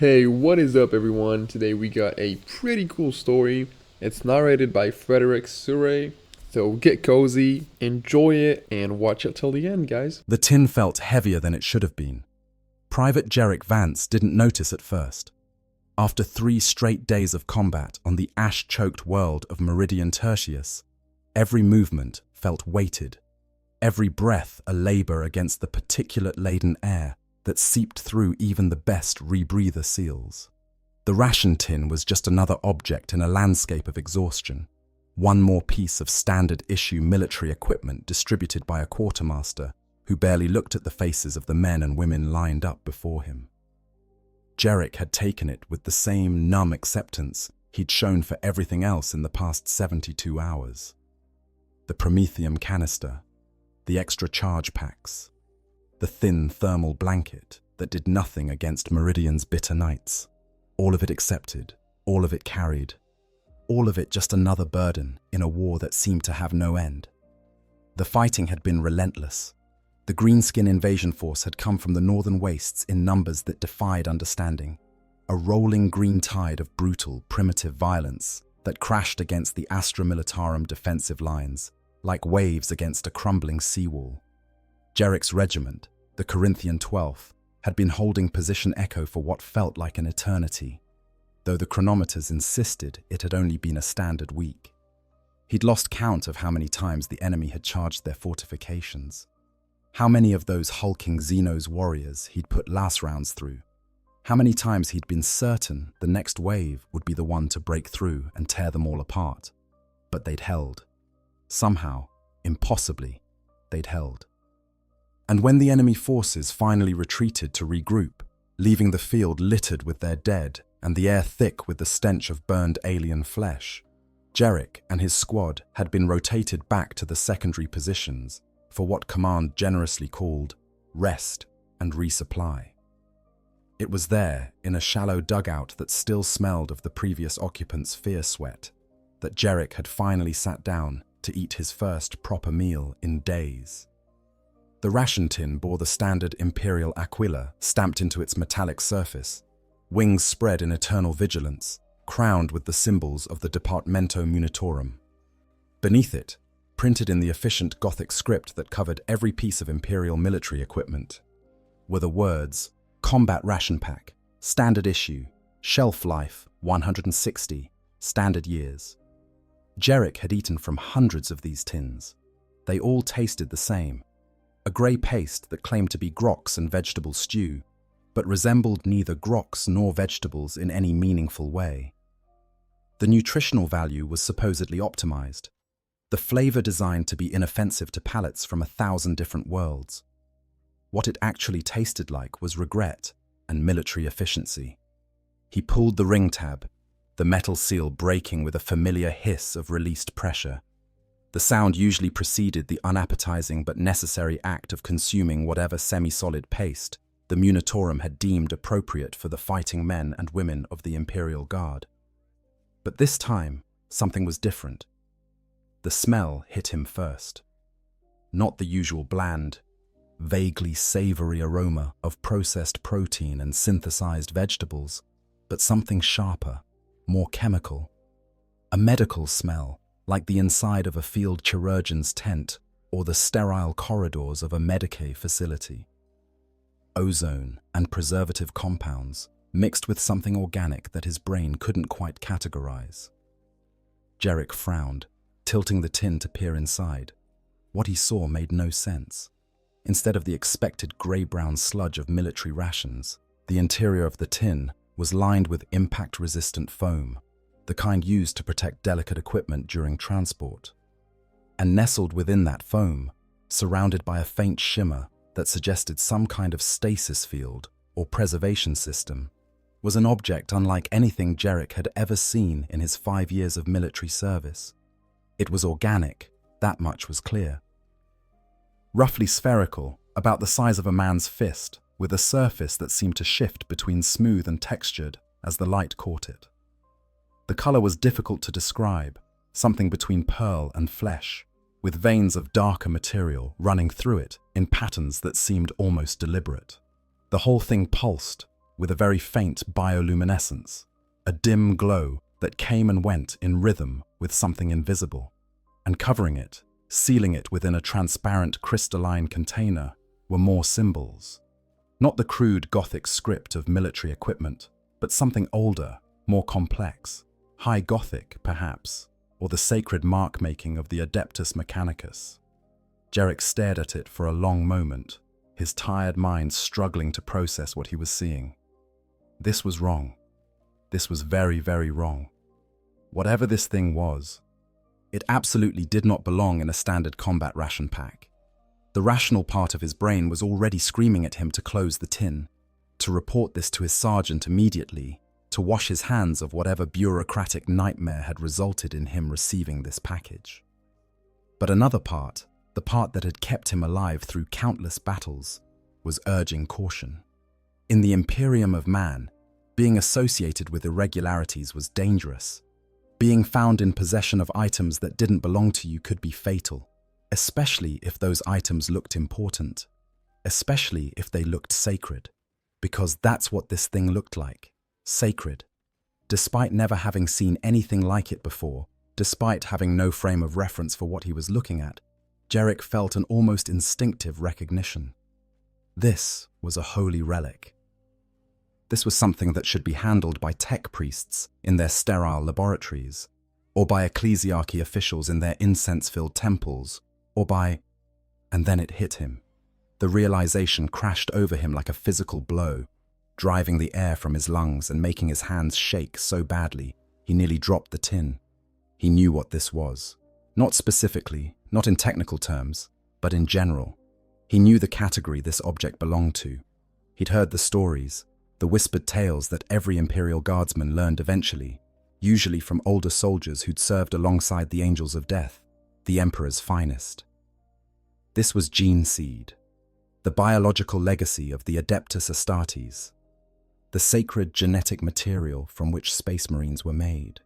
Hey, what is up, everyone? Today we got a pretty cool story. It's narrated by Frederick Surrey. So get cozy, enjoy it, and watch it till the end, guys. The tin felt heavier than it should have been. Private Jarek Vance didn't notice at first. After 3 straight days of combat on the ash-choked world of Meridian Tertius, every movement felt weighted, every breath a labor against the particulate-laden air that seeped through even the best rebreather seals. The ration tin was just another object in a landscape of exhaustion, one more piece of standard-issue military equipment distributed by a quartermaster who barely looked at the faces of the men and women lined up before him. Jarek had taken it with the same numb acceptance he'd shown for everything else in the past 72 hours. The promethium canister, the extra charge packs, the thin thermal blanket that did nothing against Meridian's bitter nights. All of it accepted, all of it carried, all of it just another burden in a war that seemed to have no end. The fighting had been relentless. The greenskin invasion force had come from the northern wastes in numbers that defied understanding, a rolling green tide of brutal, primitive violence that crashed against the Astra Militarum defensive lines, like waves against a crumbling seawall. Jarek's regiment, the Corinthian 12th, had been holding position echo for what felt like an eternity, though the chronometers insisted it had only been a standard week. He'd lost count of how many times the enemy had charged their fortifications, how many of those hulking Xenos warriors he'd put last rounds through, how many times he'd been certain the next wave would be the one to break through and tear them all apart. But they'd held. Somehow, impossibly, they'd held. And when the enemy forces finally retreated to regroup, leaving the field littered with their dead and the air thick with the stench of burned alien flesh, Jarek and his squad had been rotated back to the secondary positions for what command generously called rest and resupply. It was there, in a shallow dugout that still smelled of the previous occupants' fear sweat, that Jarek had finally sat down to eat his first proper meal in days. The ration tin bore the standard Imperial Aquila stamped into its metallic surface, wings spread in eternal vigilance, crowned with the symbols of the Departamento Munitorum. Beneath it, printed in the efficient Gothic script that covered every piece of Imperial military equipment, were the words Combat Ration Pack, Standard Issue, Shelf Life 160, Standard Years. Jarek had eaten from hundreds of these tins. They all tasted the same. A grey paste that claimed to be grox and vegetable stew, but resembled neither grox nor vegetables in any meaningful way. The nutritional value was supposedly optimized, the flavor designed to be inoffensive to palates from 1,000 different worlds. What it actually tasted like was regret and military efficiency. He pulled the ring tab, the metal seal breaking with a familiar hiss of released pressure. The sound usually preceded the unappetizing but necessary act of consuming whatever semi-solid paste the Munitorum had deemed appropriate for the fighting men and women of the Imperial Guard. But this time, something was different. The smell hit him first. Not the usual bland, vaguely savory aroma of processed protein and synthesized vegetables, but something sharper, more chemical. A medical smell, like the inside of a field chirurgeon's tent or the sterile corridors of a Medicaid facility. Ozone and preservative compounds mixed with something organic that his brain couldn't quite categorize. Jarek frowned, tilting the tin to peer inside. What he saw made no sense. Instead of the expected grey-brown sludge of military rations, the interior of the tin was lined with impact-resistant foam, the kind used to protect delicate equipment during transport. And nestled within that foam, surrounded by a faint shimmer that suggested some kind of stasis field or preservation system, was an object unlike anything Jarek had ever seen in his 5 years of military service. It was organic, that much was clear. Roughly spherical, about the size of a man's fist, with a surface that seemed to shift between smooth and textured as the light caught it. The color was difficult to describe, something between pearl and flesh, with veins of darker material running through it in patterns that seemed almost deliberate. The whole thing pulsed, with a very faint bioluminescence, a dim glow that came and went in rhythm with something invisible. And covering it, sealing it within a transparent crystalline container, were more symbols. Not the crude Gothic script of military equipment, but something older, more complex, High Gothic, perhaps, or the sacred mark-making of the Adeptus Mechanicus. Jerick stared at it for a long moment, his tired mind struggling to process what he was seeing. This was wrong. This was very, very wrong. Whatever this thing was, it absolutely did not belong in a standard combat ration pack. The rational part of his brain was already screaming at him to close the tin, to report this to his sergeant immediately, to wash his hands of whatever bureaucratic nightmare had resulted in him receiving this package. But another part, the part that had kept him alive through countless battles, was urging caution. In the Imperium of man, being associated with irregularities was dangerous. Being found in possession of items that didn't belong to you could be fatal, especially if those items looked important, especially if they looked sacred, because that's what this thing looked like, sacred. Despite never having seen anything like it before, despite having no frame of reference for what he was looking at, Jerick felt an almost instinctive recognition. This was a holy relic. This was something that should be handled by tech priests in their sterile laboratories, or by ecclesiarchy officials in their incense-filled temples, or by... And then it hit him. The realization crashed over him like a physical blow, driving the air from his lungs and making his hands shake so badly he nearly dropped the tin. He knew what this was. Not specifically, not in technical terms, but in general. He knew the category this object belonged to. He'd heard the stories, the whispered tales that every Imperial Guardsman learned eventually, usually from older soldiers who'd served alongside the Angels of Death, the Emperor's finest. This was gene seed, the biological legacy of the Adeptus Astartes, the sacred genetic material from which Space Marines were made.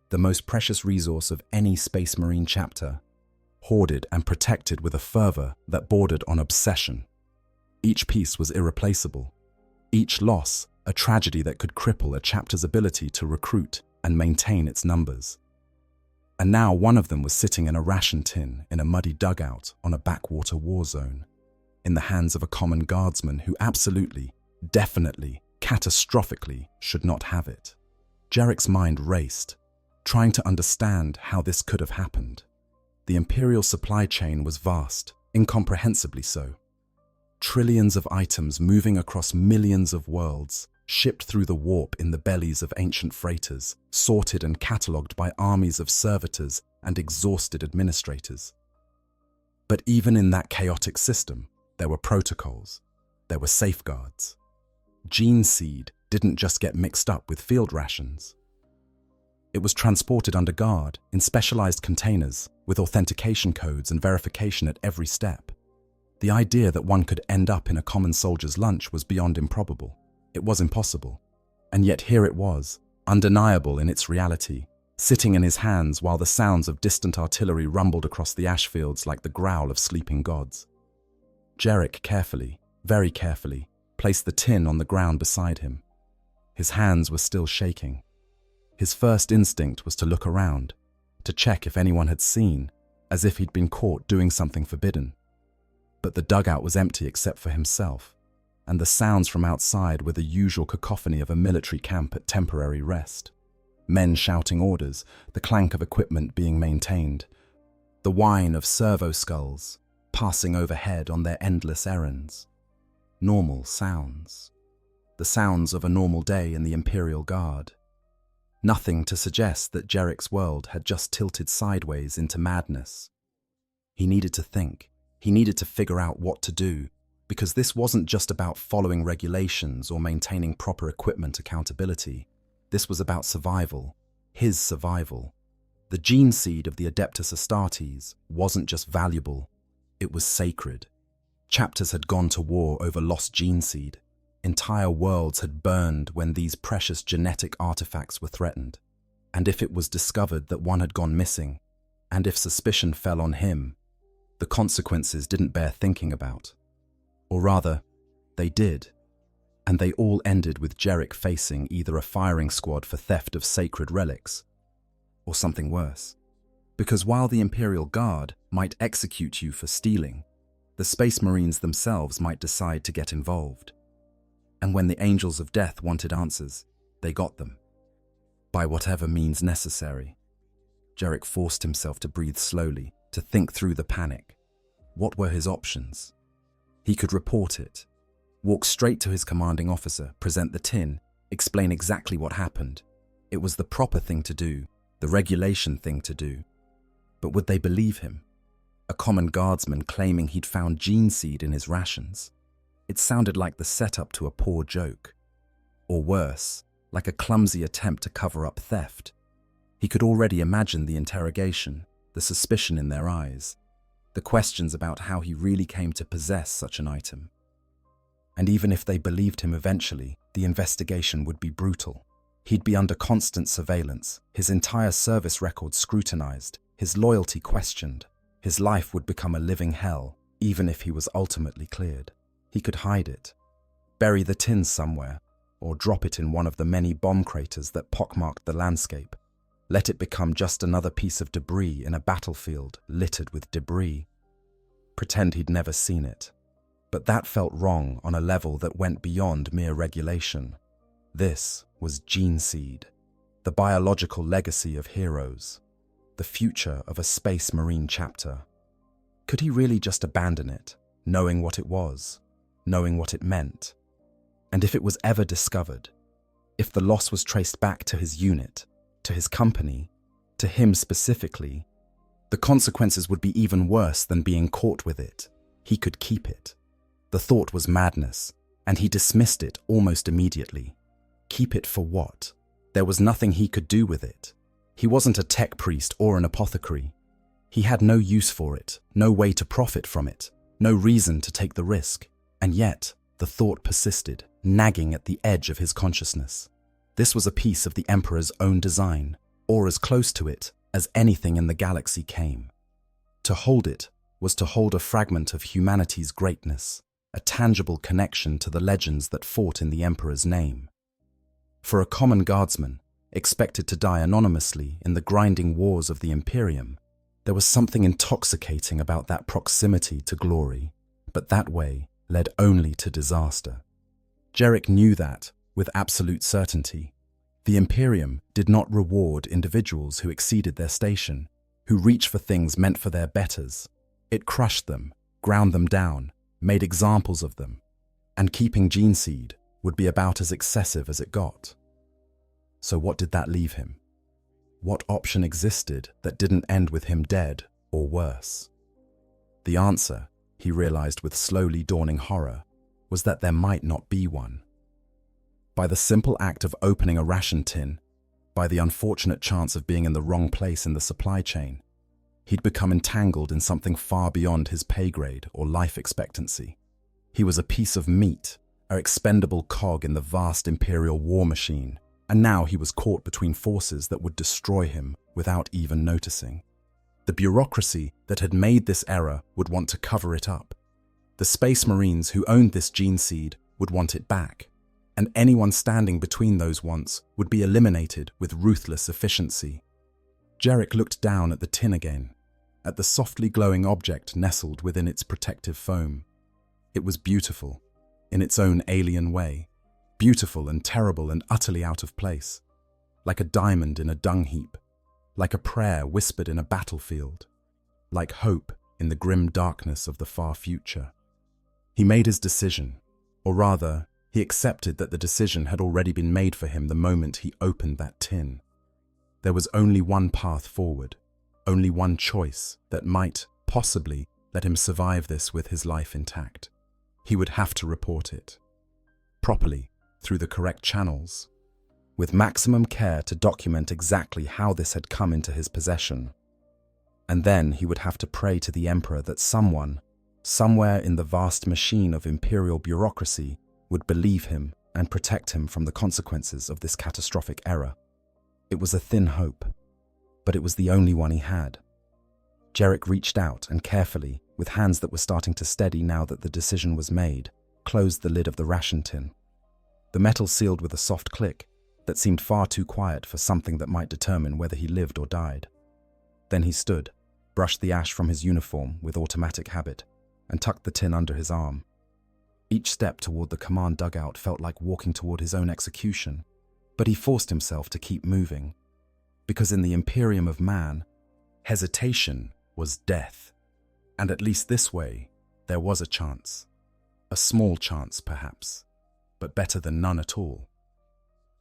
The most precious resource of any Space Marine chapter, hoarded and protected with a fervor that bordered on obsession. Each piece was irreplaceable. Each loss, a tragedy that could cripple a chapter's ability to recruit and maintain its numbers. And now one of them was sitting in a ration tin in a muddy dugout on a backwater war zone, in the hands of a common guardsman who absolutely, definitely, catastrophically should not have it. Jerick's mind raced, trying to understand how this could have happened. The Imperial supply chain was vast, incomprehensibly so. Trillions of items moving across millions of worlds, shipped through the warp in the bellies of ancient freighters, sorted and catalogued by armies of servitors and exhausted administrators. But even in that chaotic system, there were protocols, there were safeguards. Gene seed didn't just get mixed up with field rations. It was transported under guard in specialized containers with authentication codes and verification at every step. The idea that one could end up in a common soldier's lunch was beyond improbable. It was impossible. And yet here it was, undeniable in its reality, sitting in his hands while the sounds of distant artillery rumbled across the ash fields like the growl of sleeping gods. Jerick carefully, very carefully, placed the tin on the ground beside him. His hands were still shaking. His first instinct was to look around, to check if anyone had seen, as if he'd been caught doing something forbidden. But the dugout was empty except for himself, and the sounds from outside were the usual cacophony of a military camp at temporary rest. Men shouting orders, the clank of equipment being maintained, the whine of servo skulls passing overhead on their endless errands. Normal sounds. The sounds of a normal day in the Imperial Guard. Nothing to suggest that Jerick's world had just tilted sideways into madness. He needed to think. He needed to figure out what to do, because this wasn't just about following regulations or maintaining proper equipment accountability. This was about survival, his survival. The gene seed of the Adeptus Astartes wasn't just valuable, it was sacred. Chapters had gone to war over lost gene seed. Entire worlds had burned when these precious genetic artifacts were threatened. And if it was discovered that one had gone missing, and if suspicion fell on him, the consequences didn't bear thinking about. Or rather, they did. And they all ended with Jarek facing either a firing squad for theft of sacred relics, or something worse. Because while the Imperial Guard might execute you for stealing, the Space Marines themselves might decide to get involved. And when the Angels of Death wanted answers, they got them. By whatever means necessary. Jarek forced himself to breathe slowly, to think through the panic. What were his options? He could report it, walk straight to his commanding officer, present the tin, explain exactly what happened. It was the proper thing to do, the regulation thing to do. But would they believe him? A common guardsman claiming he'd found gene seed in his rations. It sounded like the setup to a poor joke. Or worse, like a clumsy attempt to cover up theft. He could already imagine the interrogation, the suspicion in their eyes, the questions about how he really came to possess such an item. And even if they believed him eventually, the investigation would be brutal. He'd be under constant surveillance, his entire service record scrutinized, his loyalty questioned. His life would become a living hell, even if he was ultimately cleared. He could hide it, bury the tin somewhere, or drop it in one of the many bomb craters that pockmarked the landscape. Let it become just another piece of debris in a battlefield littered with debris. Pretend he'd never seen it. But that felt wrong on a level that went beyond mere regulation. This was gene seed, the biological legacy of heroes, the future of a Space Marine chapter. Could he really just abandon it, knowing what it was, knowing what it meant? And if it was ever discovered, if the loss was traced back to his unit, to his company, to him specifically, the consequences would be even worse than being caught with it. He could keep it. The thought was madness, and he dismissed it almost immediately. Keep it for what? There was nothing he could do with it. He wasn't a tech priest or an apothecary. He had no use for it, no way to profit from it, no reason to take the risk. And yet, the thought persisted, nagging at the edge of his consciousness. This was a piece of the Emperor's own design, or as close to it as anything in the galaxy came. To hold it was to hold a fragment of humanity's greatness, a tangible connection to the legends that fought in the Emperor's name. For a common guardsman, expected to die anonymously in the grinding wars of the Imperium, there was something intoxicating about that proximity to glory, but that way led only to disaster. Jarek knew that, with absolute certainty. The Imperium did not reward individuals who exceeded their station, who reached for things meant for their betters. It crushed them, ground them down, made examples of them, and keeping gene seed would be about as excessive as it got. So what did that leave him? What option existed that didn't end with him dead or worse? The answer, he realized with slowly dawning horror, was that there might not be one. By the simple act of opening a ration tin, by the unfortunate chance of being in the wrong place in the supply chain, he'd become entangled in something far beyond his pay grade or life expectancy. He was a piece of meat, an expendable cog in the vast Imperial war machine, and now he was caught between forces that would destroy him without even noticing. The bureaucracy that had made this error would want to cover it up. The Space Marines who owned this gene seed would want it back, and anyone standing between those wants would be eliminated with ruthless efficiency. Jarek looked down at the tin again, at the softly glowing object nestled within its protective foam. It was beautiful, in its own alien way, beautiful and terrible and utterly out of place, like a diamond in a dung heap, like a prayer whispered in a battlefield, like hope in the grim darkness of the far future. He made his decision, or rather, he accepted that the decision had already been made for him the moment he opened that tin. There was only one path forward, only one choice that might, possibly, let him survive this with his life intact. He would have to report it. Properly, through the correct channels, with maximum care to document exactly how this had come into his possession. And then he would have to pray to the Emperor that someone, somewhere in the vast machine of Imperial bureaucracy, would believe him and protect him from the consequences of this catastrophic error. It was a thin hope, but it was the only one he had. Jarek reached out and carefully, with hands that were starting to steady now that the decision was made, closed the lid of the ration tin. the metal sealed with a soft click that seemed far too quiet for something that might determine whether he lived or died. Then he stood, brushed the ash from his uniform with automatic habit, and tucked the tin under his arm. Each step toward the command dugout felt like walking toward his own execution, but he forced himself to keep moving, because in the Imperium of man, hesitation was death. And at least this way, there was a chance. A small chance, perhaps, but better than none at all.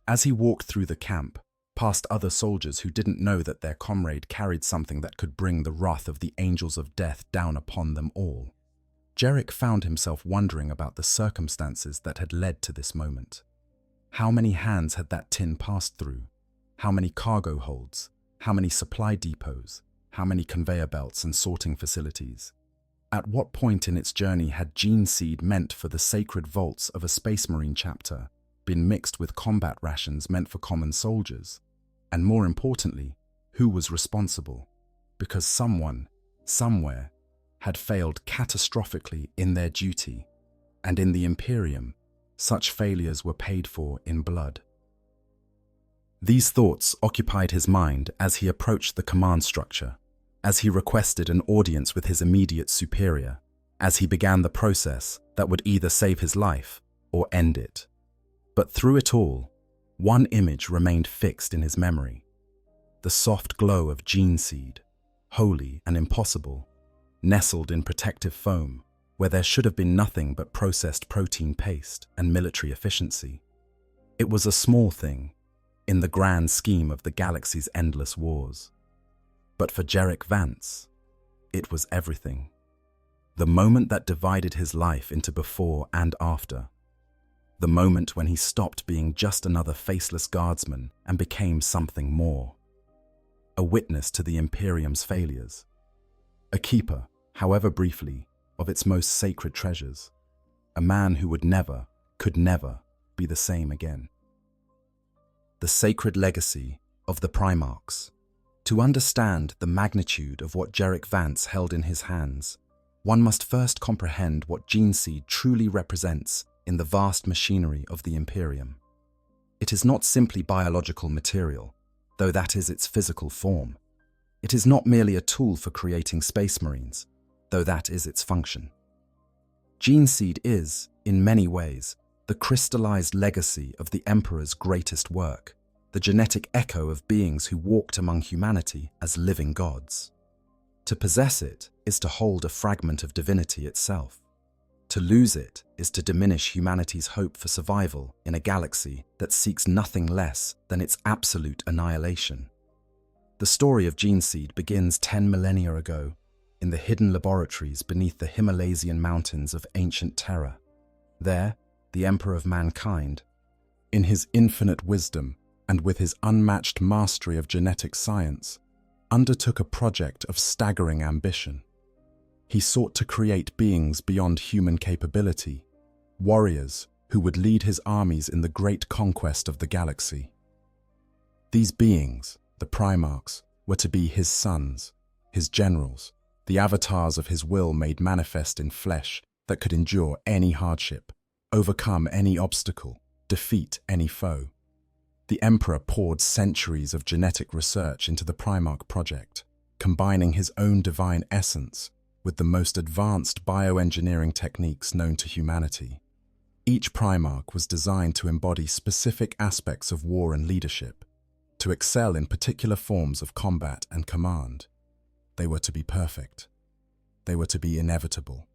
As he walked through the camp, past other soldiers who didn't know that their comrade carried something that could bring the wrath of the angels of death down upon them all, Jarek found himself wondering about the circumstances that had led to this moment. How many hands had that tin passed through? How many cargo holds? How many supply depots? How many conveyor belts and sorting facilities? At what point in its journey had gene seed meant for the sacred vaults of a Space Marine chapter been mixed with combat rations meant for common soldiers? And more importantly, who was responsible? Because someone, somewhere, had failed catastrophically in their duty, and in the Imperium, such failures were paid for in blood. These thoughts occupied his mind as he approached the command structure, as he requested an audience with his immediate superior, as he began the process that would either save his life or end it. But through it all, one image remained fixed in his memory: the soft glow of gene seed, holy and impossible, nestled in protective foam, where there should have been nothing but processed protein paste and military efficiency. It was a small thing in the grand scheme of the galaxy's endless wars. But for Jarek Vance, it was everything. The moment that divided his life into before and after. The moment when he stopped being just another faceless guardsman and became something more. A witness to the Imperium's failures. A keeper, however briefly, of its most sacred treasures. A man who would never, could never, be the same again. The sacred legacy of the Primarchs. To understand the magnitude of what Jarek Vance held in his hands, one must first comprehend what gene seed truly represents in the vast machinery of the Imperium. It is not simply biological material, though that is its physical form. It is not merely a tool for creating space marines, though that is its function. Gene seed is, in many ways, the crystallized legacy of the Emperor's greatest work, the genetic echo of beings who walked among humanity as living gods. To possess it is to hold a fragment of divinity itself. To lose it is to diminish humanity's hope for survival in a galaxy that seeks nothing less than its absolute annihilation. The story of gene seed begins 10 millennia ago in the hidden laboratories beneath the Himalayan mountains of ancient Terra. There, the Emperor of mankind, in his infinite wisdom and with his unmatched mastery of genetic science, undertook a project of staggering ambition. He sought to create beings beyond human capability, warriors who would lead his armies in the great conquest of the galaxy. These beings, the Primarchs, were to be his sons, his generals, the avatars of his will made manifest in flesh that could endure any hardship, overcome any obstacle, defeat any foe. The Emperor poured centuries of genetic research into the Primarch project, combining his own divine essence with the most advanced bioengineering techniques known to humanity. Each Primarch was designed to embody specific aspects of war and leadership, to excel in particular forms of combat and command. They were to be perfect. They were to be inevitable.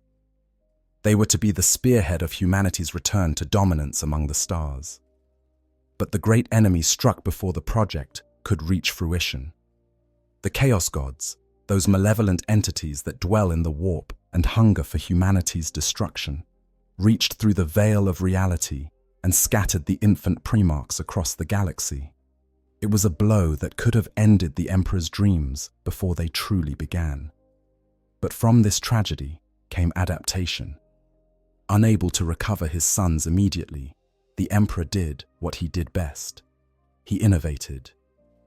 They were to be the spearhead of humanity's return to dominance among the stars. But the great enemy struck before the project could reach fruition. The Chaos Gods, those malevolent entities that dwell in the warp and hunger for humanity's destruction, reached through the veil of reality and scattered the infant Primarchs across the galaxy. It was a blow that could have ended the Emperor's dreams before they truly began. But from this tragedy came adaptation. Unable to recover his sons immediately, the Emperor did what he did best. He innovated.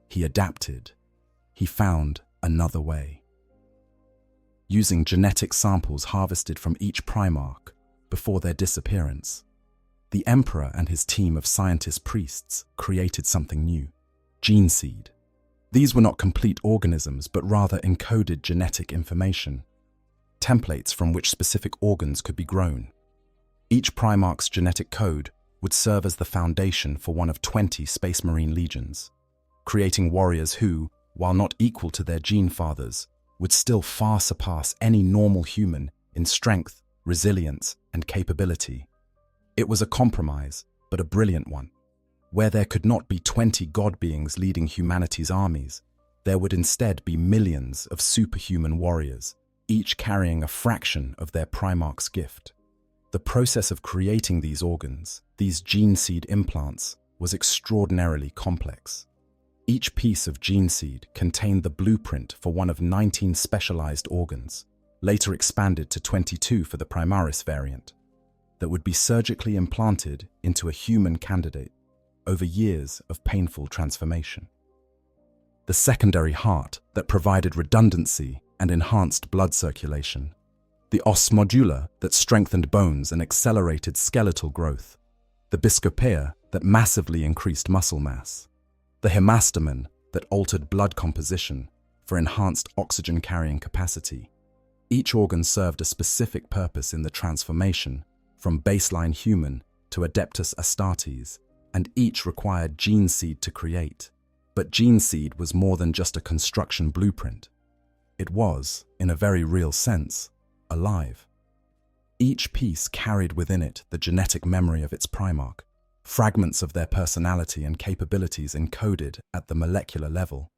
He adapted. He found another way. Using genetic samples harvested from each Primarch before their disappearance, the Emperor and his team of scientist priests created something new: gene seed. These were not complete organisms, but rather encoded genetic information, templates from which specific organs could be grown. Each Primarch's genetic code would serve as the foundation for one of 20 Space Marine legions, creating warriors who, while not equal to their gene fathers, would still far surpass any normal human in strength, resilience, and capability. It was a compromise, but a brilliant one. Where there could not be 20 god beings leading humanity's armies, there would instead be millions of superhuman warriors, each carrying a fraction of their Primarch's gift. The process of creating these organs, these gene seed implants, was extraordinarily complex. Each piece of gene seed contained the blueprint for one of 19 specialized organs, later expanded to 22 for the Primaris variant, that would be surgically implanted into a human candidate over years of painful transformation. The secondary heart that provided redundancy and enhanced blood circulation, the os modular that strengthened bones and accelerated skeletal growth, the biscopea that massively increased muscle mass, the hemastomen that altered blood composition for enhanced oxygen-carrying capacity. Each organ served a specific purpose in the transformation from baseline human to Adeptus Astartes, and each required gene seed to create. But gene seed was more than just a construction blueprint. It was, in a very real sense, alive. Each piece carried within it the genetic memory of its Primarch, fragments of their personality and capabilities encoded at the molecular level.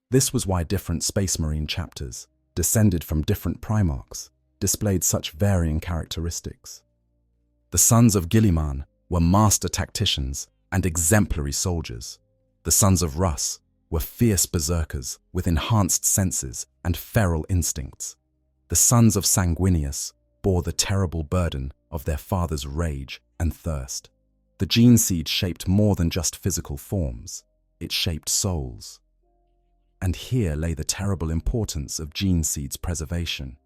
This was why different Space Marine chapters, descended from different Primarchs, displayed such varying characteristics. The sons of Guilliman were master tacticians and exemplary soldiers. The sons of Russ were fierce berserkers with enhanced senses and feral instincts. The sons of Sanguinius bore the terrible burden of their father's rage and thirst. The gene seed shaped more than just physical forms, it shaped souls. And here lay the terrible importance of gene seed's preservation.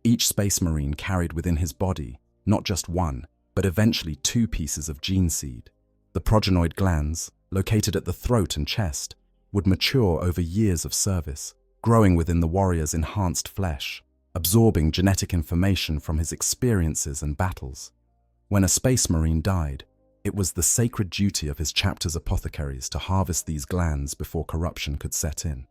Each Space Marine carried within his body not just one, but eventually 2 pieces of gene seed. The progenoid glands, located at the throat and chest, would mature over years of service, growing within the warrior's enhanced flesh, absorbing genetic information from his experiences and battles. When a Space Marine died, it was the sacred duty of his chapter's apothecaries to harvest these glands before corruption could set in.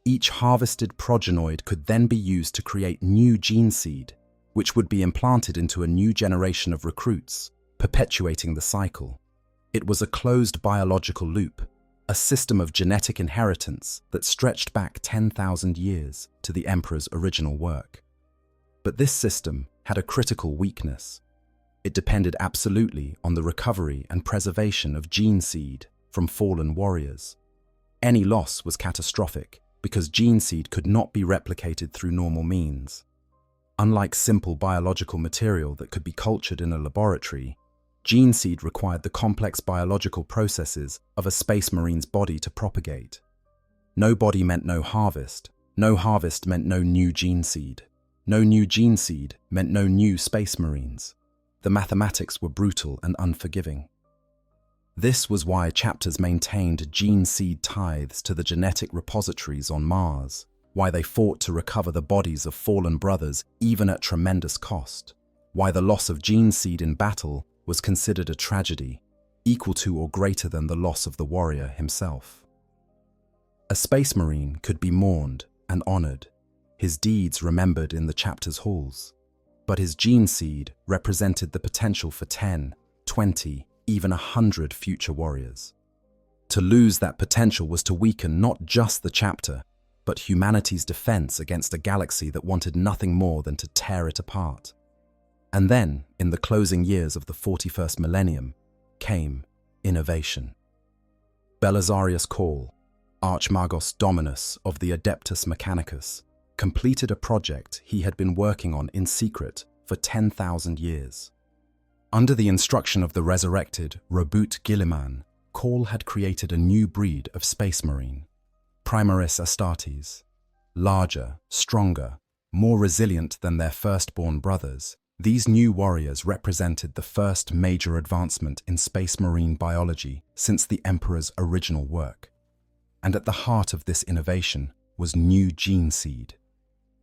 Each harvested progenoid could then be used to create new gene seed, which would be implanted into a new generation of recruits, perpetuating the cycle. It was a closed biological loop, a system of genetic inheritance that stretched back 10,000 years to the Emperor's original work. But this system had a critical weakness. It depended absolutely on the recovery and preservation of gene seed from fallen warriors. Any loss was catastrophic because gene seed could not be replicated through normal means. Unlike simple biological material that could be cultured in a laboratory, gene seed required the complex biological processes of a Space Marine's body to propagate. No body meant no harvest. No harvest meant no new gene seed. No new gene seed meant no new Space Marines. The mathematics were brutal and unforgiving. This was why chapters maintained gene seed tithes to the genetic repositories on Mars, why they fought to recover the bodies of fallen brothers even at tremendous cost, why the loss of gene seed in battle was considered a tragedy, equal to or greater than the loss of the warrior himself. A Space Marine could be mourned and honored, his deeds remembered in the chapter's halls, but his gene seed represented the potential for 10, 20, even 100 future warriors. To lose that potential was to weaken not just the chapter, but humanity's defense against a galaxy that wanted nothing more than to tear it apart. And then, in the closing years of the 41st millennium, came innovation. Belisarius Cawl, Archmagos Dominus of the Adeptus Mechanicus, completed a project he had been working on in secret for 10,000 years. Under the instruction of the resurrected Robut Guilliman, Cawl had created a new breed of Space Marine, Primaris Astartes. Larger, stronger, more resilient than their firstborn brothers, These new warriors represented the first major advancement in space marine biology since the Emperor's original work. And at the heart of this innovation was new gene seed.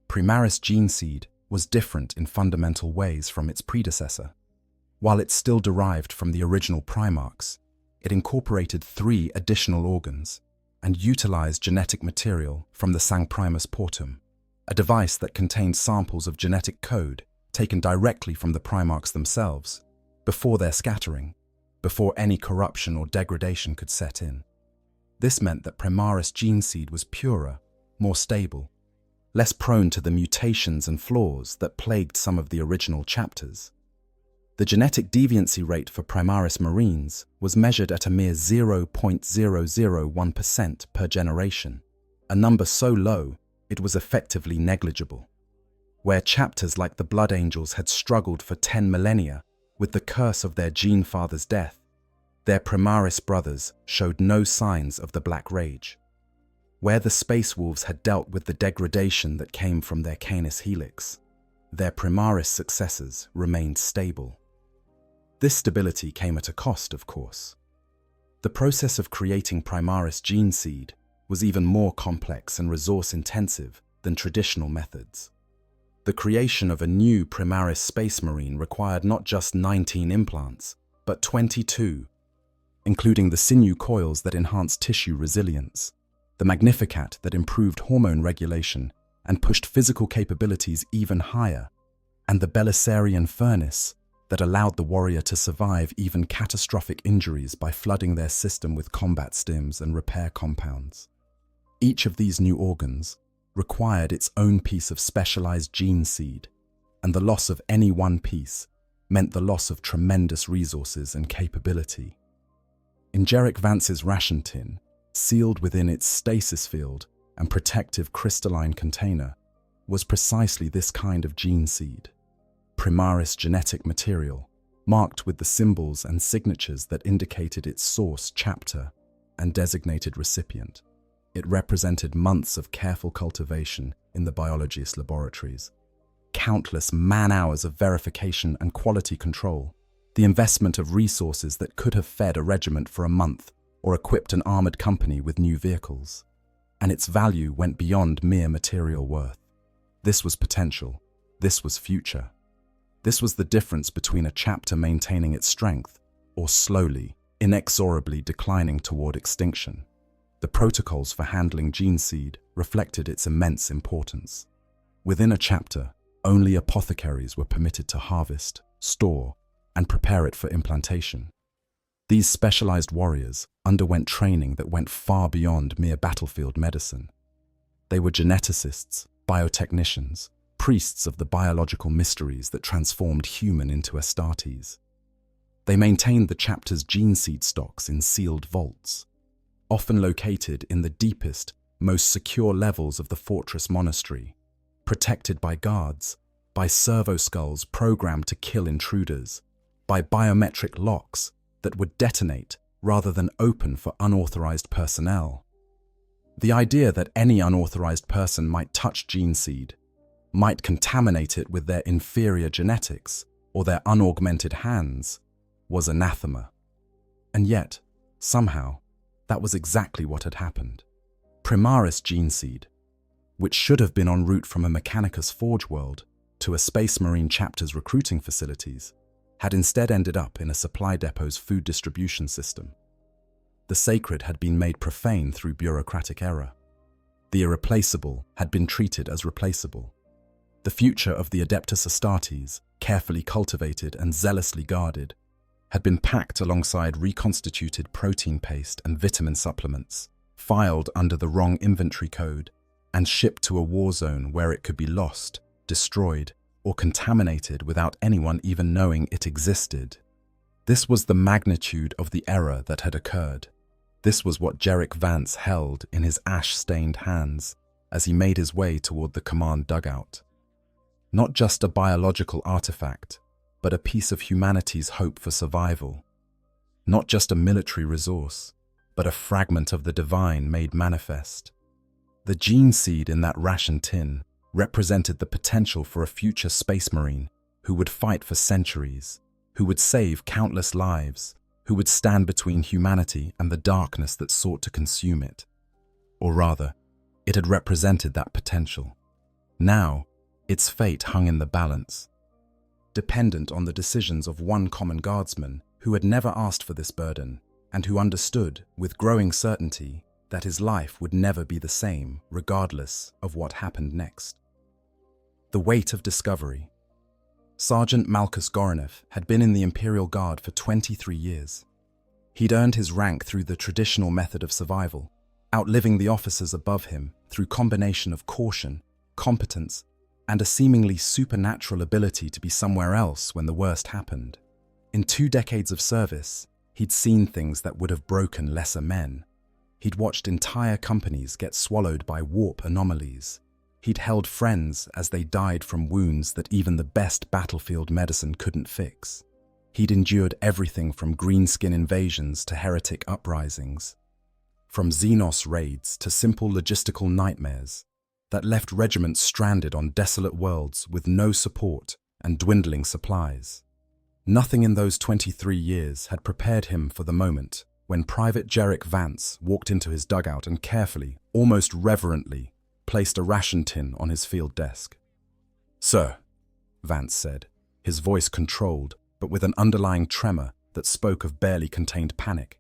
Primaris gene seed was different in fundamental ways from its predecessor. While it still derived from the original Primarchs, it incorporated 3 additional organs and utilized genetic material from the Sancprimus portum, a device that contained samples of genetic code taken directly from the Primarchs themselves, before their scattering, before any corruption or degradation could set in. This meant that Primaris gene seed was purer, more stable, less prone to the mutations and flaws that plagued some of the original chapters. The genetic deviancy rate for Primaris marines was measured at a mere 0.001% per generation, a number so low it was effectively negligible. Where chapters like the Blood Angels had struggled for 10 millennia with the curse of their gene father's death, their Primaris brothers showed no signs of the Black Rage. Where the Space Wolves had dealt with the degradation that came from their Canis helix, their Primaris successors remained stable. This stability came at a cost, of course. The process of creating Primaris gene seed was even more complex and resource-intensive than traditional methods. The creation of a new Primaris space marine required not just 19 implants, but 22, including the sinew coils that enhanced tissue resilience, the Magnificat that improved hormone regulation and pushed physical capabilities even higher, and the Belisarian furnace that allowed the warrior to survive even catastrophic injuries by flooding their system with combat stims and repair compounds. Each of these new organs required its own piece of specialized gene seed, and the loss of any one piece meant the loss of tremendous resources and capability. In Jarek Vance's ration tin, sealed within its stasis field and protective crystalline container, was precisely this kind of gene seed. Primaris genetic material, marked with the symbols and signatures that indicated its source, chapter, and designated recipient. It represented months of careful cultivation in the biologist laboratories, countless man-hours of verification and quality control, the investment of resources that could have fed a regiment for a month or equipped an armored company with new vehicles. And its value went beyond mere material worth. This was potential. This was future. This was the difference between a chapter maintaining its strength or slowly, inexorably declining toward extinction. The protocols for handling gene seed reflected its immense importance. Within a chapter, only apothecaries were permitted to harvest, store, and prepare it for implantation. These specialized warriors underwent training that went far beyond mere battlefield medicine. They were geneticists, biotechnicians, priests of the biological mysteries that transformed human into Astartes. They maintained the chapter's gene seed stocks in sealed vaults, often located in the deepest, most secure levels of the fortress monastery, protected by guards, by servo skulls programmed to kill intruders, by biometric locks that would detonate rather than open for unauthorized personnel. The idea that any unauthorized person might touch gene seed, might contaminate it with their inferior genetics or their unaugmented hands, was anathema. And yet, somehow, that was exactly what had happened. Primaris gene seed, which should have been en route from a Mechanicus forge world to a Space Marine chapter's recruiting facilities, had instead ended up in a supply depot's food distribution system. The sacred had been made profane through bureaucratic error. The irreplaceable had been treated as replaceable. The future of the Adeptus Astartes, carefully cultivated and zealously guarded, had been packed alongside reconstituted protein paste and vitamin supplements, filed under the wrong inventory code, and shipped to a war zone where it could be lost, destroyed, or contaminated without anyone even knowing it existed. This was the magnitude of the error that had occurred. This was what Jarek Vance held in his ash-stained hands as he made his way toward the command dugout. Not just a biological artifact, but a piece of humanity's hope for survival. Not just a military resource, but a fragment of the divine made manifest. The gene seed in that ration tin represented the potential for a future space marine who would fight for centuries, who would save countless lives, who would stand between humanity and the darkness that sought to consume it. Or rather, it had represented that potential. Now, its fate hung in the balance, dependent on the decisions of one common guardsman who had never asked for this burden and who understood with growing certainty that his life would never be the same regardless of what happened next. The weight of discovery. Sergeant Malchus Goranev had been in the Imperial Guard for 23 years. He'd earned his rank through the traditional method of survival, outliving the officers above him through combination of caution, competence, and a seemingly supernatural ability to be somewhere else when the worst happened. In 2 decades of service, he'd seen things that would have broken lesser men. He'd watched entire companies get swallowed by warp anomalies. He'd held friends as they died from wounds that even the best battlefield medicine couldn't fix. He'd endured everything from greenskin invasions to heretic uprisings, from Xenos raids to simple logistical nightmares that left regiments stranded on desolate worlds with no support and dwindling supplies. Nothing in those 23 years had prepared him for the moment when Private Jarek Vance walked into his dugout and carefully, almost reverently, placed a ration tin on his field desk. "Sir," Vance said, his voice controlled, but with an underlying tremor that spoke of barely contained panic.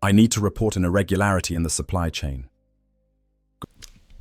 "I need to report an irregularity in the supply chain."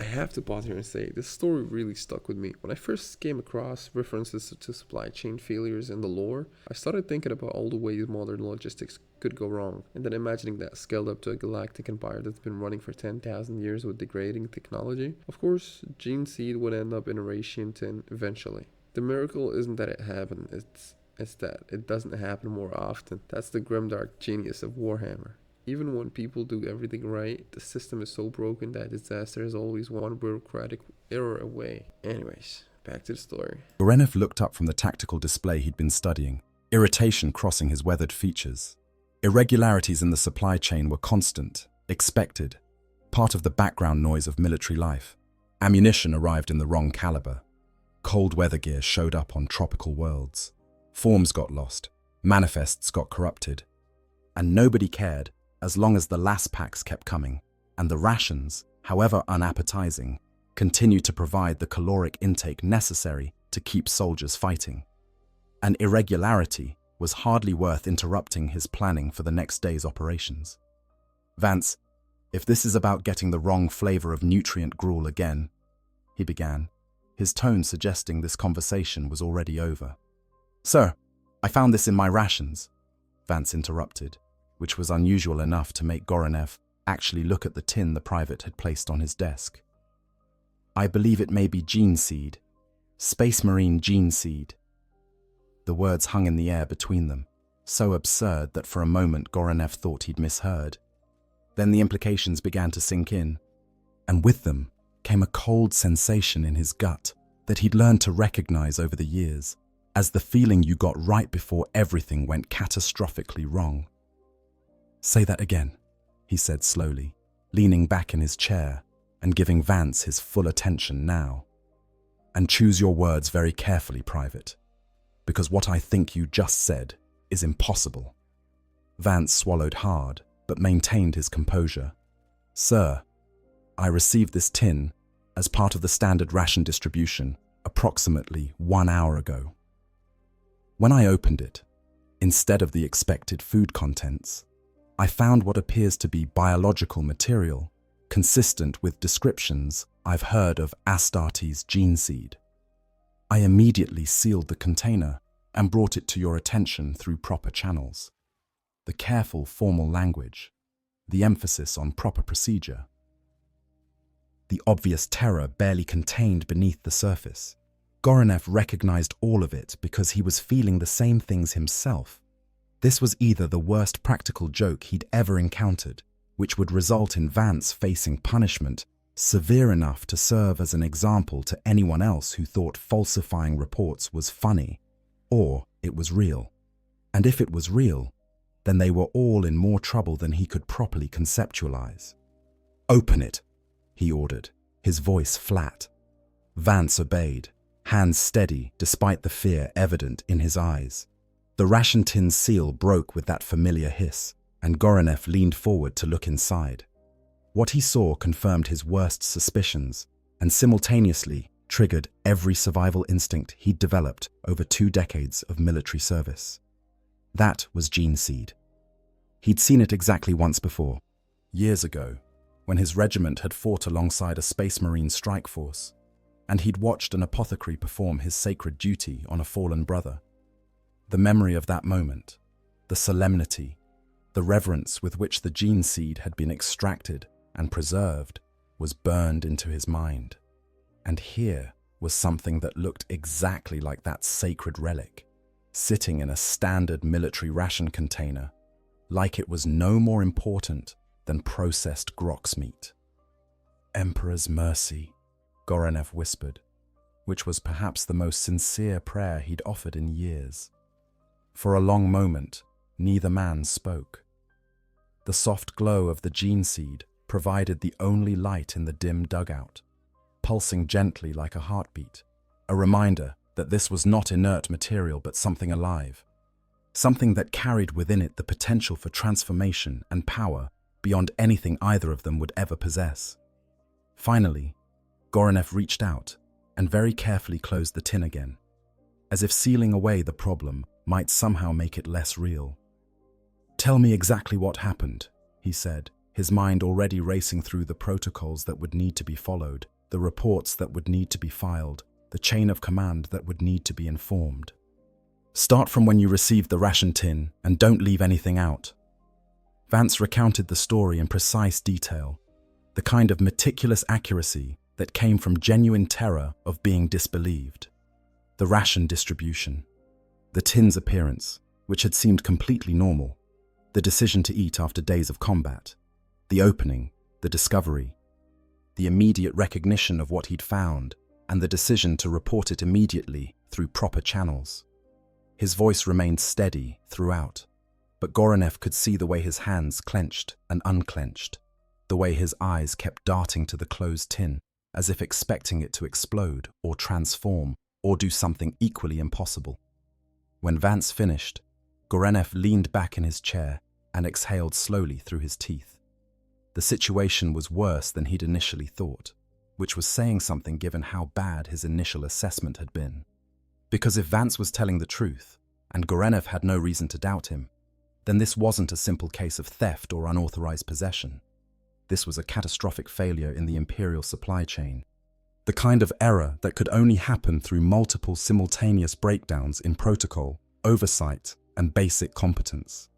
I have to pause here and say, this story really stuck with me. When I first came across references to supply chain failures in the lore, I started thinking about all the ways modern logistics could go wrong, and then imagining that scaled up to a galactic empire that's been running for 10,000 years with degrading technology. Of course, Gene Seed would end up in a ration tin eventually. The miracle isn't that it happened, it's that it doesn't happen more often. That's the grimdark genius of Warhammer. Even when people do everything right, the system is so broken that disaster is always one bureaucratic error away. Anyways, back to the story. Goranev looked up from the tactical display he'd been studying, irritation crossing his weathered features. Irregularities in the supply chain were constant, expected, part of the background noise of military life. Ammunition arrived in the wrong caliber. Cold weather gear showed up on tropical worlds. Forms got lost. Manifests got corrupted. And nobody cared as long as the last packs kept coming, and the rations, however unappetizing, continued to provide the caloric intake necessary to keep soldiers fighting. An irregularity was hardly worth interrupting his planning for the next day's operations. "Vance, if this is about getting the wrong flavor of nutrient gruel again," he began, his tone suggesting this conversation was already over. "Sir, I found this in my rations," Vance interrupted, which was unusual enough to make Goranev actually look at the tin the private had placed on his desk. "I believe it may be gene seed. Space Marine gene seed." The words hung in the air between them, so absurd that for a moment Goranev thought he'd misheard. Then the implications began to sink in, and with them came a cold sensation in his gut that he'd learned to recognize over the years as the feeling you got right before everything went catastrophically wrong. "Say that again," he said slowly, leaning back in his chair and giving Vance his full attention now. "And choose your words very carefully, Private, because what I think you just said is impossible." Vance swallowed hard, but maintained his composure. "Sir, I received this tin as part of the standard ration distribution approximately 1 hour ago. When I opened it, instead of the expected food contents, I found what appears to be biological material consistent with descriptions I've heard of Astartes gene seed. I immediately sealed the container and brought it to your attention through proper channels. The careful formal language, the emphasis on proper procedure, the obvious terror barely contained beneath the surface. Goranev recognized all of it because he was feeling the same things himself. This was either the worst practical joke he'd ever encountered, which would result in Vance facing punishment severe enough to serve as an example to anyone else who thought falsifying reports was funny, or it was real. And if it was real, then they were all in more trouble than he could properly conceptualize. "Open it," he ordered, his voice flat. Vance obeyed, hands steady despite the fear evident in his eyes. The ration tin's seal broke with that familiar hiss, and Goranev leaned forward to look inside. What he saw confirmed his worst suspicions, and simultaneously triggered every survival instinct he'd developed over 2 decades of military service. That was gene seed. He'd seen it exactly once before, years ago, when his regiment had fought alongside a Space Marine strike force, and he'd watched an apothecary perform his sacred duty on a fallen brother. The memory of that moment, the solemnity, the reverence with which the gene seed had been extracted and preserved was burned into his mind. And here was something that looked exactly like that sacred relic, sitting in a standard military ration container, like it was no more important than processed grox meat. "Emperor's mercy," Goranev whispered, which was perhaps the most sincere prayer he'd offered in years. For a long moment, neither man spoke. The soft glow of the gene seed provided the only light in the dim dugout, pulsing gently like a heartbeat, a reminder that this was not inert material but something alive, something that carried within it the potential for transformation and power beyond anything either of them would ever possess. Finally, Goranev reached out and very carefully closed the tin again, as if sealing away the problem might somehow make it less real. "Tell me exactly what happened," he said, his mind already racing through the protocols that would need to be followed, the reports that would need to be filed, the chain of command that would need to be informed. "Start from when you received the ration tin and don't leave anything out." Vance recounted the story in precise detail, the kind of meticulous accuracy that came from genuine terror of being disbelieved. The ration distribution, the tin's appearance, which had seemed completely normal, the decision to eat after days of combat, the opening, the discovery, the immediate recognition of what he'd found, and the decision to report it immediately through proper channels. His voice remained steady throughout, but Goranev could see the way his hands clenched and unclenched, the way his eyes kept darting to the closed tin, as if expecting it to explode or transform or do something equally impossible. When Vance finished, Goranev leaned back in his chair and exhaled slowly through his teeth. The situation was worse than he'd initially thought, which was saying something given how bad his initial assessment had been. Because if Vance was telling the truth, and Goranev had no reason to doubt him, then this wasn't a simple case of theft or unauthorized possession. This was a catastrophic failure in the Imperial supply chain, the kind of error that could only happen through multiple simultaneous breakdowns in protocol, oversight, and basic competence.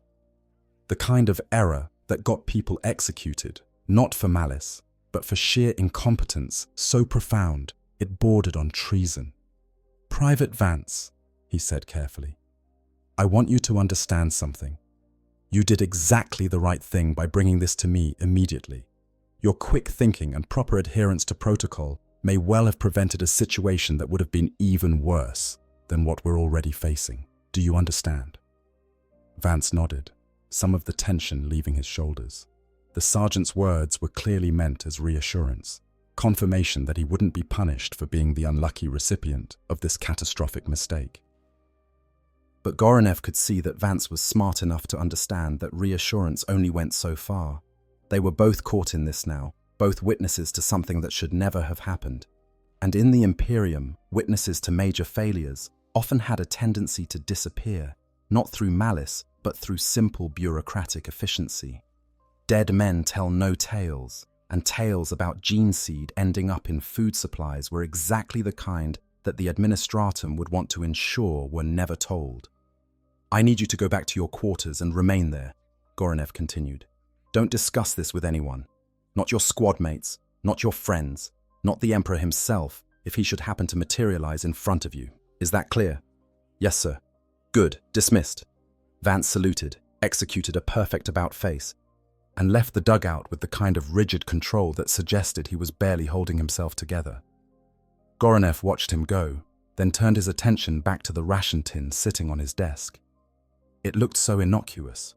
The kind of error that got people executed, not for malice, but for sheer incompetence so profound it bordered on treason. "Private Vance," he said carefully, "I want you to understand something. You did exactly the right thing by bringing this to me immediately. Your quick thinking and proper adherence to protocol may well have prevented a situation that would have been even worse than what we're already facing. Do you understand?" Vance nodded, some of the tension leaving his shoulders. The sergeant's words were clearly meant as reassurance, confirmation that he wouldn't be punished for being the unlucky recipient of this catastrophic mistake. But Goranev could see that Vance was smart enough to understand that reassurance only went so far. They were both caught in this now, both witnesses to something that should never have happened. And in the Imperium, witnesses to major failures often had a tendency to disappear, not through malice, but through simple bureaucratic efficiency. Dead men tell no tales, and tales about gene seed ending up in food supplies were exactly the kind that the administratum would want to ensure were never told. "I need you to go back to your quarters and remain there," Goranev continued. "Don't discuss this with anyone. Not your squad mates, not your friends, not the Emperor himself, if he should happen to materialize in front of you. Is that clear?" "Yes, sir." "Good. Dismissed." Vance saluted, executed a perfect about-face, and left the dugout with the kind of rigid control that suggested he was barely holding himself together. Goranev watched him go, then turned his attention back to the ration tin sitting on his desk. It looked so innocuous,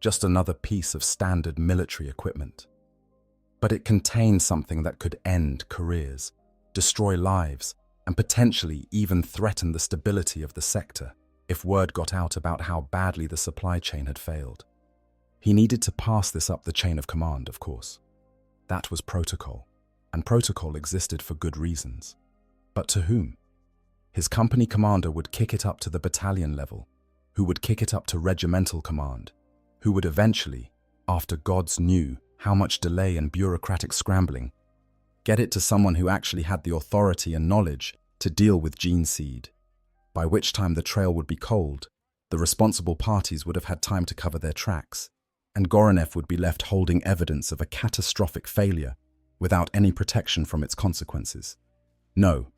just another piece of standard military equipment. But it contained something that could end careers, destroy lives, and potentially even threaten the stability of the sector if word got out about how badly the supply chain had failed. He needed to pass this up the chain of command, of course. That was protocol, and protocol existed for good reasons. But to whom? His company commander would kick it up to the battalion level, who would kick it up to regimental command, who would eventually, after gods knew how much delay and bureaucratic scrambling, get it to someone who actually had the authority and knowledge to deal with gene seed, by which time the trail would be cold, the responsible parties would have had time to cover their tracks, and Goronev would be left holding evidence of a catastrophic failure without any protection from its consequences. No,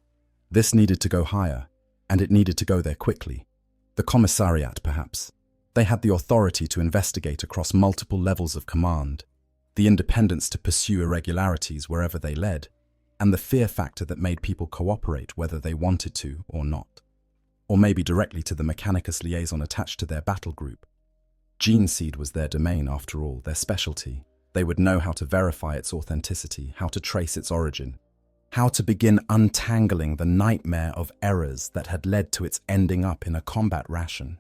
this needed to go higher, and it needed to go there quickly. The commissariat, perhaps. They had the authority to investigate across multiple levels of command, the independence to pursue irregularities wherever they led, and the fear factor that made people cooperate whether they wanted to or not. Or maybe directly to the Mechanicus liaison attached to their battle group. Gene seed was their domain, after all, their specialty. They would know how to verify its authenticity, how to trace its origin, how to begin untangling the nightmare of errors that had led to its ending up in a combat ration.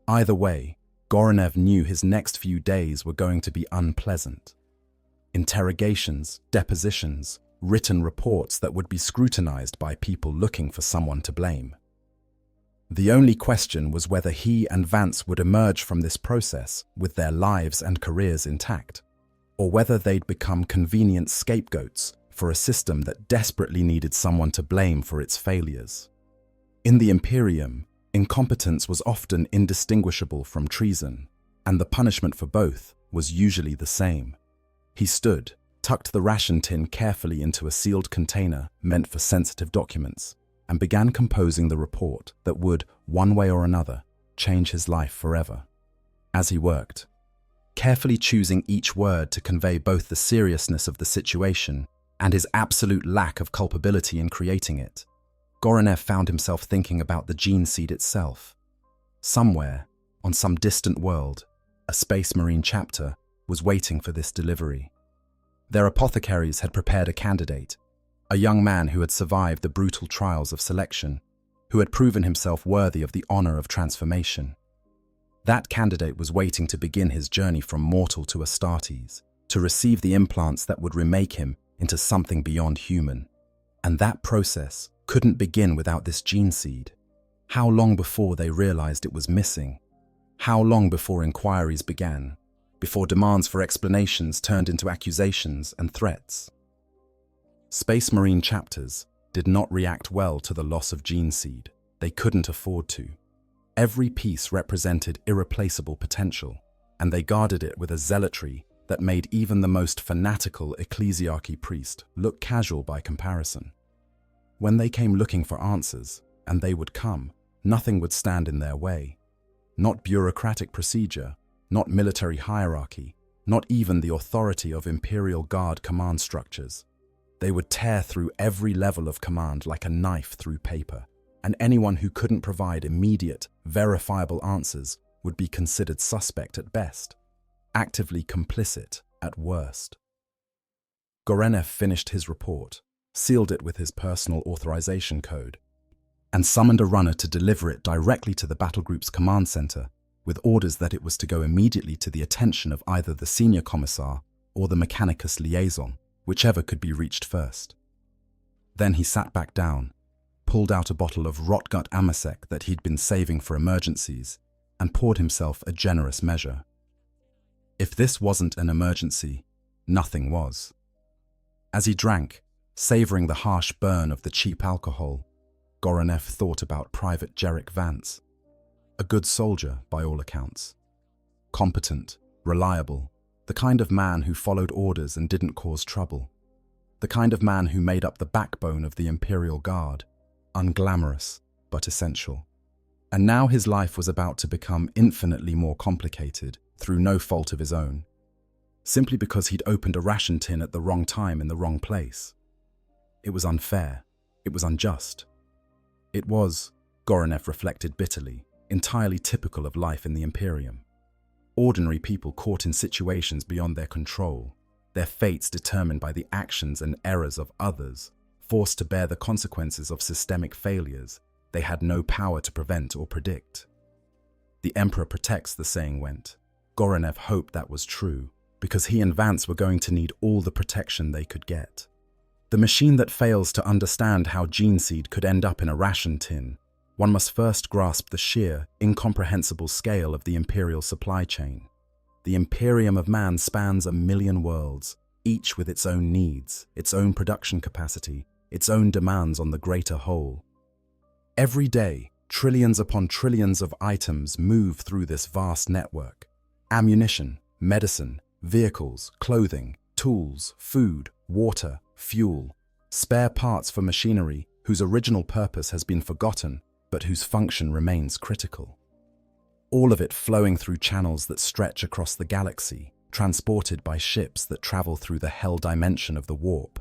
Either way, Goronev knew his next few days were going to be unpleasant. Interrogations, depositions, written reports that would be scrutinized by people looking for someone to blame. The only question was whether he and Vance would emerge from this process with their lives and careers intact, or whether they'd become convenient scapegoats for a system that desperately needed someone to blame for its failures. In the Imperium, incompetence was often indistinguishable from treason, and the punishment for both was usually the same. He stood, tucked the ration tin carefully into a sealed container meant for sensitive documents, and began composing the report that would, one way or another, change his life forever. As he worked, carefully choosing each word to convey both the seriousness of the situation and his absolute lack of culpability in creating it, Goronev found himself thinking about the gene seed itself. Somewhere, on some distant world, a Space Marine chapter was waiting for this delivery. Their apothecaries had prepared a candidate, a young man who had survived the brutal trials of selection, who had proven himself worthy of the honor of transformation. That candidate was waiting to begin his journey from mortal to Astartes, to receive the implants that would remake him into something beyond human. And that process couldn't begin without this gene seed. How long before they realized it was missing? How long before inquiries began? Before demands for explanations turned into accusations and threats? Space Marine chapters did not react well to the loss of gene seed. They couldn't afford to. Every piece represented irreplaceable potential, and they guarded it with a zealotry that made even the most fanatical ecclesiarchy priest look casual by comparison. When they came looking for answers, and they would come, nothing would stand in their way. Not bureaucratic procedure, not military hierarchy, not even the authority of Imperial Guard command structures. They would tear through every level of command like a knife through paper, and anyone who couldn't provide immediate, verifiable answers would be considered suspect at best, actively complicit at worst. Goronev finished his report, sealed it with his personal authorization code, and summoned a runner to deliver it directly to the battle group's command center, with orders that it was to go immediately to the attention of either the senior commissar or the Mechanicus liaison, whichever could be reached first. Then he sat back down, pulled out a bottle of rotgut amasec that he'd been saving for emergencies, and poured himself a generous measure. If this wasn't an emergency, nothing was. As he drank, savoring the harsh burn of the cheap alcohol, Goronev thought about Private Jarek Vance. A good soldier, by all accounts. Competent, reliable, the kind of man who followed orders and didn't cause trouble. The kind of man who made up the backbone of the Imperial Guard, unglamorous but essential. And now his life was about to become infinitely more complicated through no fault of his own, simply because he'd opened a ration tin at the wrong time in the wrong place. It was unfair. It was unjust. It was, Goronev reflected bitterly, entirely typical of life in the Imperium. Ordinary people caught in situations beyond their control, their fates determined by the actions and errors of others, forced to bear the consequences of systemic failures they had no power to prevent or predict. The Emperor protects, the saying went. Goranev hoped that was true, because he and Vance were going to need all the protection they could get. The machine that fails to understand how gene seed could end up in a ration tin, one must first grasp the sheer, incomprehensible scale of the Imperial supply chain. The Imperium of man spans 1,000,000 worlds, each with its own needs, its own production capacity, its own demands on the greater whole. Every day, trillions upon trillions of items move through this vast network. Ammunition, medicine, vehicles, clothing, tools, food, water, fuel, spare parts for machinery whose original purpose has been forgotten but whose function remains critical. All of it flowing through channels that stretch across the galaxy, transported by ships that travel through the hell dimension of the warp,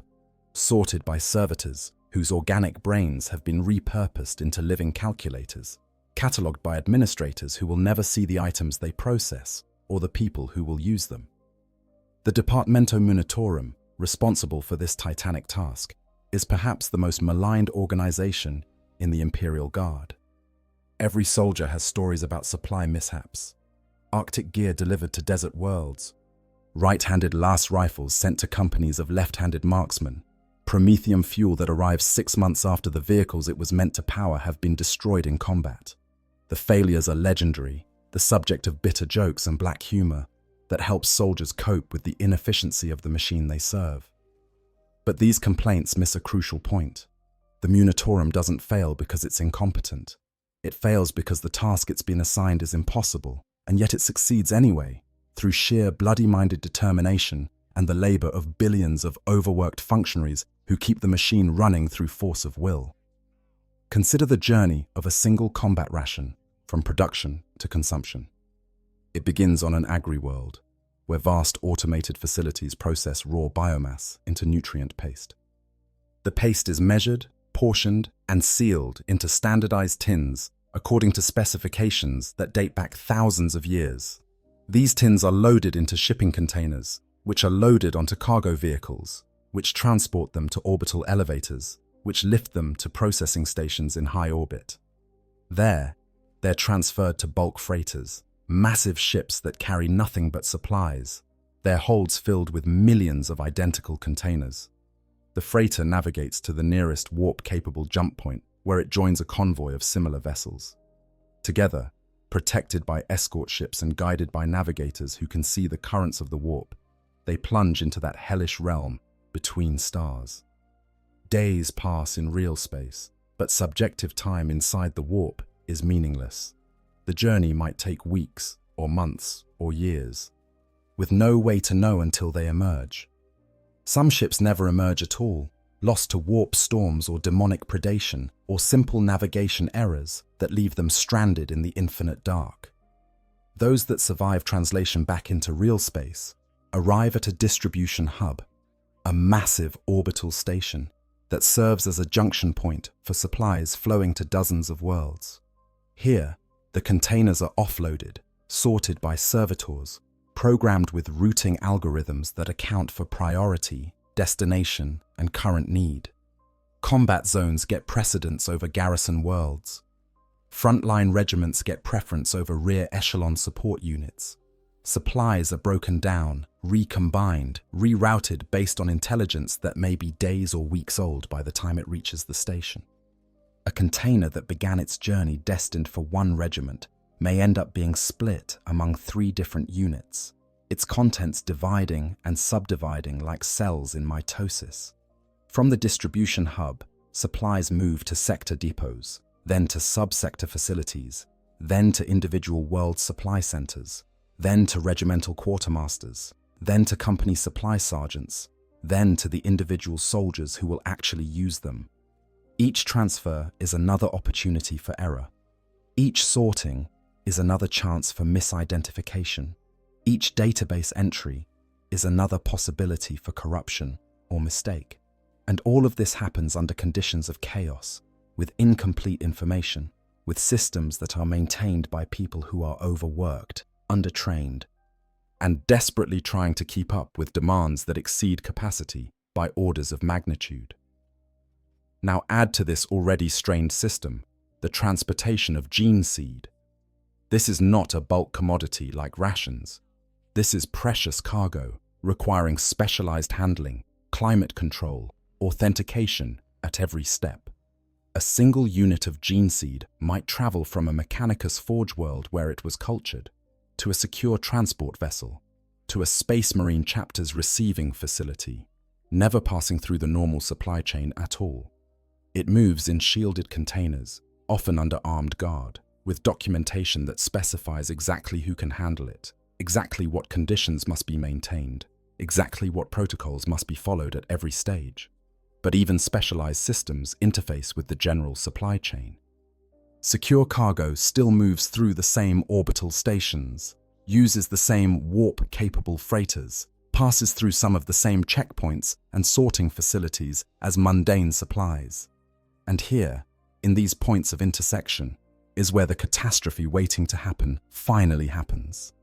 sorted by servitors whose organic brains have been repurposed into living calculators, catalogued by administrators who will never see the items they process or the people who will use them. The Departamento Munitorum, responsible for this titanic task, is perhaps the most maligned organization in the Imperial Guard. Every soldier has stories about supply mishaps, Arctic gear delivered to desert worlds, right-handed las rifles sent to companies of left-handed marksmen, Promethium fuel that arrives 6 months after the vehicles it was meant to power have been destroyed in combat. The failures are legendary, the subject of bitter jokes and black humor that helps soldiers cope with the inefficiency of the machine they serve. But these complaints miss a crucial point. The Munitorum doesn't fail because it's incompetent. It fails because the task it's been assigned is impossible, and yet it succeeds anyway, through sheer bloody-minded determination and the labor of billions of overworked functionaries who keep the machine running through force of will. Consider the journey of a single combat ration from production to consumption. It begins on an agri-world, where vast automated facilities process raw biomass into nutrient paste. The paste is measured, portioned, and sealed into standardized tins according to specifications that date back thousands of years. These tins are loaded into shipping containers, which are loaded onto cargo vehicles, which transport them to orbital elevators, which lift them to processing stations in high orbit. There, they're transferred to bulk freighters, massive ships that carry nothing but supplies, their holds filled with millions of identical containers. The freighter navigates to the nearest warp-capable jump point, where it joins a convoy of similar vessels. Together, protected by escort ships and guided by navigators who can see the currents of the warp, they plunge into that hellish realm between stars. Days pass in real space, but subjective time inside the warp is meaningless. The journey might take weeks, or months, or years, with no way to know until they emerge. Some ships never emerge at all, lost to warp storms or demonic predation, or simple navigation errors that leave them stranded in the infinite dark. Those that survive translation back into real space arrive at a distribution hub, a massive orbital station that serves as a junction point for supplies flowing to dozens of worlds. Here, the containers are offloaded, sorted by servitors, programmed with routing algorithms that account for priority, destination, and current need. Combat zones get precedence over garrison worlds. Frontline regiments get preference over rear echelon support units. Supplies are broken down, recombined, rerouted based on intelligence that may be days or weeks old by the time it reaches the station. A container that began its journey destined for one regiment may end up being split among 3 different units, its contents dividing and subdividing like cells in mitosis. From the distribution hub, supplies move to sector depots, then to sub-sector facilities, then to individual world supply centers, then to regimental quartermasters, then to company supply sergeants, then to the individual soldiers who will actually use them. Each transfer is another opportunity for error. Each sorting is another chance for misidentification. Each database entry is another possibility for corruption or mistake. And all of this happens under conditions of chaos, with incomplete information, with systems that are maintained by people who are overworked, undertrained, and desperately trying to keep up with demands that exceed capacity by orders of magnitude. Now add to this already strained system the transportation of gene seed. This is not a bulk commodity like rations. This is precious cargo requiring specialized handling, climate control, authentication at every step. A single unit of gene seed might travel from a Mechanicus forge world where it was cultured, to a secure transport vessel, to a Space Marine chapter's receiving facility, never passing through the normal supply chain at all. It moves in shielded containers, often under armed guard, with documentation that specifies exactly who can handle it, exactly what conditions must be maintained, exactly what protocols must be followed at every stage. But even specialized systems interface with the general supply chain. Secure cargo still moves through the same orbital stations, uses the same warp-capable freighters, passes through some of the same checkpoints and sorting facilities as mundane supplies. And here, in these points of intersection, is where the catastrophe waiting to happen finally happens.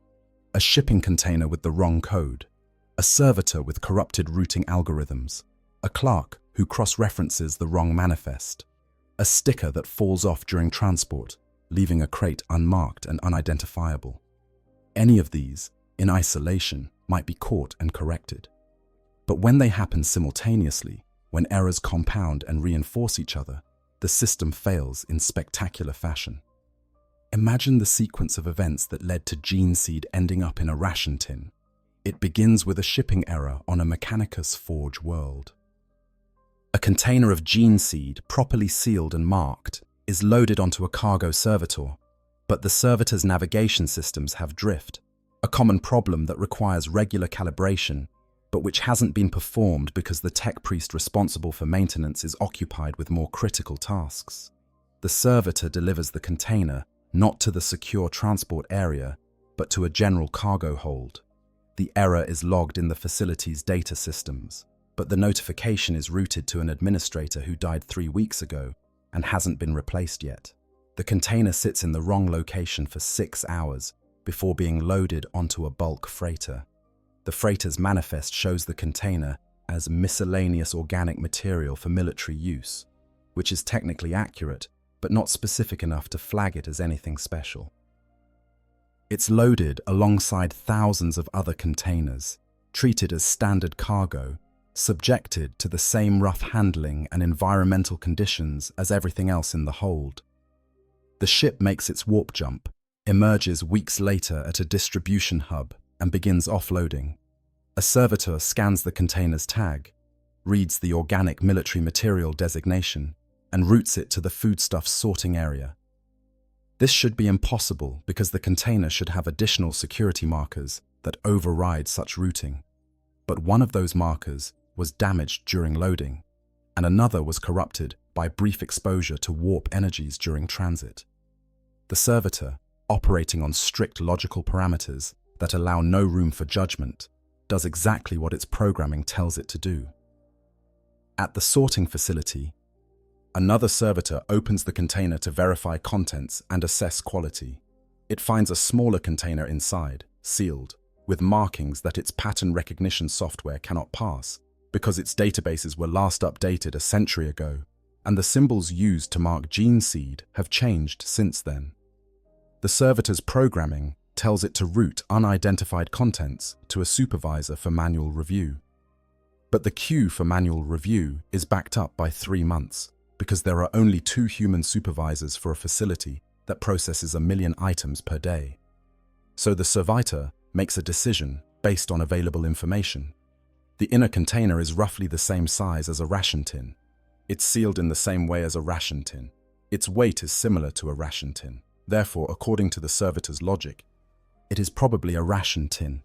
A shipping container with the wrong code, a servitor with corrupted routing algorithms, a clerk who cross-references the wrong manifest, a sticker that falls off during transport, leaving a crate unmarked and unidentifiable. Any of these, in isolation, might be caught and corrected. But when they happen simultaneously, when errors compound and reinforce each other, the system fails in spectacular fashion. Imagine the sequence of events that led to gene seed ending up in a ration tin. It begins with a shipping error on a Mechanicus forge world. A container of gene seed, properly sealed and marked, is loaded onto a cargo servitor, but the servitor's navigation systems have drift, a common problem that requires regular calibration, but which hasn't been performed because the tech priest responsible for maintenance is occupied with more critical tasks. The servitor delivers the container not to the secure transport area, but to a general cargo hold. The error is logged in the facility's data systems, but the notification is routed to an administrator who died 3 weeks ago and hasn't been replaced yet. The container sits in the wrong location for 6 hours before being loaded onto a bulk freighter. The freighter's manifest shows the container as miscellaneous organic material for military use, which is technically accurate, but not specific enough to flag it as anything special. It's loaded alongside thousands of other containers, treated as standard cargo, subjected to the same rough handling and environmental conditions as everything else in the hold. The ship makes its warp jump, emerges weeks later at a distribution hub, and begins offloading. A servitor scans the container's tag, reads the organic military material designation, and routes it to the foodstuffs sorting area. This should be impossible because the container should have additional security markers that override such routing. But one of those markers was damaged during loading, and another was corrupted by brief exposure to warp energies during transit. The servitor, operating on strict logical parameters that allow no room for judgment, does exactly what its programming tells it to do. At the sorting facility, another servitor opens the container to verify contents and assess quality. It finds a smaller container inside, sealed, with markings that its pattern recognition software cannot pass because its databases were last updated a century ago, and the symbols used to mark gene seed have changed since then. The servitor's programming tells it to route unidentified contents to a supervisor for manual review. But the queue for manual review is backed up by 3 months because there are only 2 human supervisors for a facility that processes 1 million items per day. So the servitor makes a decision based on available information. The inner container is roughly the same size as a ration tin. It's sealed in the same way as a ration tin. Its weight is similar to a ration tin. Therefore, according to the servitor's logic, it is probably a ration tin.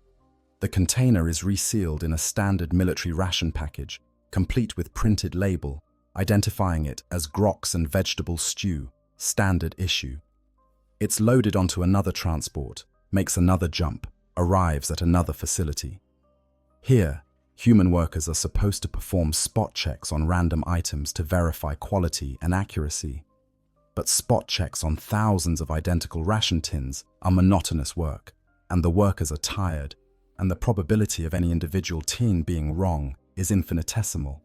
The container is resealed in a standard military ration package, complete with printed label, identifying it as grox and vegetable stew, standard issue. It's loaded onto another transport, makes another jump, arrives at another facility. Here, human workers are supposed to perform spot checks on random items to verify quality and accuracy. But spot checks on thousands of identical ration tins are monotonous work, and the workers are tired, and the probability of any individual tin being wrong is infinitesimal.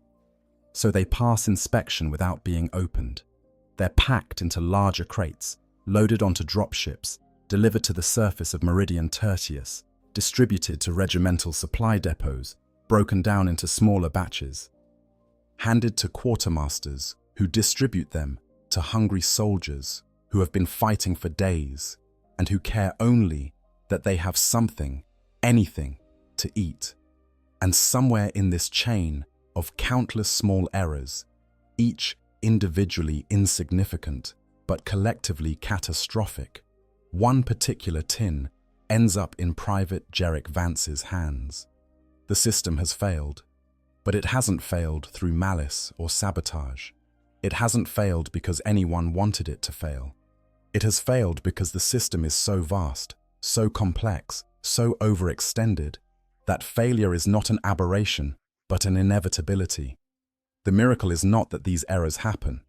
so they pass inspection without being opened. They're packed into larger crates, loaded onto dropships, delivered to the surface of Meridian Tertius, distributed to regimental supply depots, broken down into smaller batches, handed to quartermasters who distribute them to hungry soldiers who have been fighting for days and who care only that they have something, anything, to eat. And somewhere in this chain of countless small errors, each individually insignificant but collectively catastrophic, one particular tin ends up in Private Jerrick Vance's hands. The system has failed, but it hasn't failed through malice or sabotage. It hasn't failed because anyone wanted it to fail. It has failed because the system is so vast, so complex, so overextended, that failure is not an aberration, but an inevitability. The miracle is not that these errors happen.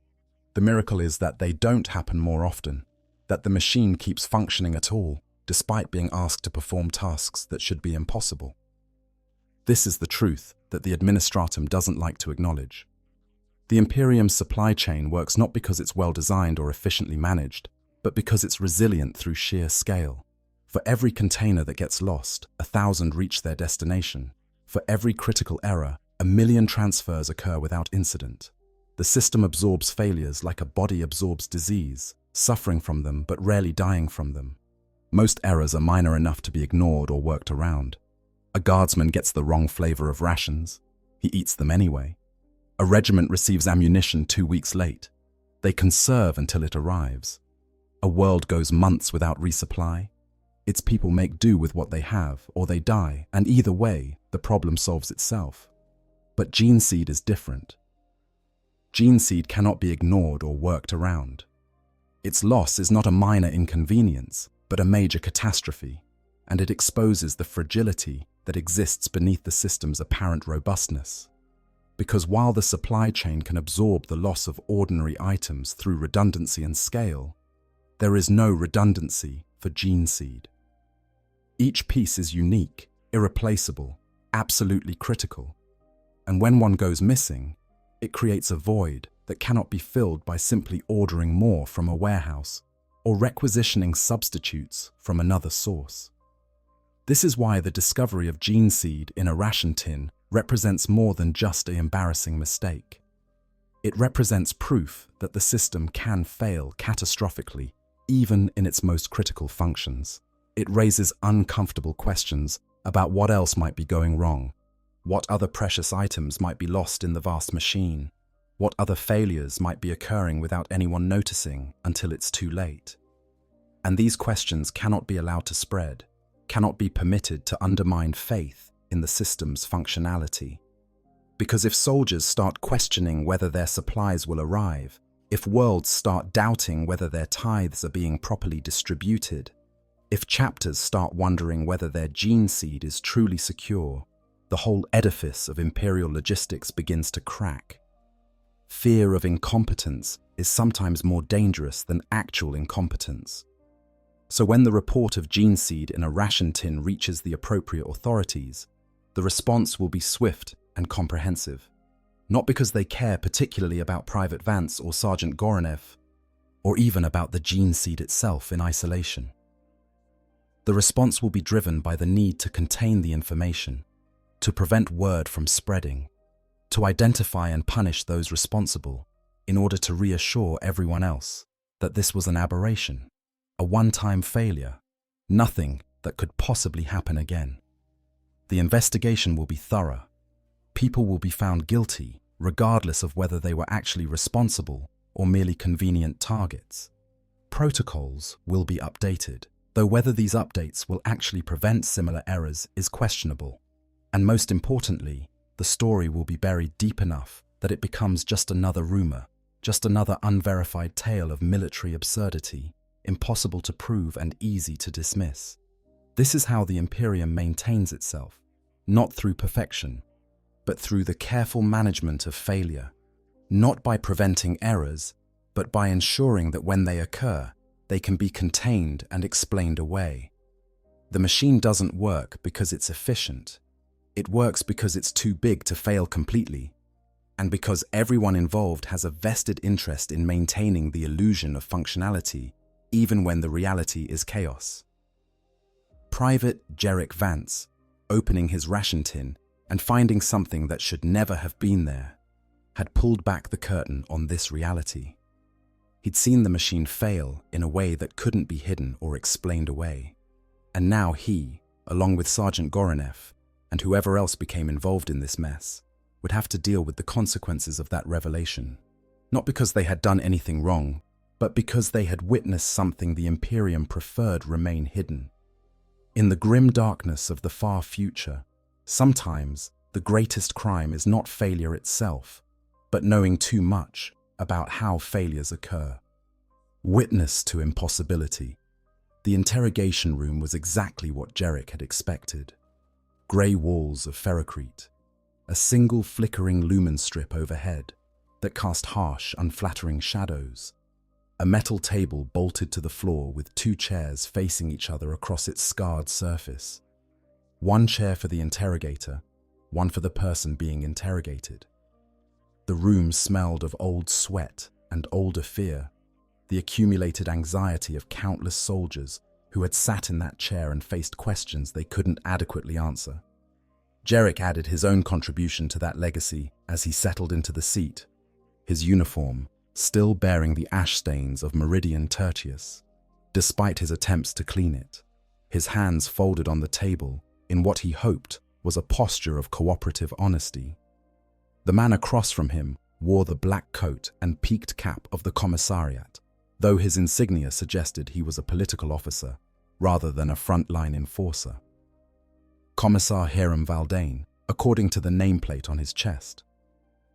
The miracle is that they don't happen more often, that the machine keeps functioning at all, despite being asked to perform tasks that should be impossible. This is the truth that the Administratum doesn't like to acknowledge. The Imperium's supply chain works not because it's well designed or efficiently managed, but because it's resilient through sheer scale. For every container that gets lost, 1,000 reach their destination. For every critical error, 1,000,000 transfers occur without incident. The system absorbs failures like a body absorbs disease, suffering from them but rarely dying from them. Most errors are minor enough to be ignored or worked around. A guardsman gets the wrong flavor of rations. He eats them anyway. A regiment receives ammunition 2 weeks late. They conserve until it arrives. A world goes months without resupply. Its people make do with what they have, or they die, and either way, the problem solves itself. But gene seed is different. Gene seed cannot be ignored or worked around. Its loss is not a minor inconvenience, but a major catastrophe, and it exposes the fragility that exists beneath the system's apparent robustness. Because while the supply chain can absorb the loss of ordinary items through redundancy and scale, there is no redundancy for gene seed. Each piece is unique, irreplaceable, absolutely critical, and when one goes missing, it creates a void that cannot be filled by simply ordering more from a warehouse or requisitioning substitutes from another source. This is why the discovery of gene seed in a ration tin represents more than just an embarrassing mistake. It represents proof that the system can fail catastrophically, even in its most critical functions. It raises uncomfortable questions about what else might be going wrong, what other precious items might be lost in the vast machine, what other failures might be occurring without anyone noticing until it's too late. And these questions cannot be allowed to spread, cannot be permitted to undermine faith in the system's functionality. Because if soldiers start questioning whether their supplies will arrive, if worlds start doubting whether their tithes are being properly distributed, if chapters start wondering whether their gene seed is truly secure, the whole edifice of imperial logistics begins to crack. Fear of incompetence is sometimes more dangerous than actual incompetence. So when the report of gene seed in a ration tin reaches the appropriate authorities, the response will be swift and comprehensive. Not because they care particularly about Private Vance or Sergeant Goronev, or even about the gene seed itself in isolation. The response will be driven by the need to contain the information, to prevent word from spreading, to identify and punish those responsible in order to reassure everyone else that this was an aberration, a one-time failure, nothing that could possibly happen again. The investigation will be thorough. People will be found guilty, regardless of whether they were actually responsible or merely convenient targets. Protocols will be updated, though whether these updates will actually prevent similar errors is questionable. And most importantly, the story will be buried deep enough that it becomes just another rumor, just another unverified tale of military absurdity, impossible to prove and easy to dismiss. This is how the Imperium maintains itself, not through perfection, but through the careful management of failure, not by preventing errors, but by ensuring that when they occur, they can be contained and explained away. The machine doesn't work because it's efficient. It works because it's too big to fail completely. and because everyone involved has a vested interest in maintaining the illusion of functionality, even when the reality is chaos. Private Jarek Vance, opening his ration tin and finding something that should never have been there, had pulled back the curtain on this reality. He'd seen the machine fail in a way that couldn't be hidden or explained away. And now he, along with Sergeant Goronev, and whoever else became involved in this mess, would have to deal with the consequences of that revelation. Not because they had done anything wrong, but because they had witnessed something the Imperium preferred remain hidden. In the grim darkness of the far future, sometimes the greatest crime is not failure itself, but knowing too much about how failures occur. Witness to impossibility. The interrogation room was exactly what Jarek had expected. Grey walls of ferrocrete, a single flickering lumen strip overhead that cast harsh, unflattering shadows, a metal table bolted to the floor with 2 chairs facing each other across its scarred surface. 1 chair for the interrogator, 1 for the person being interrogated. The room smelled of old sweat and older fear, the accumulated anxiety of countless soldiers who had sat in that chair and faced questions they couldn't adequately answer. Jarek added his own contribution to that legacy as he settled into the seat, his uniform still bearing the ash stains of Meridian Tertius, despite his attempts to clean it, his hands folded on the table in what he hoped was a posture of cooperative honesty. The man across from him wore the black coat and peaked cap of the commissariat, though his insignia suggested he was a political officer rather than a frontline enforcer. Commissar Hiram Valdane, according to the nameplate on his chest.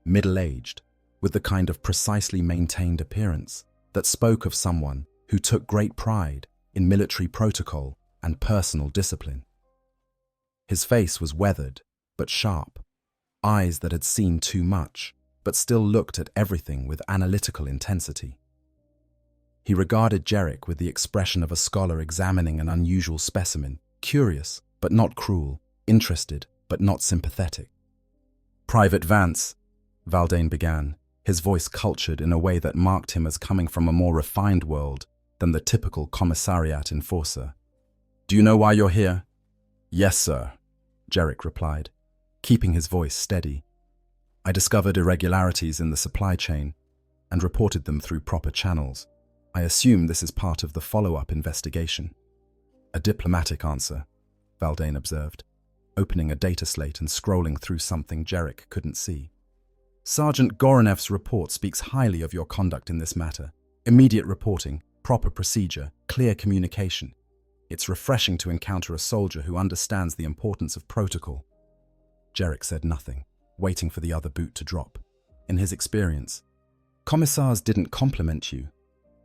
Middle-aged, with the kind of precisely maintained appearance that spoke of someone who took great pride in military protocol and personal discipline. His face was weathered but sharp, eyes that had seen too much but still looked at everything with analytical intensity. He regarded Jarek with the expression of a scholar examining an unusual specimen, curious but not cruel, interested but not sympathetic. "Private Vance," Valdane began, his voice cultured in a way that marked him as coming from a more refined world than the typical commissariat enforcer. "Do you know why you're here?" "Yes, sir," Jarek replied, keeping his voice steady. "I discovered irregularities in the supply chain and reported them through proper channels. I assume this is part of the follow-up investigation." "A diplomatic answer," Valdane observed, opening a data slate and scrolling through something Jarek couldn't see. "Sergeant Goronev's report speaks highly of your conduct in this matter. Immediate reporting, proper procedure, clear communication. It's refreshing to encounter a soldier who understands the importance of protocol." Jarek said nothing, waiting for the other boot to drop. In his experience, commissars didn't compliment you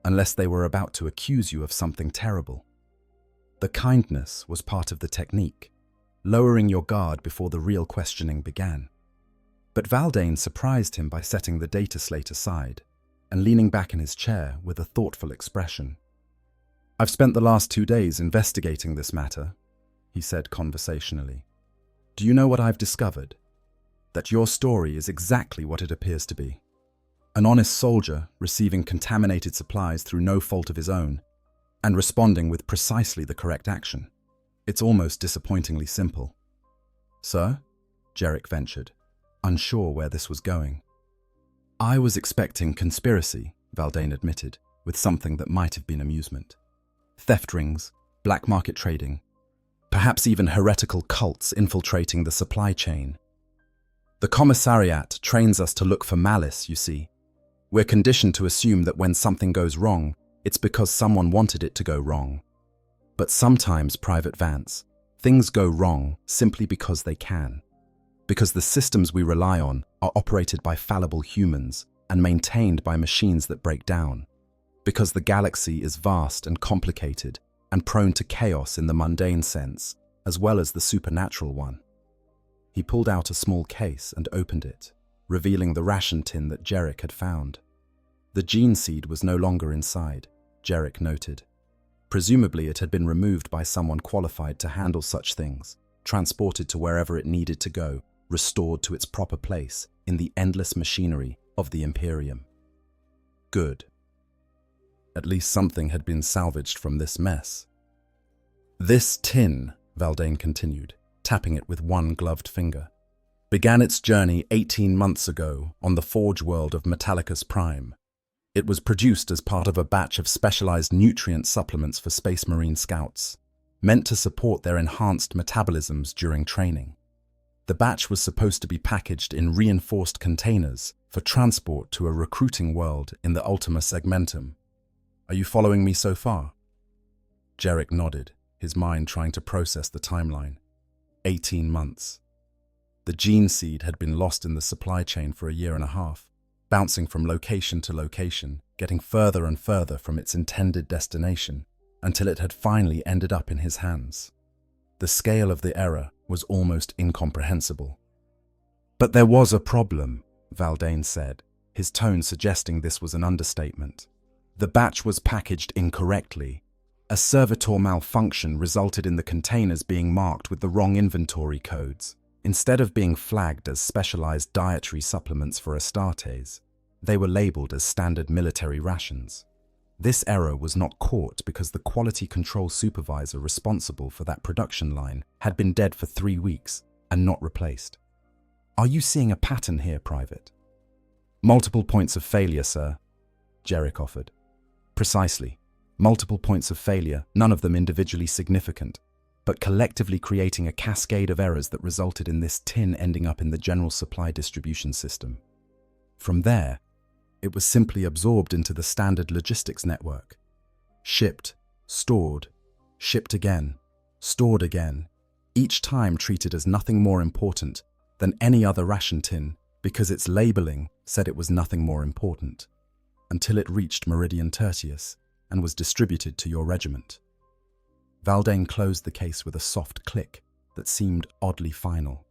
unless they were about to accuse you of something terrible. The kindness was part of the technique, lowering your guard before the real questioning began. But Valdane surprised him by setting the data slate aside and leaning back in his chair with a thoughtful expression. "I've spent the last 2 days investigating this matter," he said conversationally. "Do you know what I've discovered? That your story is exactly what it appears to be. An honest soldier receiving contaminated supplies through no fault of his own and responding with precisely the correct action. It's almost disappointingly simple." "Sir?" Jarek ventured, unsure where this was going. "I was expecting conspiracy," Valdane admitted, with something that might have been amusement. "Theft rings, black market trading, perhaps even heretical cults infiltrating the supply chain. The commissariat trains us to look for malice, you see. We're conditioned to assume that when something goes wrong, it's because someone wanted it to go wrong. But sometimes, Private Vance, things go wrong simply because they can. Because the systems we rely on are operated by fallible humans and maintained by machines that break down. Because the galaxy is vast and complicated and prone to chaos in the mundane sense, as well as the supernatural one." He pulled out a small case and opened it, revealing the ration tin that Jarek had found. The gene seed was no longer inside, Jarek noted. Presumably it had been removed by someone qualified to handle such things, transported to wherever it needed to go, restored to its proper place in the endless machinery of the Imperium. Good. At least something had been salvaged from this mess. This tin, Valdane continued, tapping it with one gloved finger, began its journey 18 months ago on the forge world of Metallicus Prime. It was produced as part of a batch of specialized nutrient supplements for Space Marine scouts, meant to support their enhanced metabolisms during training. The batch was supposed to be packaged in reinforced containers for transport to a recruiting world in the Ultima Segmentum. Are you following me so far? Jarek nodded, his mind trying to process the timeline. 18 months. The gene seed had been lost in the supply chain for a year and a half, bouncing from location to location, getting further and further from its intended destination, until it had finally ended up in his hands. The scale of the error was almost incomprehensible. But there was a problem, Valdane said, his tone suggesting this was an understatement. The batch was packaged incorrectly. A servitor malfunction resulted in the containers being marked with the wrong inventory codes. Instead of being flagged as specialized dietary supplements for Astartes, they were labeled as standard military rations. This error was not caught because the quality control supervisor responsible for that production line had been dead for 3 weeks and not replaced. Are you seeing a pattern here, Private? Multiple points of failure, sir, Jarek offered. Precisely. Multiple points of failure, none of them individually significant, but collectively creating a cascade of errors that resulted in this tin ending up in the general supply distribution system. From there, it was simply absorbed into the standard logistics network. Shipped, stored, shipped again, stored again, each time treated as nothing more important than any other ration tin because its labeling said it was nothing more important, until it reached Meridian Tertius and was distributed to your regiment. Valdane closed the case with a soft click that seemed oddly final.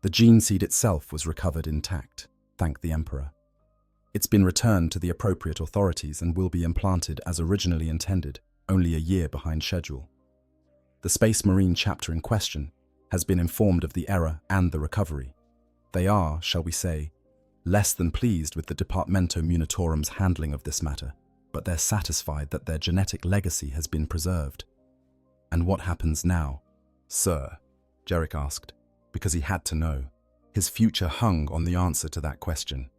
The gene seed itself was recovered intact, thank the Emperor. It's been returned to the appropriate authorities and will be implanted as originally intended, only a year behind schedule. The Space Marine chapter in question has been informed of the error and the recovery. They are, shall we say, less than pleased with the Departamento Munitorum's handling of this matter, but they're satisfied that their genetic legacy has been preserved. And what happens now, sir? Jarek asked, because he had to know. His future hung on the answer to that question.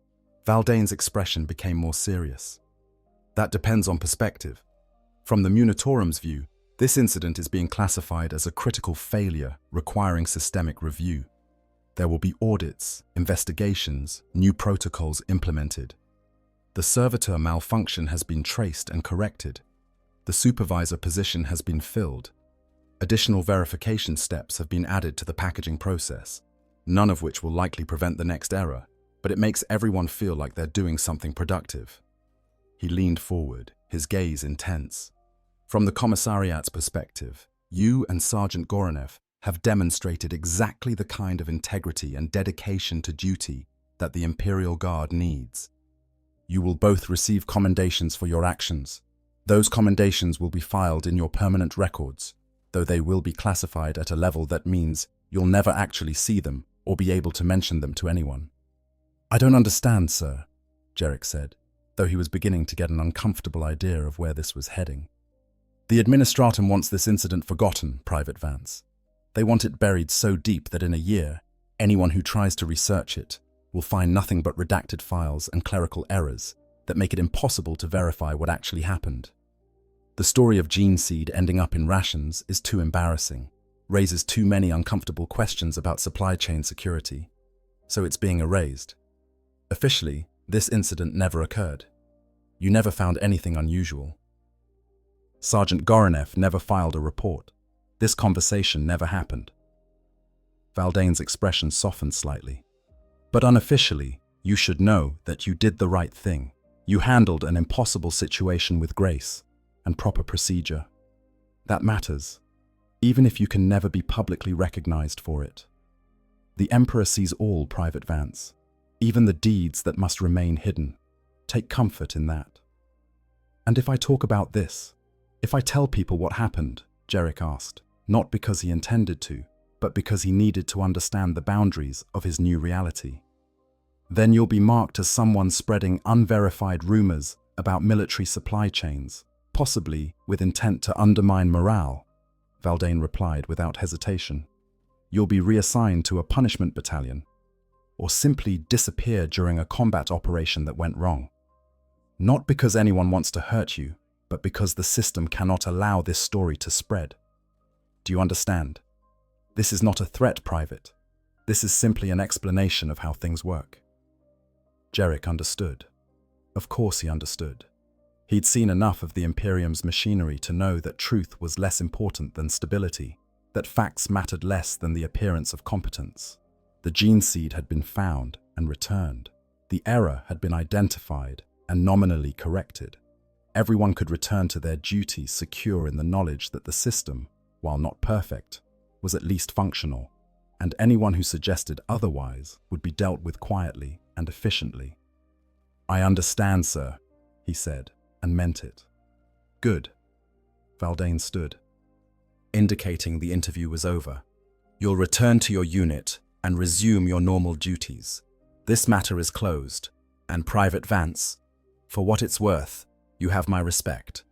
Valdane's expression became more serious. That depends on perspective. From the Munitorum's view, this incident is being classified as a critical failure requiring systemic review. There will be audits, investigations, new protocols implemented. The servitor malfunction has been traced and corrected. The supervisor position has been filled. Additional verification steps have been added to the packaging process, none of which will likely prevent the next error, but it makes everyone feel like they're doing something productive. He leaned forward, his gaze intense. From the Commissariat's perspective, you and Sergeant Goranev have demonstrated exactly the kind of integrity and dedication to duty that the Imperial Guard needs. You will both receive commendations for your actions. Those commendations will be filed in your permanent records, though they will be classified at a level that means you'll never actually see them or be able to mention them to anyone. I don't understand, sir, Jarek said, though he was beginning to get an uncomfortable idea of where this was heading. The Administratum wants this incident forgotten, Private Vance. They want it buried so deep that in a year, anyone who tries to research it will find nothing but redacted files and clerical errors that make it impossible to verify what actually happened. The story of gene seed ending up in rations is too embarrassing, raises too many uncomfortable questions about supply chain security, so it's being erased. Officially, this incident never occurred. You never found anything unusual. Sergeant Goranev never filed a report. This conversation never happened. Valdane's expression softened slightly. But unofficially, you should know that you did the right thing. You handled an impossible situation with grace and proper procedure. That matters, even if you can never be publicly recognized for it. The Emperor sees all, Private Vance, even the deeds that must remain hidden. Take comfort in that. And if I talk about this, if I tell people what happened, Jarek asked, not because he intended to, but because he needed to understand the boundaries of his new reality. Then you'll be marked as someone spreading unverified rumors about military supply chains, possibly with intent to undermine morale, Valdane replied without hesitation. You'll be reassigned to a punishment battalion, or simply disappear during a combat operation that went wrong. Not because anyone wants to hurt you, but because the system cannot allow this story to spread. Do you understand? This is not a threat, Private. This is simply an explanation of how things work. Jarek understood. Of course he understood. He'd seen enough of the Imperium's machinery to know that truth was less important than stability, that facts mattered less than the appearance of competence. The gene seed had been found and returned. The error had been identified and nominally corrected. Everyone could return to their duty secure in the knowledge that the system, while not perfect, was at least functional, and anyone who suggested otherwise would be dealt with quietly and efficiently. I understand, sir, he said, and meant it. Good. Valdane stood, indicating the interview was over. You'll return to your unit and resume your normal duties. This matter is closed, and Private Vance, for what it's worth, you have my respect.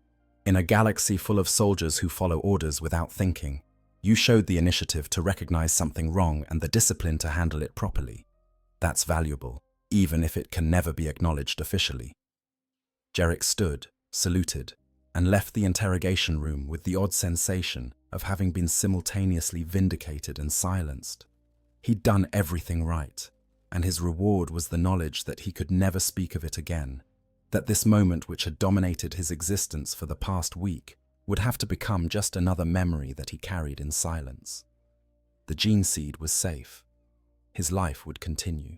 In a galaxy full of soldiers who follow orders without thinking, you showed the initiative to recognize something wrong and the discipline to handle it properly. That's valuable, even if it can never be acknowledged officially. Jarek stood, saluted, and left the interrogation room with the odd sensation of having been simultaneously vindicated and silenced. He'd done everything right, and his reward was the knowledge that he could never speak of it again, that this moment which had dominated his existence for the past week would have to become just another memory that he carried in silence. The gene seed was safe. His life would continue.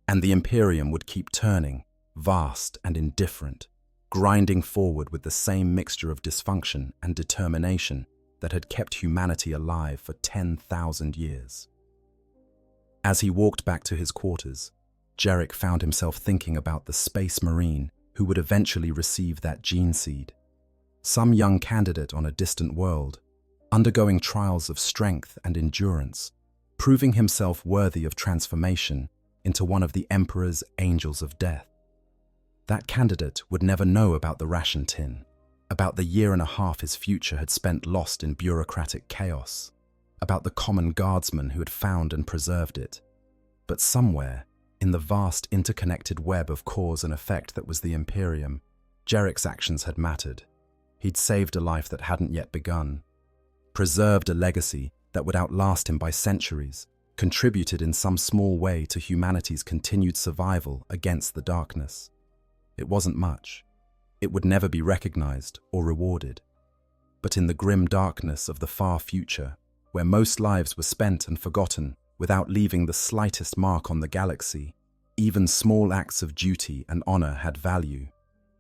And the Imperium would keep turning, vast and indifferent, grinding forward with the same mixture of dysfunction and determination that had kept humanity alive for 10,000 years. As he walked back to his quarters, Jarek found himself thinking about the space marine who would eventually receive that gene seed. Some young candidate on a distant world, undergoing trials of strength and endurance, proving himself worthy of transformation into one of the Emperor's angels of death. That candidate would never know about the ration tin, about the year and a half his future had spent lost in bureaucratic chaos, about the common Guardsman who had found and preserved it. But somewhere, in the vast interconnected web of cause and effect that was the Imperium, Jarek's actions had mattered. He'd saved a life that hadn't yet begun, preserved a legacy that would outlast him by centuries, contributed in some small way to humanity's continued survival against the darkness. It wasn't much. It would never be recognized or rewarded. But in the grim darkness of the far future, where most lives were spent and forgotten without leaving the slightest mark on the galaxy, even small acts of duty and honor had value.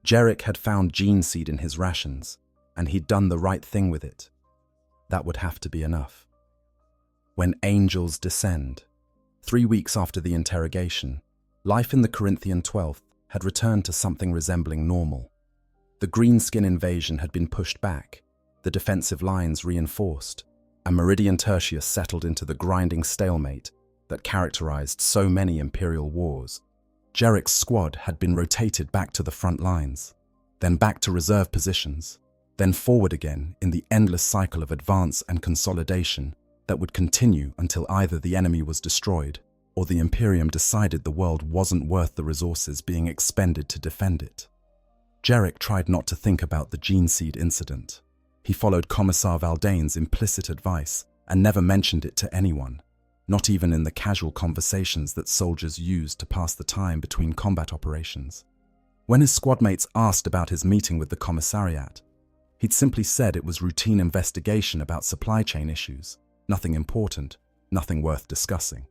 Jarek had found gene seed in his rations, and he'd done the right thing with it. That would have to be enough. When angels descend. 3 weeks after the interrogation, life in the Corinthian 12th had returned to something resembling normal. The greenskin invasion had been pushed back, the defensive lines reinforced, and Meridian Tertius settled into the grinding stalemate that characterized so many Imperial wars. Jarek's squad had been rotated back to the front lines, then back to reserve positions, then forward again in the endless cycle of advance and consolidation that would continue until either the enemy was destroyed or the Imperium decided the world wasn't worth the resources being expended to defend it. Jarek tried not to think about the gene seed incident. He followed Commissar Valdane's implicit advice and never mentioned it to anyone, not even in the casual conversations that soldiers used to pass the time between combat operations. When his squadmates asked about his meeting with the commissariat, he'd simply said it was routine investigation about supply chain issues, nothing important, nothing worth discussing.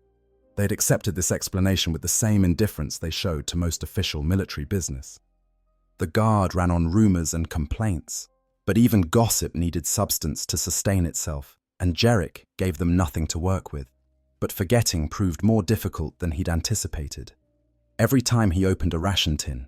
They'd accepted this explanation with the same indifference they showed to most official military business. The Guard ran on rumors and complaints, but even gossip needed substance to sustain itself, and Jarek gave them nothing to work with. But forgetting proved more difficult than he'd anticipated. Every time he opened a ration tin,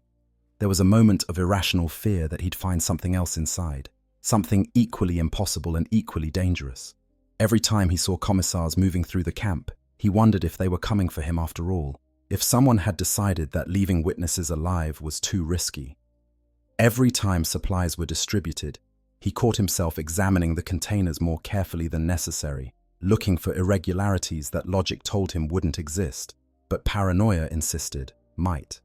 there was a moment of irrational fear that he'd find something else inside, something equally impossible and equally dangerous. Every time he saw commissars moving through the camp, he wondered if they were coming for him after all, if someone had decided that leaving witnesses alive was too risky. Every time supplies were distributed, he caught himself examining the containers more carefully than necessary, looking for irregularities that logic told him wouldn't exist, but paranoia insisted might.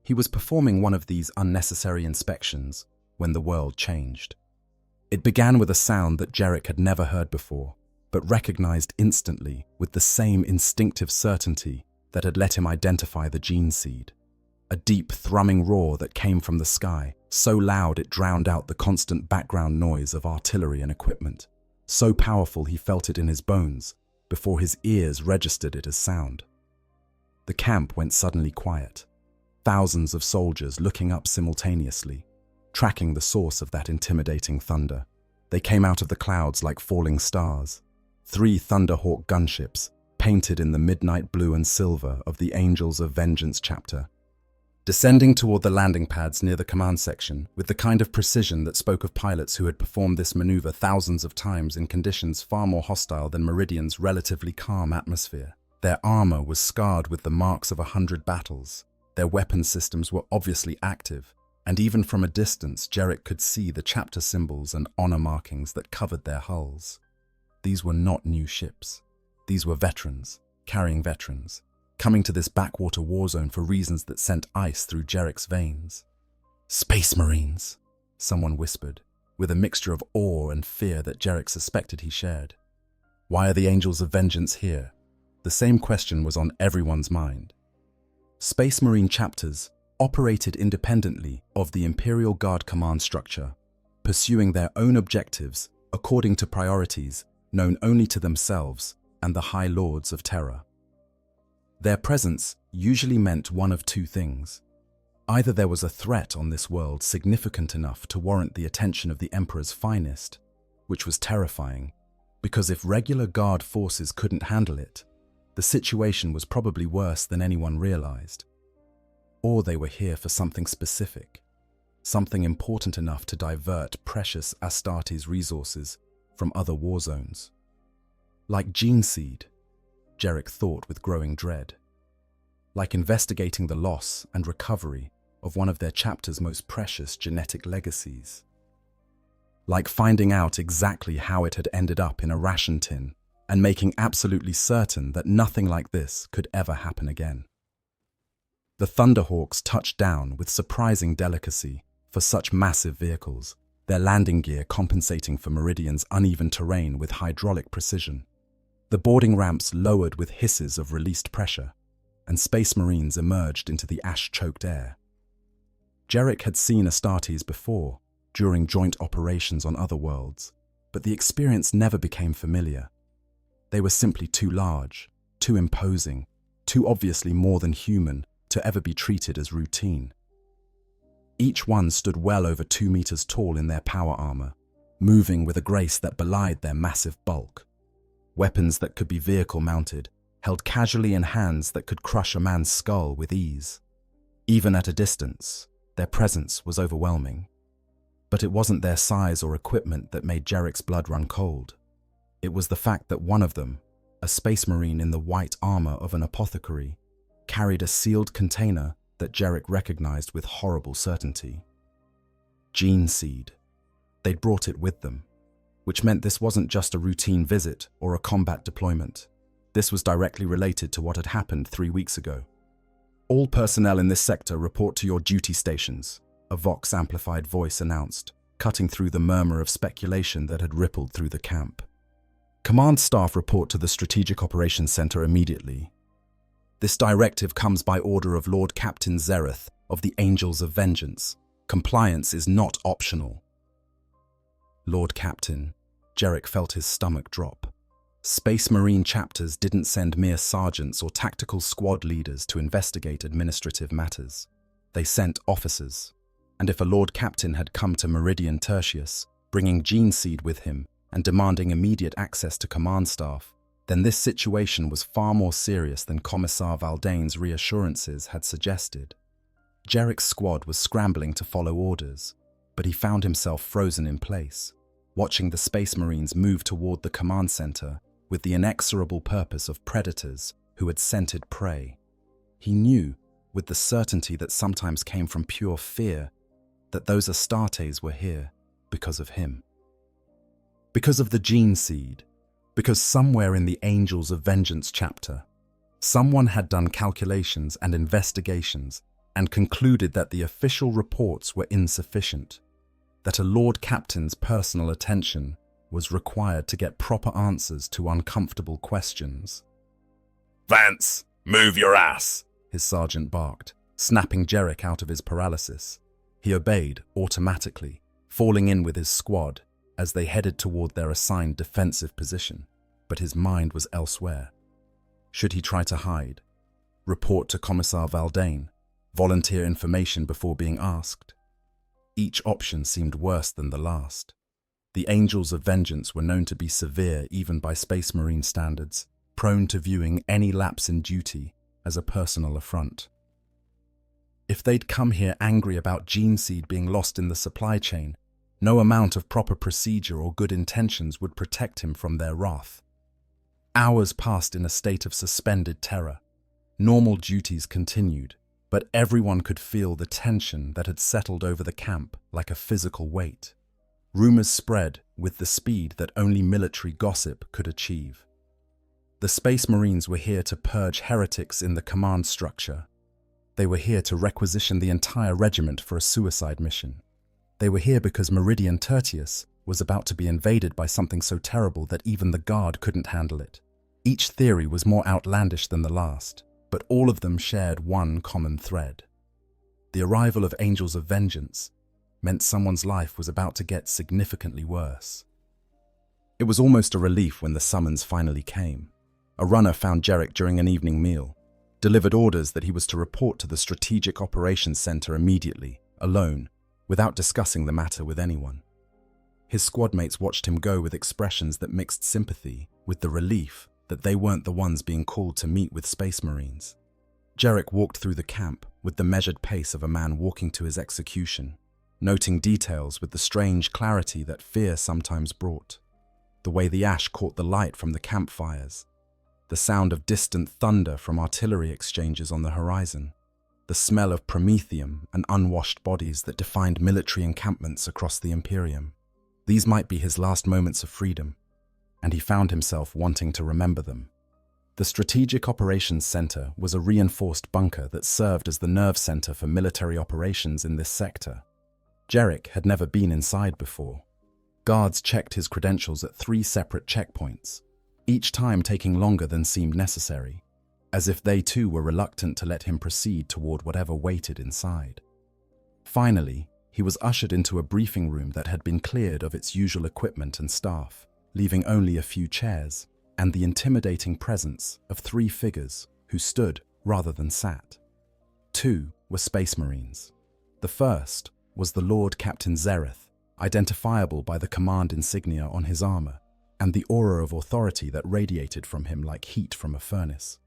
He was performing one of these unnecessary inspections when the world changed. It began with a sound that Jarek had never heard before, but recognized instantly with the same instinctive certainty that had let him identify the gene seed. A deep, thrumming roar that came from the sky, so loud it drowned out the constant background noise of artillery and equipment. So powerful he felt it in his bones before his ears registered it as sound. The camp went suddenly quiet. Thousands of soldiers looking up simultaneously, tracking the source of that intimidating thunder. They came out of the clouds like falling stars. 3 Thunderhawk gunships, painted in the midnight blue and silver of the Angels of Vengeance chapter, descending toward the landing pads near the command section with the kind of precision that spoke of pilots who had performed this maneuver thousands of times in conditions far more hostile than Meridian's relatively calm atmosphere. Their armor was scarred with the marks of 100 battles. Their weapon systems were obviously active, and even from a distance, Jarek could see the chapter symbols and honor markings that covered their hulls. These were not new ships. These were veterans, carrying veterans, coming to this backwater war zone for reasons that sent ice through Jarek's veins. "Space Marines," someone whispered, with a mixture of awe and fear that Jarek suspected he shared. Why are the Angels of Vengeance here? The same question was on everyone's mind. Space Marine chapters operated independently of the Imperial Guard command structure, pursuing their own objectives according to priorities known only to themselves and the High Lords of Terror. Their presence usually meant one of 2 things. Either there was a threat on this world significant enough to warrant the attention of the Emperor's finest, which was terrifying, because if regular Guard forces couldn't handle it, the situation was probably worse than anyone realized. Or they were here for something specific, something important enough to divert precious Astartes resources from other war zones. Like gene seed, Jarek thought with growing dread. Like investigating the loss and recovery of one of their chapter's most precious genetic legacies. Like finding out exactly how it had ended up in a ration tin and making absolutely certain that nothing like this could ever happen again. The Thunderhawks touched down with surprising delicacy for such massive vehicles, their landing gear compensating for Meridian's uneven terrain with hydraulic precision. The boarding ramps lowered with hisses of released pressure, and Space Marines emerged into the ash-choked air. Jarek had seen Astartes before, during joint operations on other worlds, but the experience never became familiar. They were simply too large, too imposing, too obviously more than human to ever be treated as routine. Each one stood well over 2 meters tall in their power armor, moving with a grace that belied their massive bulk. Weapons that could be vehicle-mounted, held casually in hands that could crush a man's skull with ease. Even at a distance, their presence was overwhelming. But it wasn't their size or equipment that made Jarek's blood run cold. It was the fact that one of them, a Space Marine in the white armor of an apothecary, carried a sealed container that Jarek recognized with horrible certainty. Gene seed. They'd brought it with them, which meant this wasn't just a routine visit or a combat deployment. This was directly related to what had happened 3 weeks ago. "All personnel in this sector report to your duty stations," a Vox-amplified voice announced, cutting through the murmur of speculation that had rippled through the camp. "Command staff report to the Strategic Operations Center immediately. This directive comes by order of Lord Captain Zereth of the Angels of Vengeance. Compliance is not optional." Lord Captain, Jarek felt his stomach drop. Space Marine chapters didn't send mere sergeants or tactical squad leaders to investigate administrative matters. They sent officers. And if a Lord Captain had come to Meridian Tertius, bringing gene seed with him and demanding immediate access to command staff, then this situation was far more serious than Commissar Valdane's reassurances had suggested. Jarek's squad was scrambling to follow orders, but he found himself frozen in place. watching the Space Marines move toward the command center with the inexorable purpose of predators who had scented prey. He knew, with the certainty that sometimes came from pure fear, that those Astartes were here because of him. Because of the gene seed, because somewhere in the Angels of Vengeance chapter, someone had done calculations and investigations and concluded that the official reports were insufficient, that a Lord Captain's personal attention was required to get proper answers to uncomfortable questions. "Vance, move your ass!" his sergeant barked, snapping Jarek out of his paralysis. He obeyed automatically, falling in with his squad as they headed toward their assigned defensive position, but his mind was elsewhere. Should he try to hide? Report to Commissar Valdane? Volunteer information before being asked? Each option seemed worse than the last. The Angels of Vengeance were known to be severe even by Space Marine standards, prone to viewing any lapse in duty as a personal affront. If they'd come here angry about gene seed being lost in the supply chain, no amount of proper procedure or good intentions would protect him from their wrath. Hours passed in a state of suspended terror. Normal duties continued, but everyone could feel the tension that had settled over the camp like a physical weight. Rumors spread with the speed that only military gossip could achieve. The Space Marines were here to purge heretics in the command structure. They were here to requisition the entire regiment for a suicide mission. They were here because Meridian Tertius was about to be invaded by something so terrible that even the Guard couldn't handle it. Each theory was more outlandish than the last, but all of them shared one common thread. The arrival of Angels of Vengeance meant someone's life was about to get significantly worse. It was almost a relief when the summons finally came. A runner found Jarek during an evening meal, delivered orders that he was to report to the Strategic Operations Center immediately, alone, without discussing the matter with anyone. His squadmates watched him go with expressions that mixed sympathy with the relief that they weren't the ones being called to meet with Space Marines. Jarek walked through the camp with the measured pace of a man walking to his execution, noting details with the strange clarity that fear sometimes brought. The way the ash caught the light from the campfires, the sound of distant thunder from artillery exchanges on the horizon, the smell of promethium and unwashed bodies that defined military encampments across the Imperium. These might be his last moments of freedom, and he found himself wanting to remember them. The Strategic Operations Center was a reinforced bunker that served as the nerve center for military operations in this sector. Jarek had never been inside before. Guards checked his credentials at 3 separate checkpoints, each time taking longer than seemed necessary, as if they too were reluctant to let him proceed toward whatever waited inside. Finally, he was ushered into a briefing room that had been cleared of its usual equipment and staff, leaving only a few chairs and the intimidating presence of 3 figures who stood rather than sat. 2 were Space Marines. The first was the Lord Captain Zereth, identifiable by the command insignia on his armor and the aura of authority that radiated from him like heat from a furnace.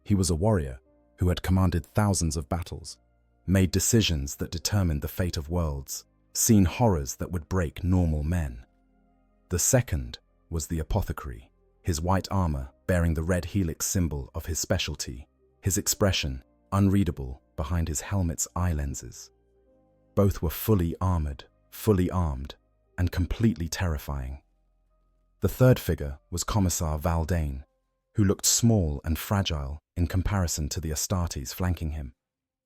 He was a warrior who had commanded thousands of battles, made decisions that determined the fate of worlds, seen horrors that would break normal men. The second was the apothecary, his white armor bearing the red helix symbol of his specialty, his expression unreadable behind his helmet's eye lenses. Both were fully armored, fully armed, and completely terrifying. The third figure was Commissar Valdane, who looked small and fragile in comparison to the Astartes flanking him,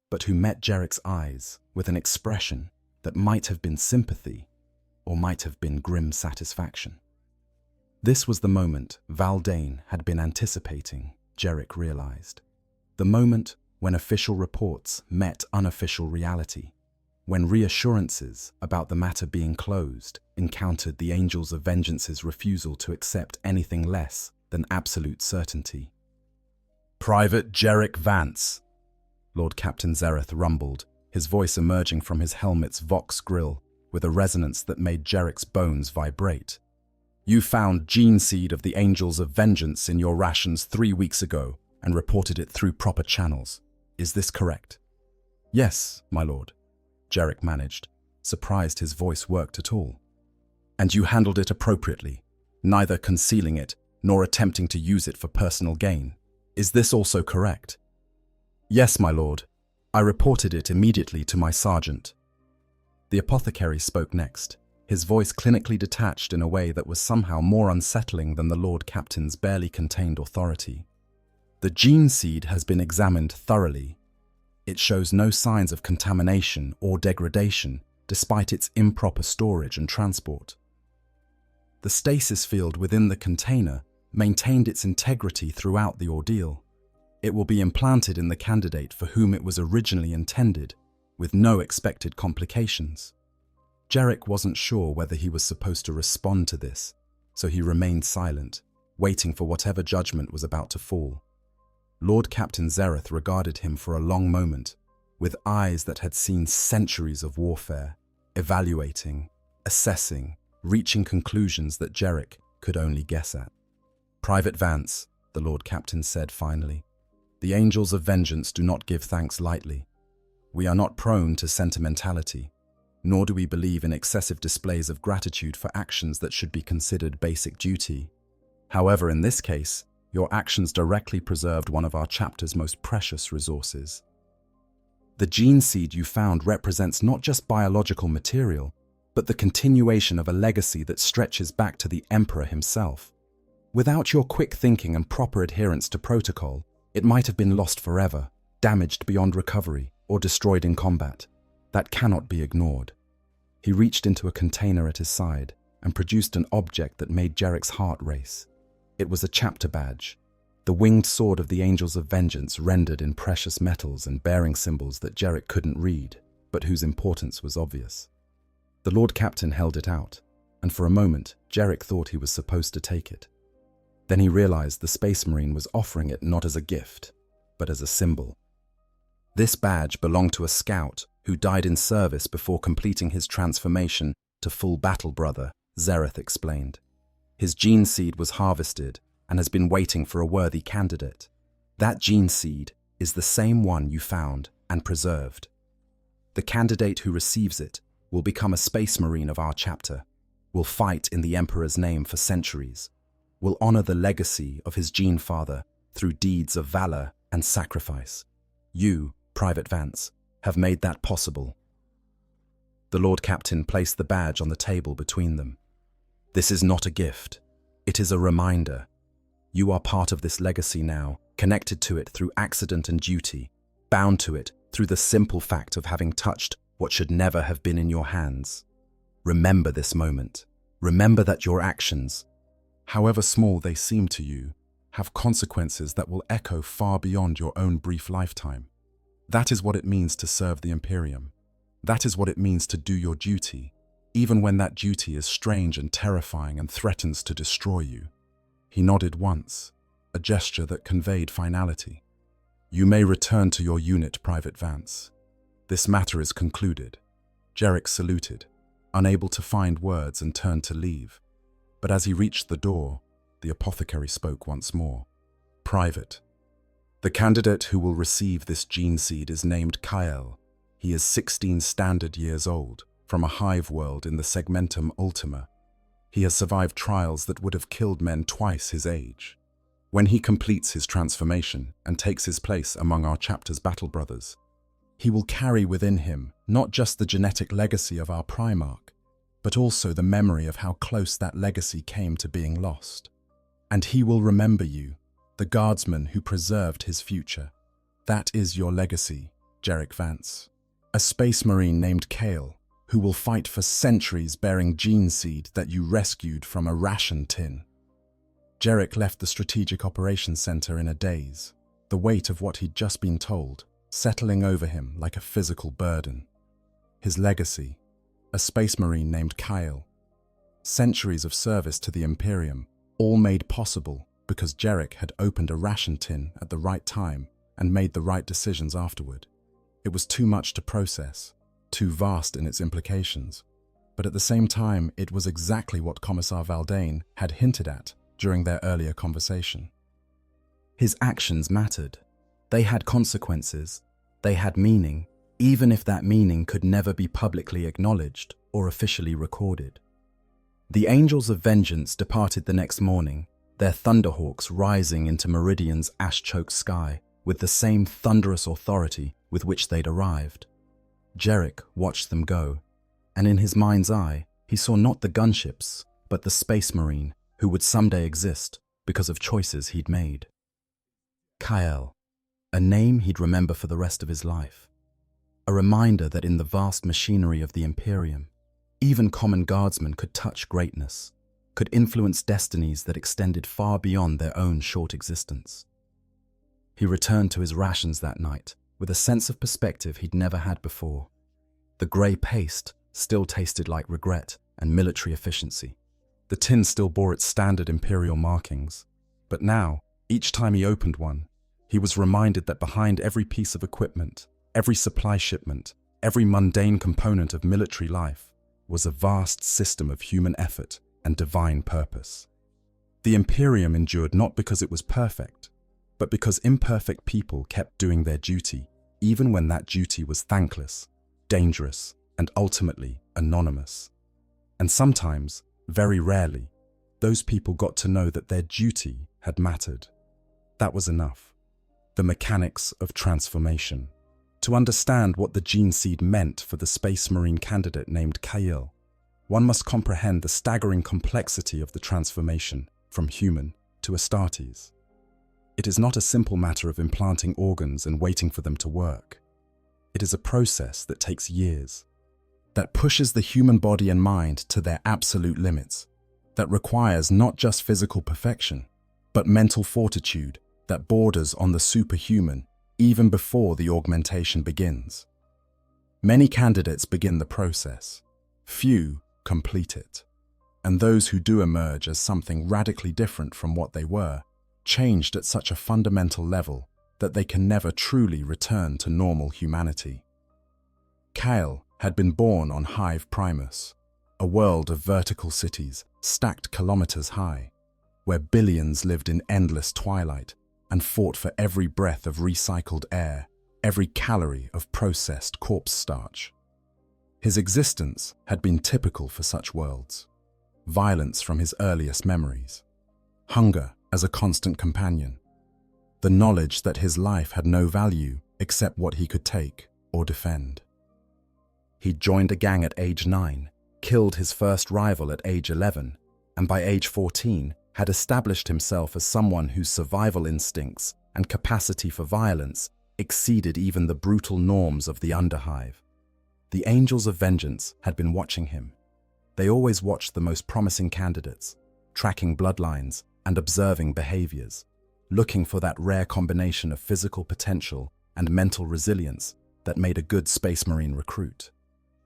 but who met Jarek's eyes with an expression that might have been sympathy or might have been grim satisfaction. This was the moment Valdane had been anticipating, Jarek realized. The moment when official reports met unofficial reality, when reassurances about the matter being closed encountered the Angels of Vengeance's refusal to accept anything less than absolute certainty. "Private Jarek Vance," Lord Captain Zereth rumbled, his voice emerging from his helmet's Vox grill with a resonance that made Jarek's bones vibrate. "You found gene seed of the Angels of Vengeance in your rations 3 weeks ago and reported it through proper channels. Is this correct?" "Yes, my lord," Jarek managed, surprised his voice worked at all. And you handled it appropriately, neither concealing it nor attempting to use it for personal gain. Is this also correct? Yes, my lord. I reported it immediately to my sergeant. The apothecary spoke next, his voice clinically detached in a way that was somehow more unsettling than the Lord Captain's barely contained authority. The gene seed has been examined thoroughly. It shows no signs of contamination or degradation, despite its improper storage and transport. The stasis field within the container maintained its integrity throughout the ordeal. It will be implanted in the candidate for whom it was originally intended, with no expected complications. Jarek wasn't sure whether he was supposed to respond to this, so he remained silent, waiting for whatever judgment was about to fall. Lord Captain Zereth regarded him for a long moment, with eyes that had seen centuries of warfare, evaluating, assessing, reaching conclusions that Jarek could only guess at. "Private Vance," the Lord Captain said finally, "the angels of vengeance do not give thanks lightly. We are not prone to sentimentality, nor do we believe in excessive displays of gratitude for actions that should be considered basic duty. However, in this case, your actions directly preserved one of our chapter's most precious resources. The gene seed you found represents not just biological material, but the continuation of a legacy that stretches back to the Emperor himself. Without your quick thinking and proper adherence to protocol, it might have been lost forever, damaged beyond recovery, or destroyed in combat. That cannot be ignored." He reached into a container at his side and produced an object that made Jarek's heart race. It was a chapter badge, the winged sword of the Angels of Vengeance rendered in precious metals and bearing symbols that Jarek couldn't read, but whose importance was obvious. The Lord Captain held it out, and for a moment Jarek thought he was supposed to take it. Then he realized the Space Marine was offering it not as a gift, but as a symbol. This badge belonged to a scout who died in service before completing his transformation to full battle brother, Zereth explained. His gene seed was harvested and has been waiting for a worthy candidate. That gene seed is the same one you found and preserved. The candidate who receives it will become a Space Marine of our chapter, will fight in the Emperor's name for centuries, will honor the legacy of his gene father through deeds of valor and sacrifice. You, Private Vance, have made that possible. The Lord Captain placed the badge on the table between them. This is not a gift. It is a reminder. You are part of this legacy now, connected to it through accident and duty, bound to it through the simple fact of having touched what should never have been in your hands. Remember this moment. Remember that your actions, however small they seem to you, have consequences that will echo far beyond your own brief lifetime. That is what it means to serve the Imperium. That is what it means to do your duty, even when that duty is strange and terrifying and threatens to destroy you. He nodded once, a gesture that conveyed finality. You may return to your unit, Private Vance. This matter is concluded. Jarek saluted, unable to find words, and turned to leave. But as he reached the door, the apothecary spoke once more. Private. The candidate who will receive this gene seed is named Kael. He is 16 standard years old, from a hive world in the Segmentum Ultima. He has survived trials that would have killed men twice his age. When he completes his transformation and takes his place among our chapter's battle brothers, he will carry within him not just the genetic legacy of our Primarch, but also the memory of how close that legacy came to being lost. And he will remember you, the Guardsman who preserved his future. That is your legacy, Jarek Vance. A Space Marine named Kael, who will fight for centuries bearing gene seed that you rescued from a ration tin. Jarek left the Strategic Operations Center in a daze, the weight of what he'd just been told settling over him like a physical burden. His legacy, a Space Marine named Kael. Centuries of service to the Imperium, all made possible because Jarek had opened a ration tin at the right time and made the right decisions afterward. It was too much to process, too vast in its implications, but at the same time it was exactly what Commissar Valdane had hinted at during their earlier conversation. His actions mattered. They had consequences. They had meaning, even if that meaning could never be publicly acknowledged or officially recorded. The angels of vengeance departed the next morning, their thunderhawks rising into Meridian's ash-choked sky with the same thunderous authority with which they'd arrived. Jerick watched them go, and in his mind's eye, he saw not the gunships, but the space marine who would someday exist because of choices he'd made. Kael, a name he'd remember for the rest of his life. A reminder that in the vast machinery of the Imperium, even common guardsmen could touch greatness, could influence destinies that extended far beyond their own short existence. He returned to his rations that night with a sense of perspective he'd never had before. The grey paste still tasted like regret and military efficiency. The tin still bore its standard Imperial markings, but now, each time he opened one, he was reminded that behind every piece of equipment, every supply shipment, every mundane component of military life was a vast system of human effort and divine purpose. The Imperium endured not because it was perfect, but because imperfect people kept doing their duty, even when that duty was thankless, dangerous, and ultimately anonymous. And sometimes, very rarely, those people got to know that their duty had mattered. That was enough. The mechanics of transformation. To understand what the gene seed meant for the Space Marine candidate named Kael, one must comprehend the staggering complexity of the transformation from human to Astartes. It is not a simple matter of implanting organs and waiting for them to work. It is a process that takes years, that pushes the human body and mind to their absolute limits, that requires not just physical perfection, but mental fortitude that borders on the superhuman even before the augmentation begins. Many candidates begin the process. Few complete it. And those who do emerge as something radically different from what they were, changed at such a fundamental level that they can never truly return to normal humanity. Kael had been born on Hive Primaris, a world of vertical cities stacked kilometers high, where billions lived in endless twilight and fought for every breath of recycled air, every calorie of processed corpse starch. His existence had been typical for such worlds. Violence from his earliest memories. Hunger as a constant companion. The knowledge that his life had no value except what he could take or defend. He joined a gang at age 9, killed his first rival at age 11, and by age 14 had established himself as someone whose survival instincts and capacity for violence exceeded even the brutal norms of the Underhive. The Angels of Vengeance had been watching him. They always watched the most promising candidates, tracking bloodlines and observing behaviors, looking for that rare combination of physical potential and mental resilience that made a good Space Marine recruit.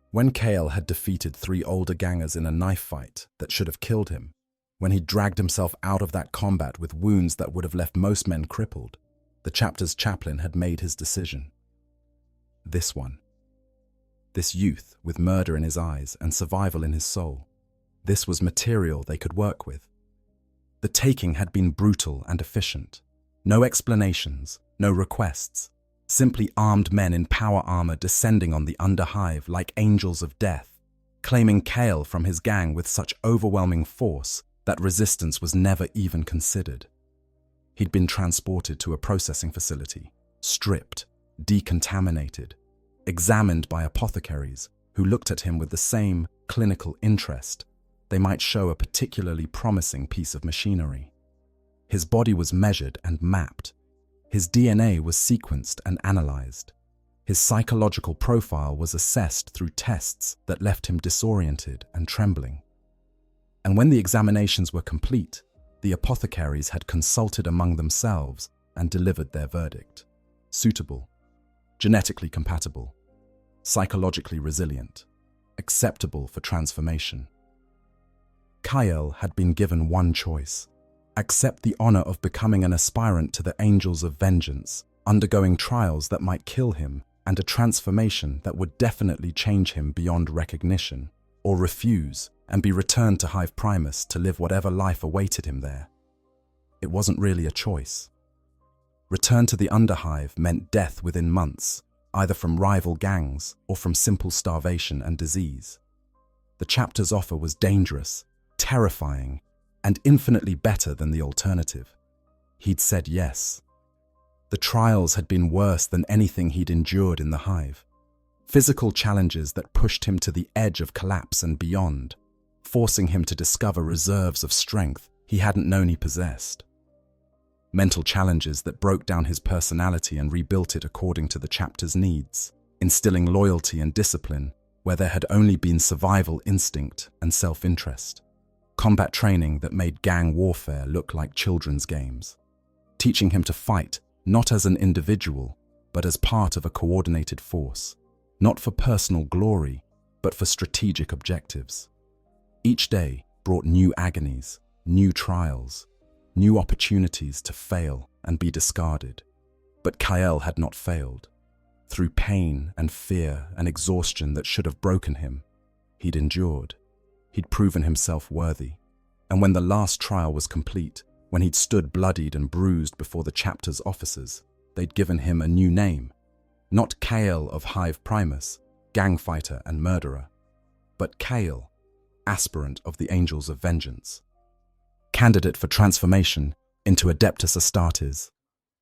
When Kael had defeated 3 older gangers in a knife fight that should have killed him, when he dragged himself out of that combat with wounds that would have left most men crippled, the chapter's chaplain had made his decision. This one. This youth with murder in his eyes and survival in his soul. This was material they could work with. The taking had been brutal and efficient. No explanations, no requests. Simply armed men in power armor descending on the Underhive like angels of death, claiming Kael from his gang with such overwhelming force that resistance was never even considered. He'd been transported to a processing facility, stripped, decontaminated, examined by apothecaries who looked at him with the same clinical interest they might show a particularly promising piece of machinery. His body was measured and mapped. His DNA was sequenced and analyzed. His psychological profile was assessed through tests that left him disoriented and trembling. And when the examinations were complete, the apothecaries had consulted among themselves and delivered their verdict. Suitable, genetically compatible, psychologically resilient, acceptable for transformation. Kael had been given one choice: accept the honor of becoming an aspirant to the Angels of Vengeance, undergoing trials that might kill him and a transformation that would definitely change him beyond recognition, or refuse and be returned to Hive Primaris to live whatever life awaited him there. It wasn't really a choice. Return to the Underhive meant death within months, either from rival gangs or from simple starvation and disease. The chapter's offer was dangerous, terrifying, and infinitely better than the alternative. He'd said yes. The trials had been worse than anything he'd endured in the hive. Physical challenges that pushed him to the edge of collapse and beyond, forcing him to discover reserves of strength he hadn't known he possessed. Mental challenges that broke down his personality and rebuilt it according to the chapter's needs, instilling loyalty and discipline where there had only been survival instinct and self-interest. Combat training that made gang warfare look like children's games, teaching him to fight not as an individual, but as part of a coordinated force, not for personal glory, but for strategic objectives. Each day brought new agonies, new trials, new opportunities to fail and be discarded. But Kael had not failed. Through pain and fear and exhaustion that should have broken him, he'd endured. He'd proven himself worthy. And when the last trial was complete, when he'd stood bloodied and bruised before the chapter's officers, they'd given him a new name. Not Kael of Hive Primaris, gang fighter and murderer, but Kael, aspirant of the Angels of Vengeance. Candidate for transformation into Adeptus Astartes.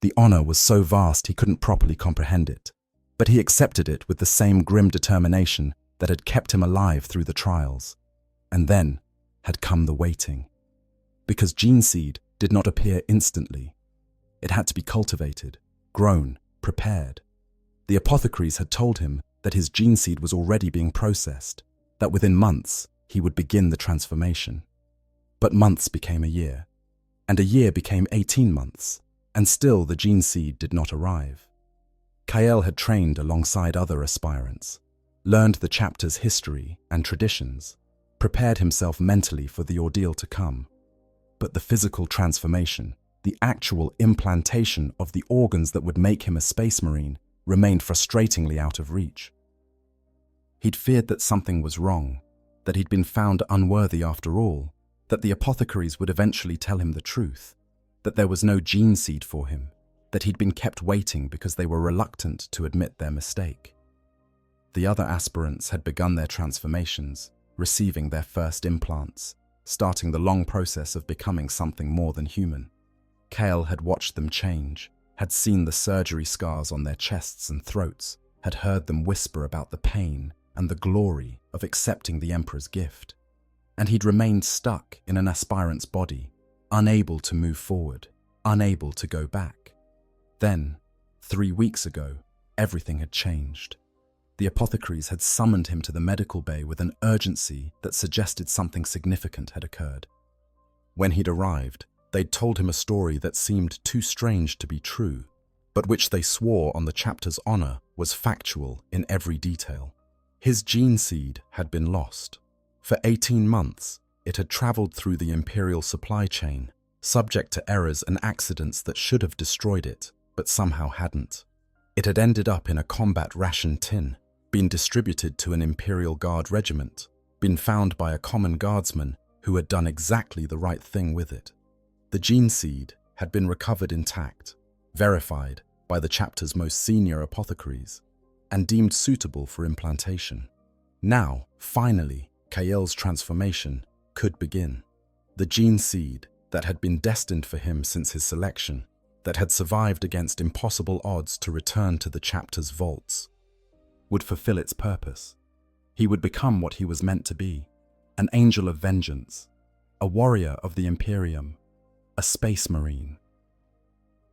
The honor was so vast he couldn't properly comprehend it, but he accepted it with the same grim determination that had kept him alive through the trials. And then had come the waiting. Because gene seed did not appear instantly. It had to be cultivated, grown, prepared. The apothecaries had told him that his gene seed was already being processed, that within months he would begin the transformation. But months became a year, and a year became 18 months, and still the gene seed did not arrive. Kael had trained alongside other aspirants, learned the chapter's history and traditions, prepared himself mentally for the ordeal to come. But the physical transformation, the actual implantation of the organs that would make him a space marine, remained frustratingly out of reach. He'd feared that something was wrong, that he'd been found unworthy after all, that the apothecaries would eventually tell him the truth, that there was no gene seed for him, that he'd been kept waiting because they were reluctant to admit their mistake. The other aspirants had begun their transformations, receiving their first implants, starting the long process of becoming something more than human. Kael had watched them change, had seen the surgery scars on their chests and throats, had heard them whisper about the pain and the glory of accepting the Emperor's gift. And he'd remained stuck in an aspirant's body, unable to move forward, unable to go back. Then, 3 weeks ago, everything had changed. The apothecaries had summoned him to the medical bay with an urgency that suggested something significant had occurred. When he'd arrived, they'd told him a story that seemed too strange to be true, but which they swore on the chapter's honor was factual in every detail. His gene seed had been lost. For 18 months, it had traveled through the Imperial supply chain, subject to errors and accidents that should have destroyed it, but somehow hadn't. It had ended up in a combat ration tin, been distributed to an Imperial Guard regiment, been found by a common Guardsman who had done exactly the right thing with it. The gene seed had been recovered intact, verified by the chapter's most senior apothecaries, and deemed suitable for implantation. Now, finally, Kael's transformation could begin. The gene seed that had been destined for him since his selection, that had survived against impossible odds to return to the chapter's vaults, would fulfill its purpose. He would become what he was meant to be, an angel of vengeance, a warrior of the Imperium, a space marine.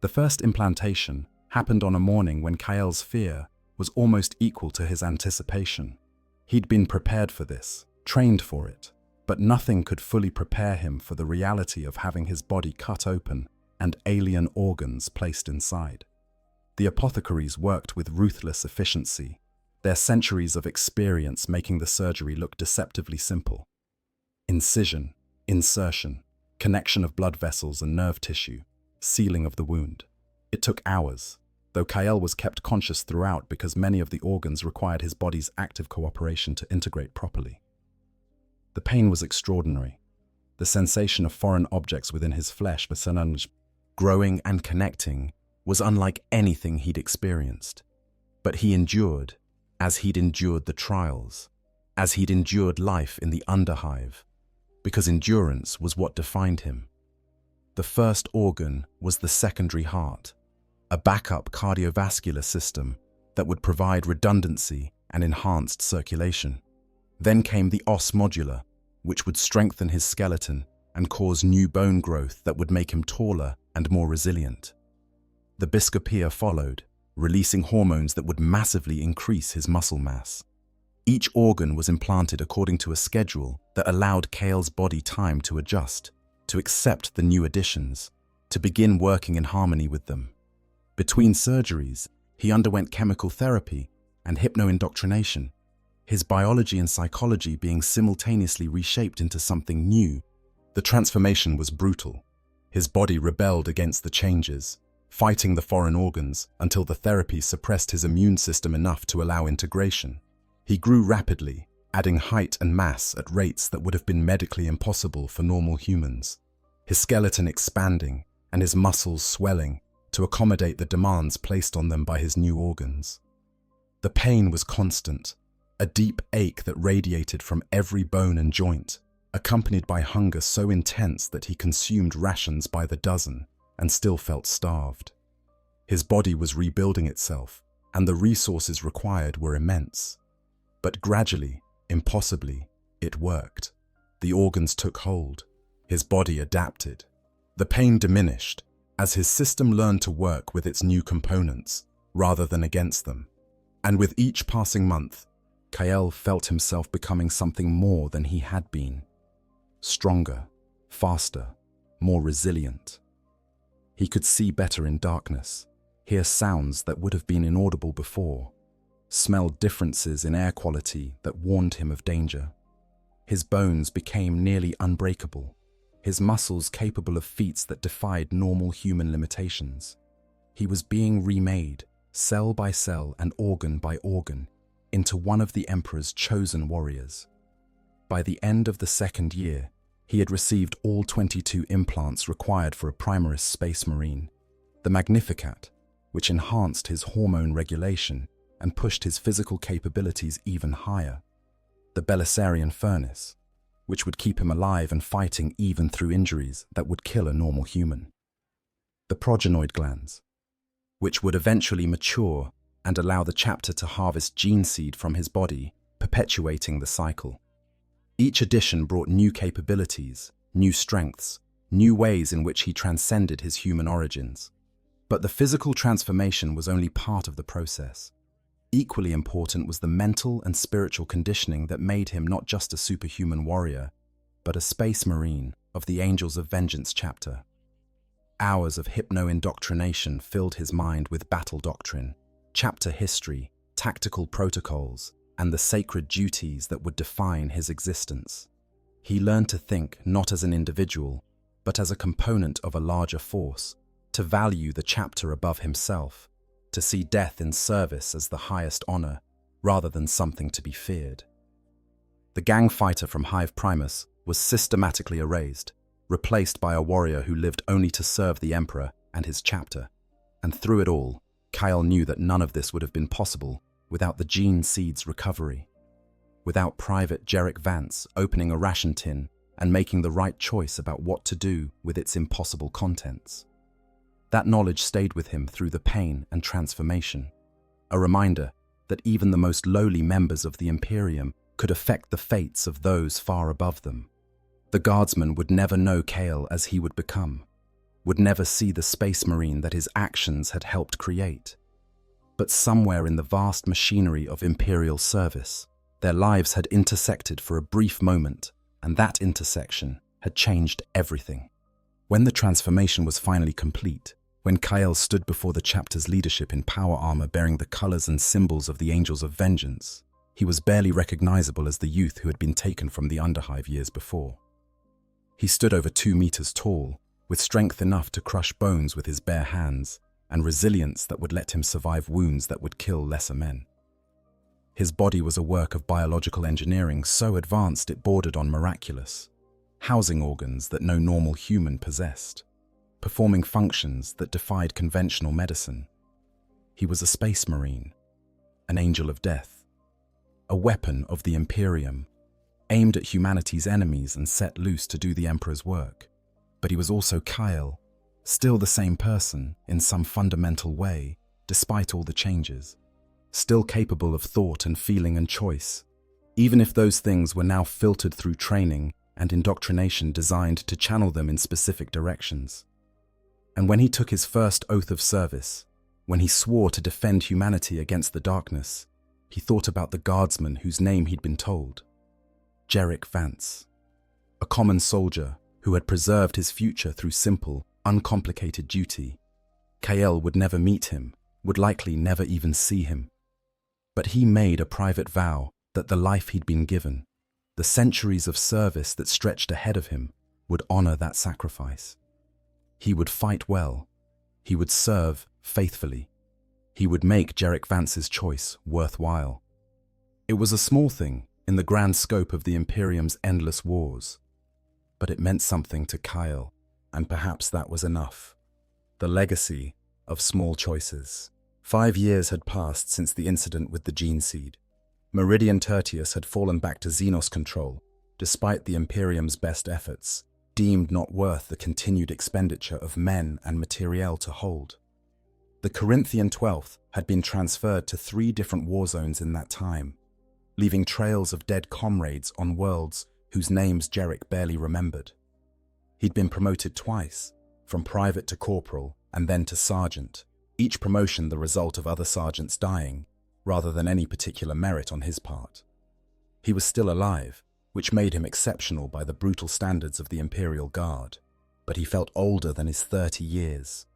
The first implantation happened on a morning when Kael's fear was almost equal to his anticipation. He'd been prepared for this, trained for it, but nothing could fully prepare him for the reality of having his body cut open and alien organs placed inside. The apothecaries worked with ruthless efficiency, their centuries of experience making the surgery look deceptively simple. Incision, insertion, connection of blood vessels and nerve tissue, sealing of the wound. It took hours, though Kael was kept conscious throughout because many of the organs required his body's active cooperation to integrate properly. The pain was extraordinary. The sensation of foreign objects within his flesh, growing and connecting, was unlike anything he'd experienced. But he endured, as he'd endured the trials, as he'd endured life in the underhive. because endurance was what defined him. The first organ was the secondary heart, a backup cardiovascular system that would provide redundancy and enhanced circulation. Then came the os modular, which would strengthen his skeleton and cause new bone growth that would make him taller and more resilient. The biscopia followed, releasing hormones that would massively increase his muscle mass. Each organ was implanted according to a schedule that allowed Kale's body time to adjust, to accept the new additions, to begin working in harmony with them. Between surgeries, he underwent chemical therapy and hypno-indoctrination, his biology and psychology being simultaneously reshaped into something new. The transformation was brutal. His body rebelled against the changes, fighting the foreign organs until the therapy suppressed his immune system enough to allow integration. He grew rapidly, adding height and mass at rates that would have been medically impossible for normal humans, his skeleton expanding and his muscles swelling to accommodate the demands placed on them by his new organs. The pain was constant, a deep ache that radiated from every bone and joint, accompanied by hunger so intense that he consumed rations by the dozen and still felt starved. His body was rebuilding itself, and the resources required were immense. But gradually, impossibly, it worked. The organs took hold. His body adapted. The pain diminished as his system learned to work with its new components rather than against them. And with each passing month, Kale felt himself becoming something more than he had been. Stronger, faster, more resilient. He could see better in darkness, hear sounds that would have been inaudible before, smell differences in air quality that warned him of danger. His bones became nearly unbreakable, his muscles capable of feats that defied normal human limitations. He was being remade, cell by cell and organ by organ, into one of the Emperor's chosen warriors. By the end of the second year, he had received all 22 implants required for a Primaris space marine, the Magnificat, which enhanced his hormone regulation and pushed his physical capabilities even higher, the Belisarian furnace, which would keep him alive and fighting even through injuries that would kill a normal human, the progenoid glands, which would eventually mature and allow the chapter to harvest gene seed from his body, perpetuating the cycle. Each addition brought new capabilities, new strengths, new ways in which he transcended his human origins. But the physical transformation was only part of the process. Equally important was the mental and spiritual conditioning that made him not just a superhuman warrior, but a space marine of the Angels of Vengeance chapter. Hours of hypno-indoctrination filled his mind with battle doctrine, chapter history, tactical protocols, and the sacred duties that would define his existence. He learned to think not as an individual, but as a component of a larger force, to value the chapter above himself, to see death in service as the highest honor, rather than something to be feared. The gang fighter from Hive Primus was systematically erased, replaced by a warrior who lived only to serve the Emperor and his chapter. And through it all, Kyle knew that none of this would have been possible without the gene seed's recovery, without Private Jarek Vance opening a ration tin and making the right choice about what to do with its impossible contents. That knowledge stayed with him through the pain and transformation, a reminder that even the most lowly members of the Imperium could affect the fates of those far above them. The Guardsman would never know Kale as he would become, would never see the space marine that his actions had helped create. But somewhere in the vast machinery of Imperial service, their lives had intersected for a brief moment, and that intersection had changed everything. When the transformation was finally complete, when Kyle stood before the chapter's leadership in power armor bearing the colors and symbols of the Angels of Vengeance, he was barely recognizable as the youth who had been taken from the Underhive years before. He stood over 2 meters tall, with strength enough to crush bones with his bare hands, and resilience that would let him survive wounds that would kill lesser men. His body was a work of biological engineering so advanced it bordered on miraculous, housing organs that no normal human possessed, performing functions that defied conventional medicine. He was a space marine, an angel of death, a weapon of the Imperium, aimed at humanity's enemies and set loose to do the Emperor's work. But he was also Kyle, still the same person in some fundamental way, despite all the changes. Still capable of thought and feeling and choice, even if those things were now filtered through training and indoctrination designed to channel them in specific directions. And when he took his first oath of service, when he swore to defend humanity against the darkness, he thought about the Guardsman whose name he'd been told. Jerrick Vance. A common soldier who had preserved his future through simple, uncomplicated duty. Kael would never meet him, would likely never even see him. But he made a private vow that the life he'd been given, the centuries of service that stretched ahead of him, would honor that sacrifice. He would fight well. He would serve faithfully. He would make Jerrick Vance's choice worthwhile. It was a small thing in the grand scope of the Imperium's endless wars, but it meant something to Kyle, and perhaps that was enough. The legacy of small choices. 5 years had passed since the incident with the gene seed. Meridian Tertius had fallen back to Xenos control, despite the Imperium's best efforts, deemed not worth the continued expenditure of men and materiel to hold. The Corinthian 12th had been transferred to 3 different war zones in that time, leaving trails of dead comrades on worlds whose names Jerrick barely remembered. He'd been promoted twice, from private to corporal and then to sergeant, each promotion the result of other sergeants dying, rather than any particular merit on his part. He was still alive, which made him exceptional by the brutal standards of the Imperial Guard, but he felt older than his 30 years,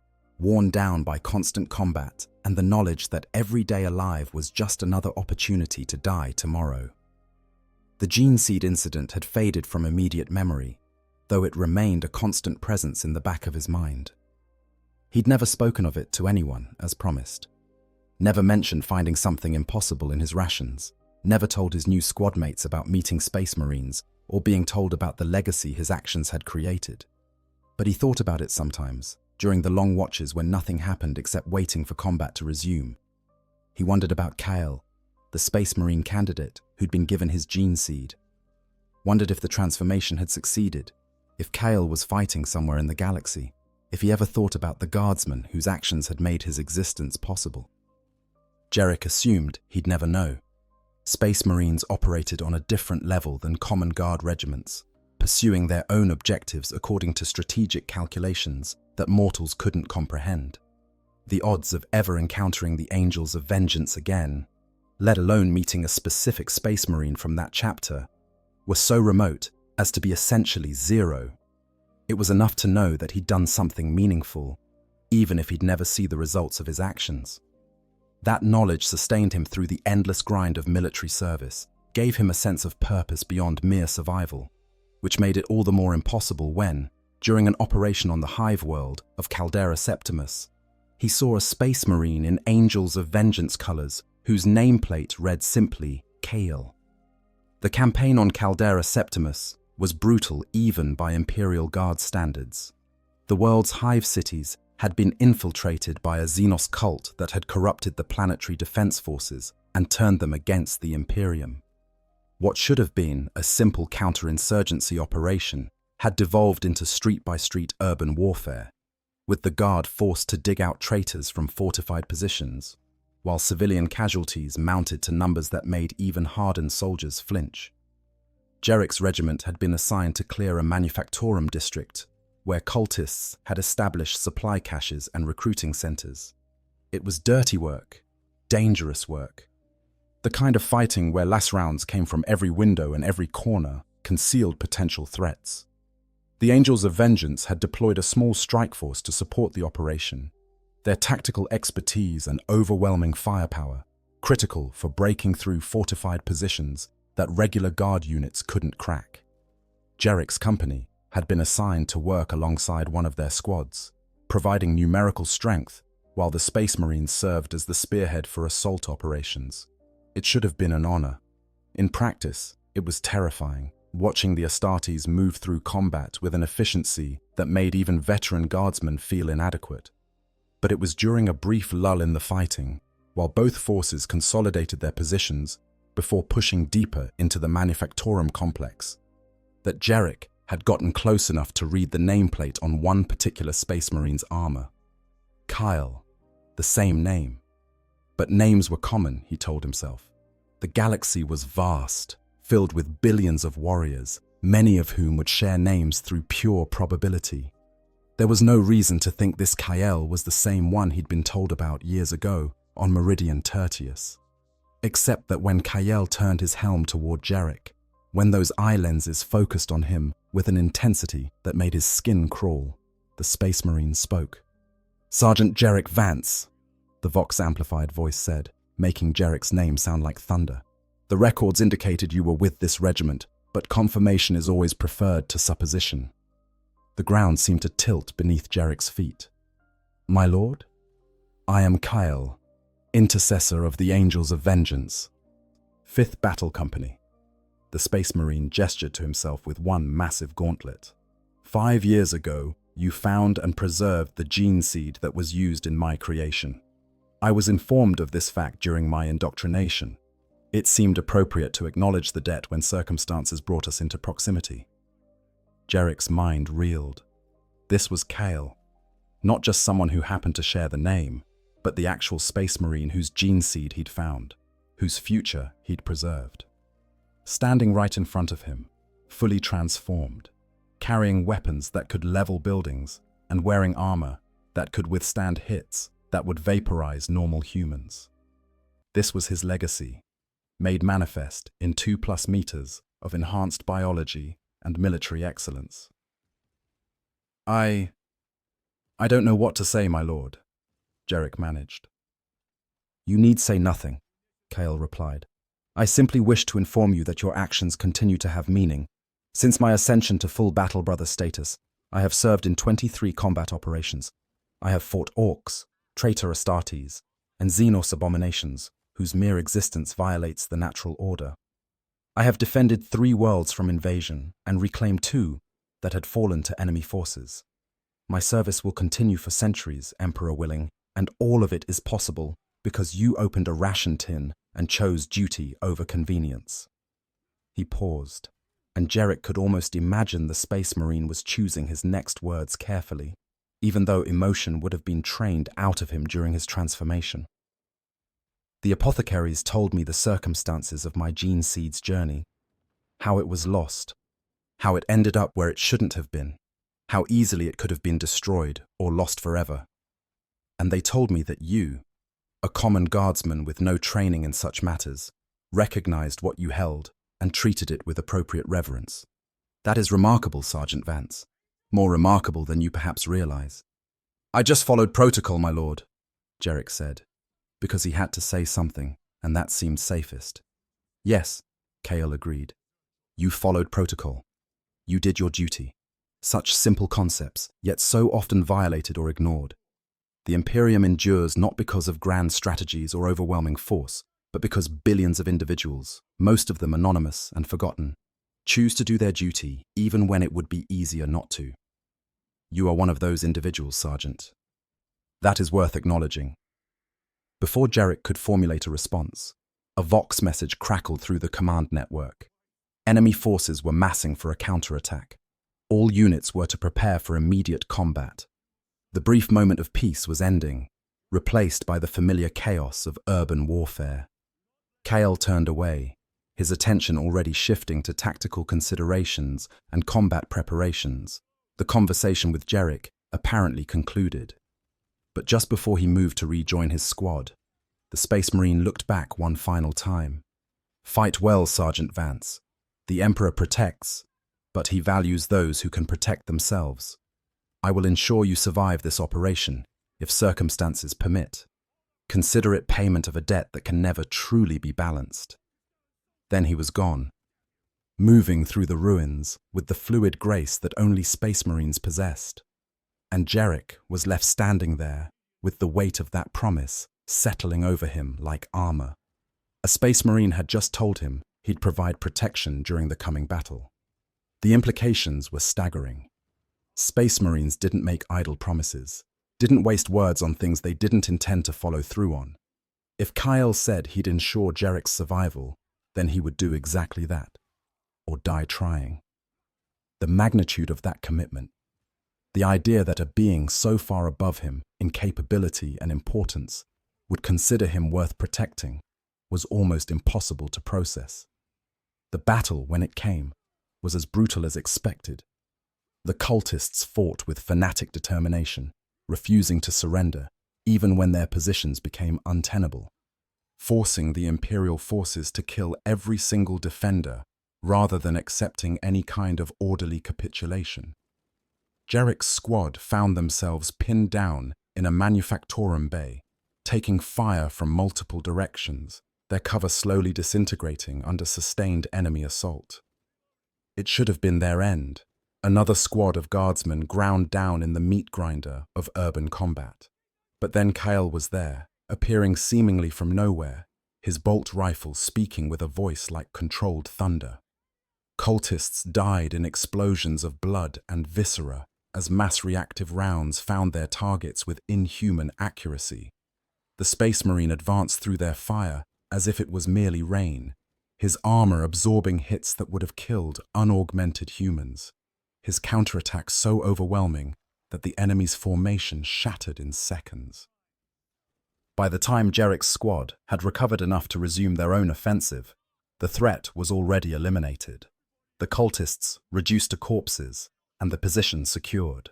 worn down by constant combat and the knowledge that every day alive was just another opportunity to die tomorrow. The gene seed incident had faded from immediate memory, though it remained a constant presence in the back of his mind. He'd never spoken of it to anyone, as promised. Never mentioned finding something impossible in his rations, never told his new squad mates about meeting Space Marines or being told about the legacy his actions had created. But he thought about it sometimes, during the long watches when nothing happened except waiting for combat to resume. He wondered about Kyle, the Space Marine candidate who'd been given his gene seed. Wondered if the transformation had succeeded, if Kyle was fighting somewhere in the galaxy, if he ever thought about the Guardsman whose actions had made his existence possible. Jerrick assumed he'd never know. Space Marines operated on a different level than common guard regiments, pursuing their own objectives according to strategic calculations that mortals couldn't comprehend. The odds of ever encountering the Angels of Vengeance again, let alone meeting a specific Space Marine from that chapter, were so remote as to be essentially zero. It was enough to know that he'd done something meaningful, even if he'd never see the results of his actions. That knowledge sustained him through the endless grind of military service, gave him a sense of purpose beyond mere survival, which made it all the more impossible when, during an operation on the hive world of Caldera Septimus, he saw a Space Marine in Angels of Vengeance colors whose nameplate read simply Kale. The campaign on Caldera Septimus was brutal even by Imperial Guard standards. The world's hive cities had been infiltrated by a Xenos cult that had corrupted the planetary defense forces and turned them against the Imperium. What should have been a simple counterinsurgency operation had devolved into street-by-street urban warfare, with the Guard forced to dig out traitors from fortified positions, while civilian casualties mounted to numbers that made even hardened soldiers flinch. Jerrick's regiment had been assigned to clear a manufactorum district where cultists had established supply caches and recruiting centers. It was dirty work, dangerous work. The kind of fighting where last rounds came from every window and every corner concealed potential threats. The Angels of Vengeance had deployed a small strike force to support the operation, their tactical expertise and overwhelming firepower critical for breaking through fortified positions that regular guard units couldn't crack. Jerrick's company had been assigned to work alongside one of their squads, providing numerical strength while the Space Marines served as the spearhead for assault operations. It should have been an honor. In practice, it was terrifying, watching the Astartes move through combat with an efficiency that made even veteran guardsmen feel inadequate. But it was during a brief lull in the fighting, while both forces consolidated their positions, before pushing deeper into the Manufactorum complex, that Jarek had gotten close enough to read the nameplate on one particular Space Marine's armor. Kyle, the same name. But names were common, he told himself. The galaxy was vast, filled with billions of warriors, many of whom would share names through pure probability. There was no reason to think this Kyle was the same one he'd been told about years ago on Meridian Tertius. Except that when Kyle turned his helm toward Jarek, when those eye lenses focused on him with an intensity that made his skin crawl, the Space Marine spoke. "Sergeant Jarek Vance," the Vox-amplified voice said, making Jarek's name sound like thunder. "The records indicated you were with this regiment, but confirmation is always preferred to supposition." The ground seemed to tilt beneath Jarek's feet. "My lord, I am Kyle, intercessor of the Angels of Vengeance, 5th Battle Company." The Space Marine gestured to himself with one massive gauntlet. "5 years ago, you found and preserved the gene seed that was used in my creation. I was informed of this fact during my indoctrination. It seemed appropriate to acknowledge the debt when circumstances brought us into proximity." Jarek's mind reeled. This was Kale, not just someone who happened to share the name, but the actual Space Marine whose gene seed he'd found, whose future he'd preserved. Standing right in front of him, fully transformed, carrying weapons that could level buildings and wearing armor that could withstand hits that would vaporize normal humans. This was his legacy, made manifest in 2+ meters of enhanced biology and military excellence. I don't know what to say, my lord," Jarek managed. "You need say nothing," Kale replied. "I simply wish to inform you that your actions continue to have meaning. Since my ascension to full Battle Brother status, I have served in 23 combat operations. I have fought orcs, traitor Astartes, and Xenos abominations, whose mere existence violates the natural order. I have defended 3 worlds from invasion and reclaimed 2 that had fallen to enemy forces. My service will continue for centuries, Emperor willing, and all of it is possible because you opened a ration tin and chose duty over convenience." He paused, and Jarek could almost imagine the Space Marine was choosing his next words carefully, even though emotion would have been trained out of him during his transformation. "The apothecaries told me the circumstances of my gene seed's journey, how it was lost, how it ended up where it shouldn't have been, how easily it could have been destroyed or lost forever. And they told me that you, a common guardsman with no training in such matters, recognized what you held and treated it with appropriate reverence. That is remarkable, Sergeant Vance. More remarkable than you perhaps realize." "I just followed protocol, my lord," Jarek said, because he had to say something, and that seemed safest. "Yes," Kale agreed. "You followed protocol. You did your duty." Such simple concepts, yet so often violated or ignored. The Imperium endures not because of grand strategies or overwhelming force, but because billions of individuals, most of them anonymous and forgotten, choose to do their duty even when it would be easier not to. You are one of those individuals, Sergeant. That is worth acknowledging. Before Jarek could formulate a response, a Vox message crackled through the command network. Enemy forces were massing for a counterattack. All units were to prepare for immediate combat. The brief moment of peace was ending, replaced by the familiar chaos of urban warfare. Kale turned away, his attention already shifting to tactical considerations and combat preparations. The conversation with Jarek apparently concluded. But just before he moved to rejoin his squad, the Space Marine looked back one final time. "Fight well, Sergeant Vance. The Emperor protects, but he values those who can protect themselves. I will ensure you survive this operation, if circumstances permit. Consider it payment of a debt that can never truly be balanced." Then he was gone, moving through the ruins with the fluid grace that only Space Marines possessed. And Jarek was left standing there with the weight of that promise settling over him like armor. A Space Marine had just told him he'd provide protection during the coming battle. The implications were staggering. Space Marines didn't make idle promises, didn't waste words on things they didn't intend to follow through on. If Kyle said he'd ensure Jarek's survival, then he would do exactly that, or die trying. The magnitude of that commitment, the idea that a being so far above him in capability and importance would consider him worth protecting, was almost impossible to process. The battle, when it came, was as brutal as expected. The cultists fought with fanatic determination, refusing to surrender, even when their positions became untenable, forcing the Imperial forces to kill every single defender rather than accepting any kind of orderly capitulation. Jarrek's squad found themselves pinned down in a manufactorum bay, taking fire from multiple directions, their cover slowly disintegrating under sustained enemy assault. It should have been their end. Another squad of guardsmen ground down in the meat grinder of urban combat. But then Kyle was there, appearing seemingly from nowhere, his bolt rifle speaking with a voice like controlled thunder. Cultists died in explosions of blood and viscera as mass-reactive rounds found their targets with inhuman accuracy. The Space Marine advanced through their fire as if it was merely rain, his armor absorbing hits that would have killed unaugmented humans, his counterattack so overwhelming that the enemy's formation shattered in seconds. By the time Jarrek's squad had recovered enough to resume their own offensive, the threat was already eliminated, the cultists reduced to corpses, and the position secured.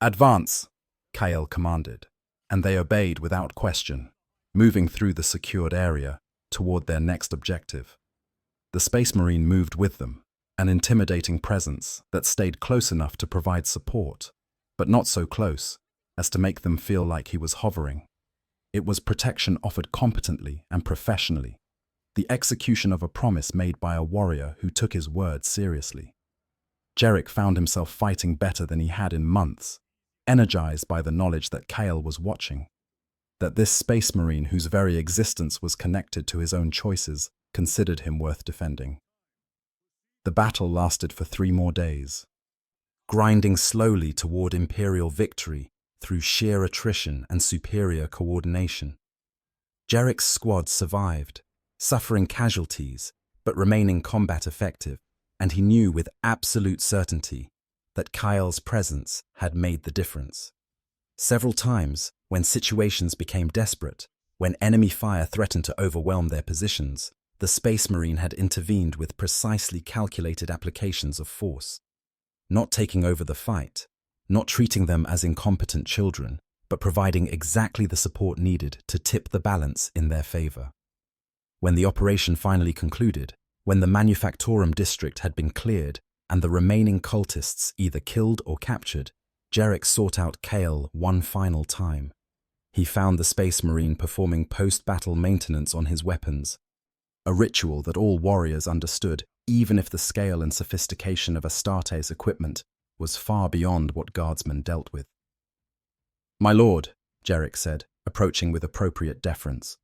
"Advance," Kyle commanded, and they obeyed without question, moving through the secured area toward their next objective. The Space Marine moved with them, an intimidating presence that stayed close enough to provide support, but not so close as to make them feel like he was hovering. It was protection offered competently and professionally, the execution of a promise made by a warrior who took his word seriously. Jarrek found himself fighting better than he had in months, energized by the knowledge that Kyle was watching, that this Space Marine whose very existence was connected to his own choices considered him worth defending. The battle lasted for 3 more days, grinding slowly toward Imperial victory through sheer attrition and superior coordination. Jarrek's squad survived, suffering casualties, but remaining combat effective, and he knew with absolute certainty that Kyle's presence had made the difference. Several times, when situations became desperate, when enemy fire threatened to overwhelm their positions, the Space Marine had intervened with precisely calculated applications of force, not taking over the fight, not treating them as incompetent children, but providing exactly the support needed to tip the balance in their favor. When the operation finally concluded, when the Manufactorum district had been cleared and the remaining cultists either killed or captured, Jarrek sought out Kale one final time. He found the Space Marine performing post-battle maintenance on his weapons, a ritual that all warriors understood, even if the scale and sophistication of Astarte's equipment was far beyond what Guardsmen dealt with. "My lord," Jarrek said, approaching with appropriate deference,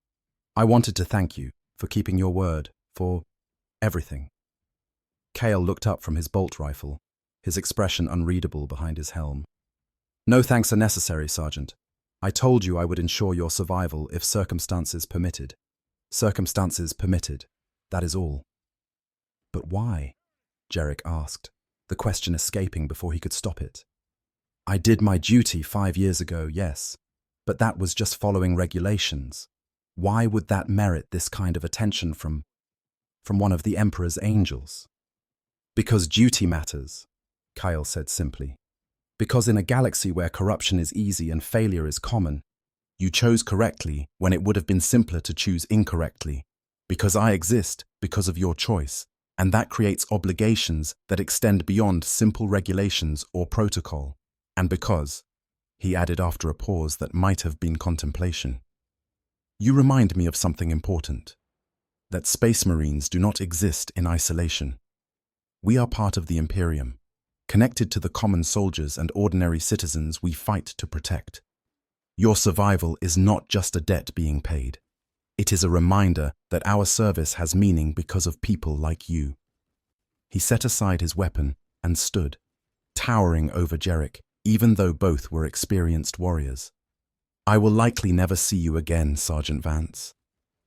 "I wanted to thank you for keeping your word, for everything." Kale looked up from his bolt rifle, his expression unreadable behind his helm. "No thanks are necessary, Sergeant. I told you I would ensure your survival if circumstances permitted. Circumstances permitted, that is all." "But why?" Jarrek asked, the question escaping before he could stop it. "I did my duty 5 years ago, yes, but that was just following regulations. Why would that merit this kind of attention from one of the Emperor's angels?" "Because duty matters," Kyle said simply. "Because in a galaxy where corruption is easy and failure is common, you chose correctly when it would have been simpler to choose incorrectly. Because I exist because of your choice, and that creates obligations that extend beyond simple regulations or protocol. And because," he added after a pause that might have been contemplation, "you remind me of something important, that Space Marines do not exist in isolation. We are part of the Imperium, connected to the common soldiers and ordinary citizens we fight to protect. Your survival is not just a debt being paid. It is a reminder that our service has meaning because of people like you." He set aside his weapon and stood, towering over Jarrek, even though both were experienced warriors. "I will likely never see you again, Sergeant Vance.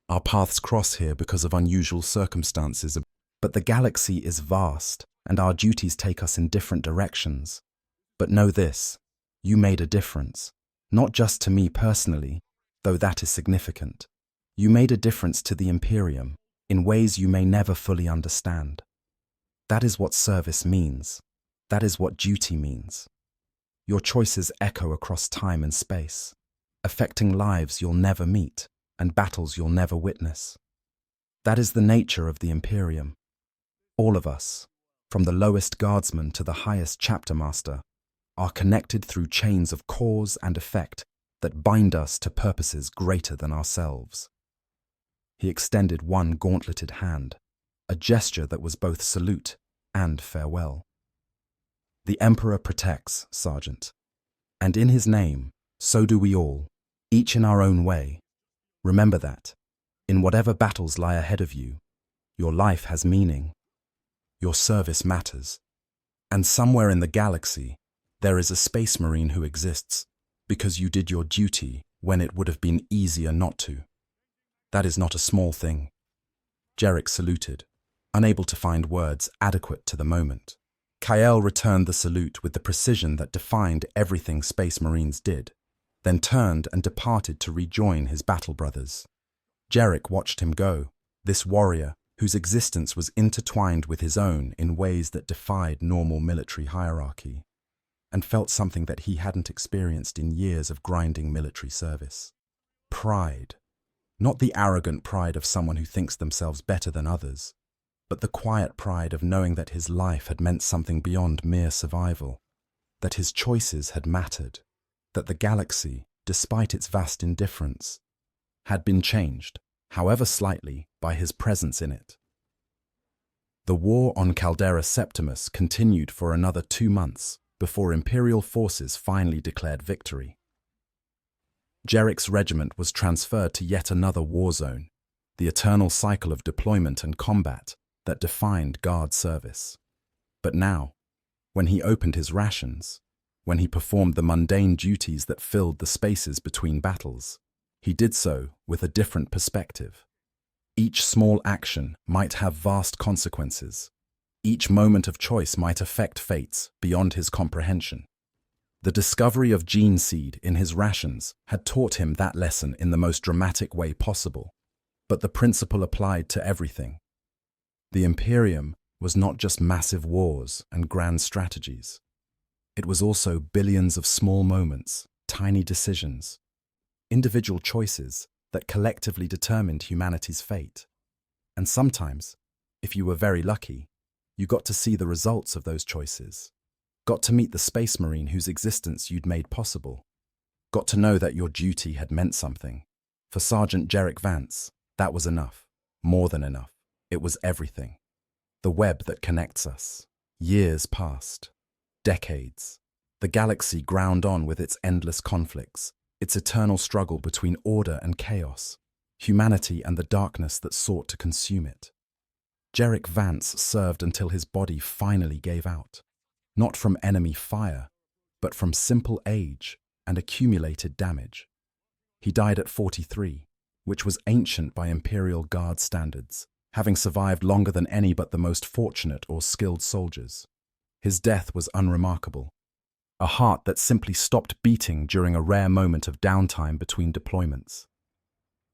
Our paths cross here because of unusual circumstances, but the galaxy is vast, and our duties take us in different directions. But know this, you made a difference, not just to me personally, though that is significant. You made a difference to the Imperium in ways you may never fully understand. That is what service means. That is what duty means. Your choices echo across time and space, affecting lives you'll never meet and battles you'll never witness. That is the nature of the Imperium. All of us, from the lowest guardsman to the highest chapter master, are connected through chains of cause and effect that bind us to purposes greater than ourselves. He extended one gauntleted hand, a gesture that was both salute and farewell. The Emperor protects, Sergeant, and in his name, so do we all, each in our own way. Remember that, in whatever battles lie ahead of you, your life has meaning, your service matters, and somewhere in the galaxy, there is a space marine who exists because you did your duty when it would have been easier not to. That is not a small thing. Jarek saluted, unable to find words adequate to the moment. Kael returned the salute with the precision that defined everything Space Marines did, then turned and departed to rejoin his battle brothers. Jarek watched him go, this warrior whose existence was intertwined with his own in ways that defied normal military hierarchy, and felt something that he hadn't experienced in years of grinding military service. Pride. Not the arrogant pride of someone who thinks themselves better than others, but the quiet pride of knowing that his life had meant something beyond mere survival, that his choices had mattered, that the galaxy, despite its vast indifference, had been changed, however slightly, by his presence in it. The war on Caldera Septimus continued for another 2 months before Imperial forces finally declared victory. Jarek's regiment was transferred to yet another war zone, the eternal cycle of deployment and combat that defined guard service. But now, when he opened his rations, when he performed the mundane duties that filled the spaces between battles, he did so with a different perspective. Each small action might have vast consequences. Each moment of choice might affect fates beyond his comprehension. The discovery of gene seed in his rations had taught him that lesson in the most dramatic way possible, but the principle applied to everything. The Imperium was not just massive wars and grand strategies. It was also billions of small moments, tiny decisions, individual choices that collectively determined humanity's fate. And sometimes, if you were very lucky, you got to see the results of those choices, got to meet the Space Marine whose existence you'd made possible, got to know that your duty had meant something. For Sergeant Jarek Vance, that was enough, more than enough. It was everything. The web that connects us. Years passed. Decades. The galaxy ground on with its endless conflicts, its eternal struggle between order and chaos, humanity and the darkness that sought to consume it. Jarek Vance served until his body finally gave out, not from enemy fire, but from simple age and accumulated damage. He died at 43, which was ancient by Imperial Guard standards, having survived longer than any but the most fortunate or skilled soldiers. His death was unremarkable. A heart that simply stopped beating during a rare moment of downtime between deployments.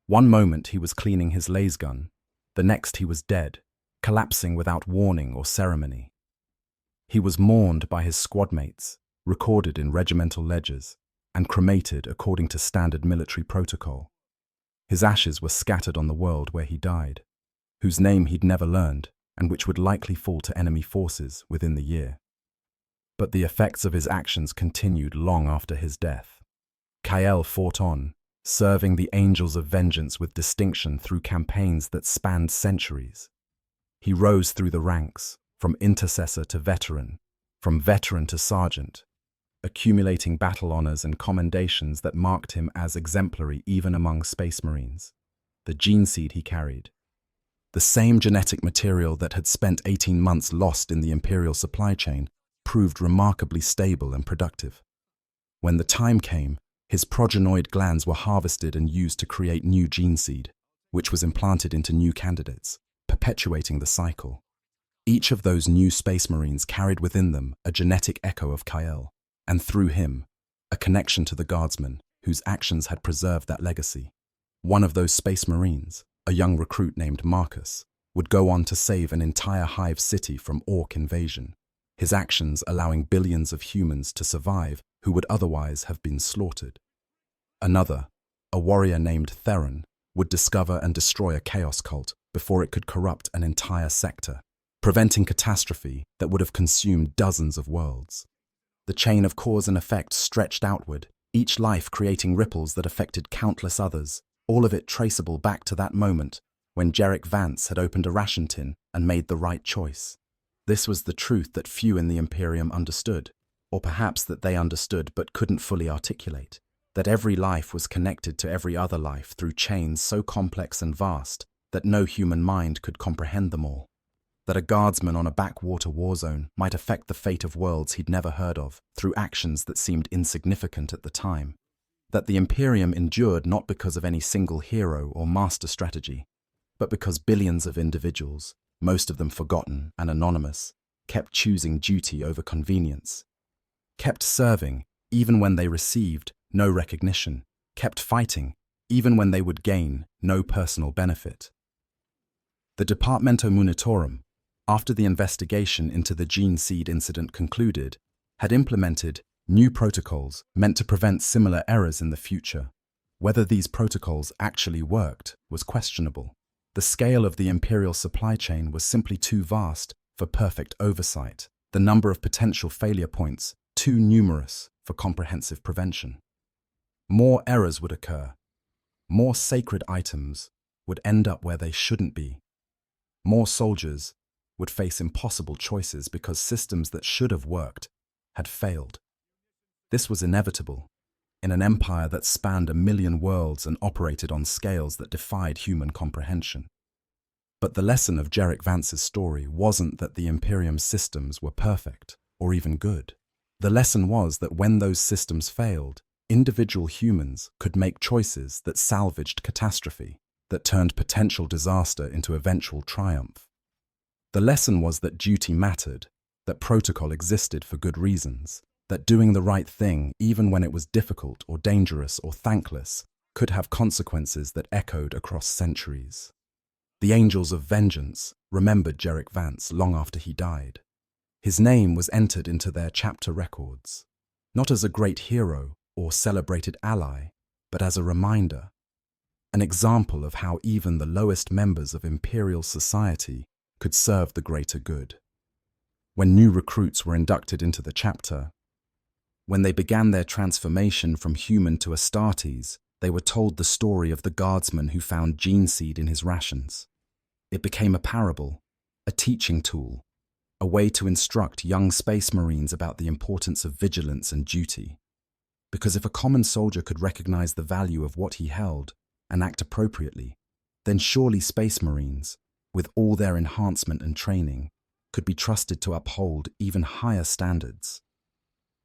One moment he was cleaning his lasgun, the next he was dead, collapsing without warning or ceremony. He was mourned by his squadmates, recorded in regimental ledgers, and cremated according to standard military protocol. His ashes were scattered on the world where he died, whose name he'd never learned, and which would likely fall to enemy forces within the year. But the effects of his actions continued long after his death. Kael fought on, serving the Angels of Vengeance with distinction through campaigns that spanned centuries. He rose through the ranks, from intercessor to veteran, from veteran to sergeant, accumulating battle honors and commendations that marked him as exemplary even among Space Marines. The gene seed he carried, the same genetic material that had spent 18 months lost in the Imperial supply chain, proved remarkably stable and productive. When the time came, his progenoid glands were harvested and used to create new gene seed, which was implanted into new candidates, perpetuating the cycle. Each of those new Space Marines carried within them a genetic echo of Kyle, and through him, a connection to the Guardsman, whose actions had preserved that legacy. One of those Space Marines, a young recruit named Marcus, would go on to save an entire hive city from orc invasion, his actions allowing billions of humans to survive who would otherwise have been slaughtered. Another, a warrior named Theron, would discover and destroy a chaos cult before it could corrupt an entire sector, preventing catastrophe that would have consumed dozens of worlds. The chain of cause and effect stretched outward, each life creating ripples that affected countless others, all of it traceable back to that moment when Jarek Vance had opened a ration tin and made the right choice. This was the truth that few in the Imperium understood, or perhaps that they understood but couldn't fully articulate, that every life was connected to every other life through chains so complex and vast that no human mind could comprehend them all. That a guardsman on a backwater war zone might affect the fate of worlds he'd never heard of through actions that seemed insignificant at the time. That the Imperium endured not because of any single hero or master strategy, but because billions of individuals, most of them forgotten and anonymous, kept choosing duty over convenience, kept serving even when they received no recognition, kept fighting even when they would gain no personal benefit. The Departamento Munitorum, after the investigation into the gene seed incident concluded, had implemented new protocols meant to prevent similar errors in the future. Whether these protocols actually worked was questionable. The scale of the Imperial supply chain was simply too vast for perfect oversight, the number of potential failure points too numerous for comprehensive prevention. More errors would occur. More sacred items would end up where they shouldn't be. More soldiers would face impossible choices because systems that should have worked had failed. This was inevitable in an empire that spanned 1 million worlds and operated on scales that defied human comprehension. But the lesson of Jarek Vance's story wasn't that the Imperium's systems were perfect or even good. The lesson was that when those systems failed, individual humans could make choices that salvaged catastrophe, that turned potential disaster into eventual triumph. The lesson was that duty mattered, that protocol existed for good reasons, that doing the right thing, even when it was difficult or dangerous or thankless, could have consequences that echoed across centuries. The Angels of Vengeance remembered Jarek Vance long after he died. His name was entered into their chapter records, not as a great hero or celebrated ally, but as a reminder, an example of how even the lowest members of Imperial society could serve the greater good. When new recruits were inducted into the chapter, when they began their transformation from human to Astartes, they were told the story of the guardsman who found gene seed in his rations. It became a parable, a teaching tool, a way to instruct young Space Marines about the importance of vigilance and duty. Because if a common soldier could recognize the value of what he held and act appropriately, then surely Space Marines, with all their enhancement and training, could be trusted to uphold even higher standards.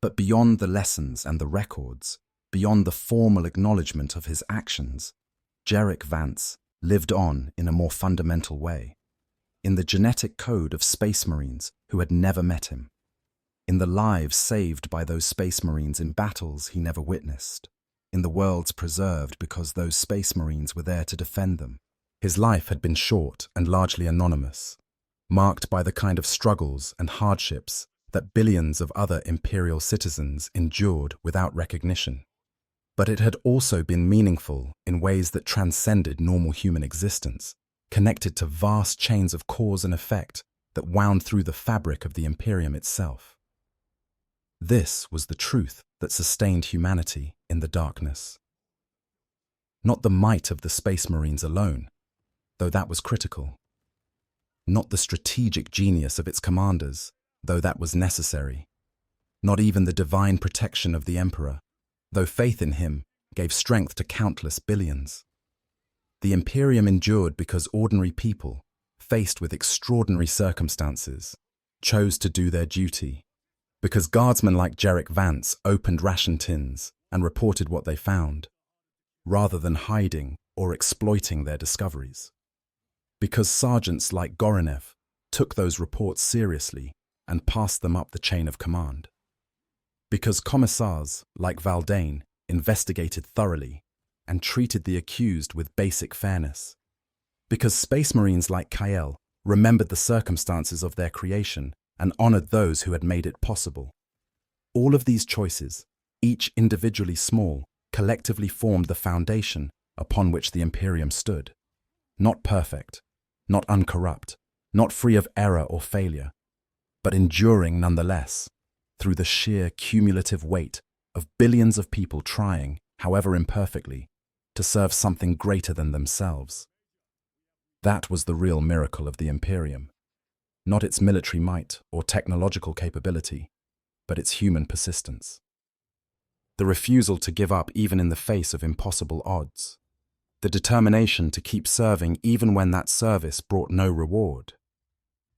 But beyond the lessons and the records, beyond the formal acknowledgement of his actions, Jarek Vance lived on in a more fundamental way, in the genetic code of Space Marines who had never met him, in the lives saved by those Space Marines in battles he never witnessed, in the worlds preserved because those Space Marines were there to defend them. His life had been short and largely anonymous, marked by the kind of struggles and hardships that billions of other Imperial citizens endured without recognition. But it had also been meaningful in ways that transcended normal human existence, connected to vast chains of cause and effect that wound through the fabric of the Imperium itself. This was the truth that sustained humanity in the darkness. Not the might of the Space Marines alone, though that was critical. Not the strategic genius of its commanders, though that was necessary. Not even the divine protection of the Emperor, though faith in him gave strength to countless billions. The Imperium endured because ordinary people, faced with extraordinary circumstances, chose to do their duty. Because guardsmen like Jarek Vance opened ration tins and reported what they found. rather than hiding or exploiting their discoveries. Because sergeants like Gorinev took those reports seriously and passed them up the chain of command. Because commissars like Valdane investigated thoroughly and treated the accused with basic fairness. Because Space Marines like Kael remembered the circumstances of their creation and honored those who had made it possible. All of these choices, each individually small, collectively formed the foundation upon which the Imperium stood. Not perfect, not uncorrupt, not free of error or failure, but enduring nonetheless, through the sheer cumulative weight of billions of people trying, however imperfectly, to serve something greater than themselves. That was the real miracle of the Imperium. Not its military might or technological capability, but its human persistence. The refusal to give up even in the face of impossible odds. The determination to keep serving even when that service brought no reward.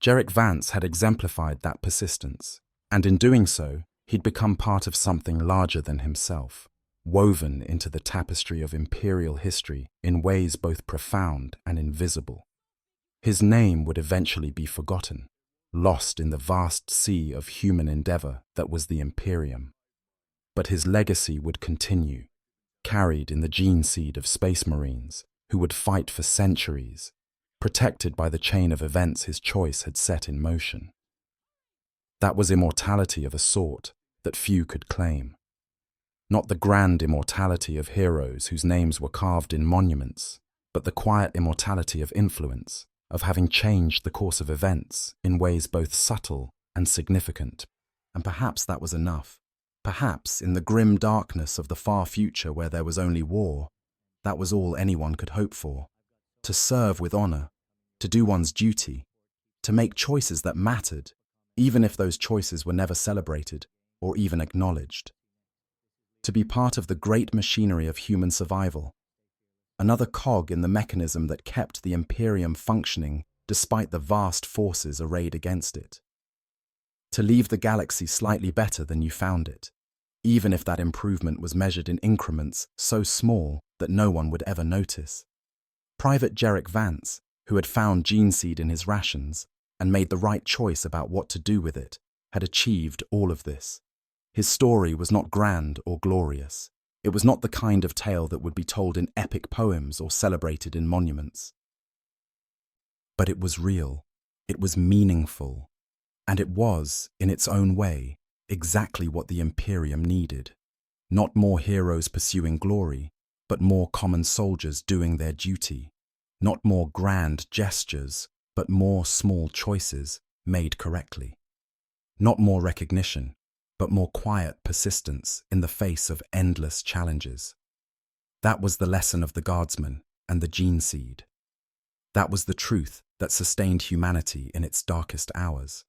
Jerrick Vance had exemplified that persistence, and in doing so, he'd become part of something larger than himself, woven into the tapestry of Imperial history in ways both profound and invisible. His name would eventually be forgotten, lost in the vast sea of human endeavor that was the Imperium. But his legacy would continue, carried in the gene seed of Space Marines who would fight for centuries, protected by the chain of events his choice had set in motion. That was immortality of a sort that few could claim. Not the grand immortality of heroes whose names were carved in monuments, but the quiet immortality of influence, of having changed the course of events in ways both subtle and significant. And perhaps that was enough. Perhaps in the grim darkness of the far future where there was only war, that was all anyone could hope for. To serve with honor, to do one's duty, to make choices that mattered, even if those choices were never celebrated or even acknowledged. To be part of the great machinery of human survival, another cog in the mechanism that kept the Imperium functioning despite the vast forces arrayed against it. To leave the galaxy slightly better than you found it, even if that improvement was measured in increments so small that no one would ever notice. Private Jerrick Vance, who had found gene seed in his rations and made the right choice about what to do with it, had achieved all of this. His story was not grand or glorious. It was not the kind of tale that would be told in epic poems or celebrated in monuments. But it was real, it was meaningful, and it was, in its own way, exactly what the Imperium needed. Not more heroes pursuing glory, but more common soldiers doing their duty. Not more grand gestures, but more small choices made correctly. Not more recognition, but more quiet persistence in the face of endless challenges. That was the lesson of the Guardsman and the gene seed. That was the truth that sustained humanity in its darkest hours.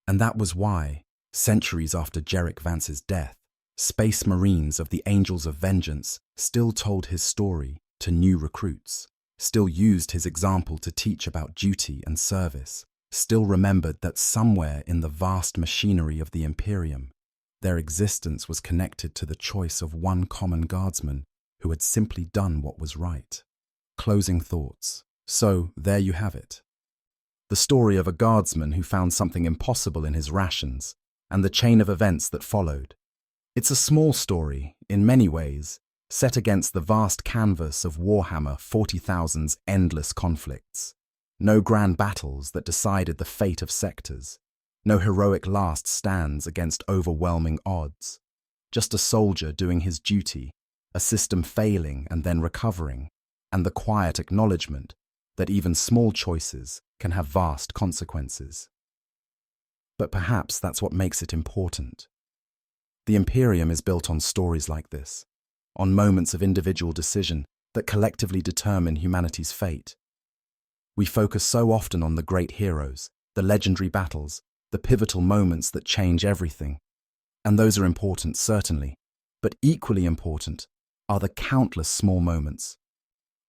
And that was why, centuries after Jerrick Vance's death, Space Marines of the Angels of Vengeance still told his story to new recruits, still used his example to teach about duty and service, still remembered that somewhere in the vast machinery of the Imperium, their existence was connected to the choice of one common guardsman who had simply done what was right. Closing thoughts. So, there you have it. The story of a guardsman who found something impossible in his rations, and the chain of events that followed. It's a small story, in many ways, set against the vast canvas of Warhammer 40,000's endless conflicts. No grand battles that decided the fate of sectors. No heroic last stands against overwhelming odds. Just a soldier doing his duty, a system failing and then recovering, and the quiet acknowledgement that even small choices can have vast consequences. But perhaps that's what makes it important. The Imperium is built on stories like this, on moments of individual decision that collectively determine humanity's fate. We focus so often on the great heroes, the legendary battles, the pivotal moments that change everything. And those are important, certainly, but equally important are the countless small moments,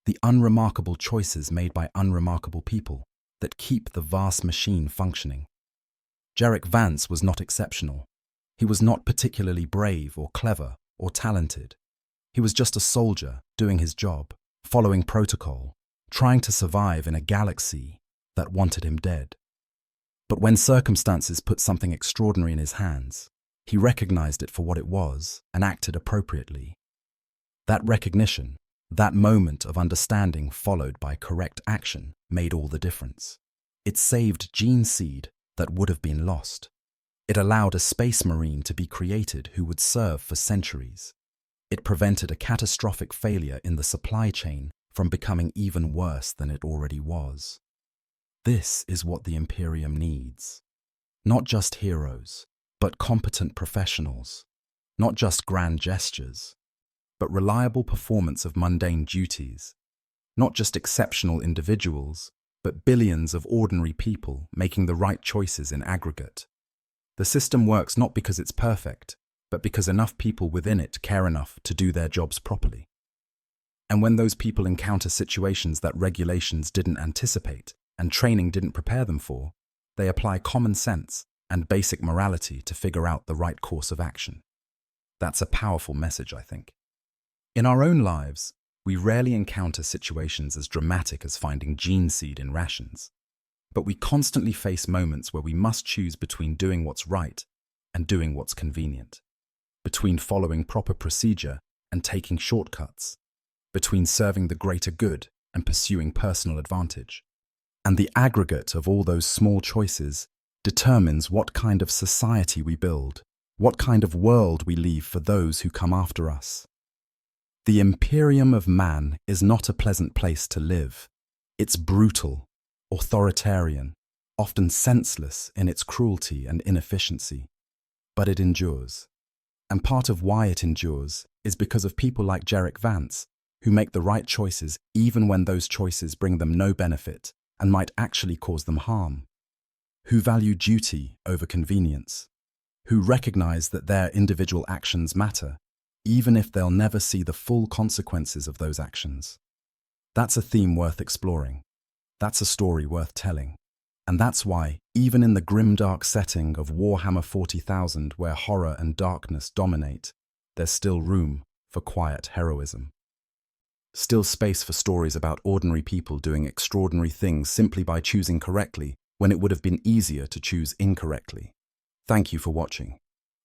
the unremarkable choices made by unremarkable people that keep the vast machine functioning. Jerrick Vance was not exceptional. He was not particularly brave or clever or talented. He was just a soldier doing his job, following protocol, trying to survive in a galaxy that wanted him dead. But when circumstances put something extraordinary in his hands, he recognized it for what it was and acted appropriately. That recognition, that moment of understanding followed by correct action, made all the difference. It saved gene seed that would have been lost. It allowed a space marine to be created who would serve for centuries. It prevented a catastrophic failure in the supply chain from becoming even worse than it already was. This is what the Imperium needs. Not just heroes, but competent professionals. Not just grand gestures, but reliable performance of mundane duties. Not just exceptional individuals, but billions of ordinary people making the right choices in aggregate. The system works not because it's perfect, but because enough people within it care enough to do their jobs properly. And when those people encounter situations that regulations didn't anticipate and training didn't prepare them for, they apply common sense and basic morality to figure out the right course of action. That's a powerful message, I think. In our own lives, we rarely encounter situations as dramatic as finding gene seed in rations, but we constantly face moments where we must choose between doing what's right and doing what's convenient, between following proper procedure and taking shortcuts, between serving the greater good and pursuing personal advantage. And the aggregate of all those small choices determines what kind of society we build, what kind of world we leave for those who come after us. The Imperium of man is not a pleasant place to live. It's brutal, authoritarian, often senseless in its cruelty and inefficiency. But it endures. And part of why it endures is because of people like Jarek Vance, who make the right choices even when those choices bring them no benefit and might actually cause them harm, who value duty over convenience, who recognize that their individual actions matter, even if they'll never see the full consequences of those actions. That's a theme worth exploring. That's a story worth telling. And that's why, even in the grimdark setting of Warhammer 40,000 where horror and darkness dominate, there's still room for quiet heroism. Still space for stories about ordinary people doing extraordinary things simply by choosing correctly when it would have been easier to choose incorrectly. Thank you for watching.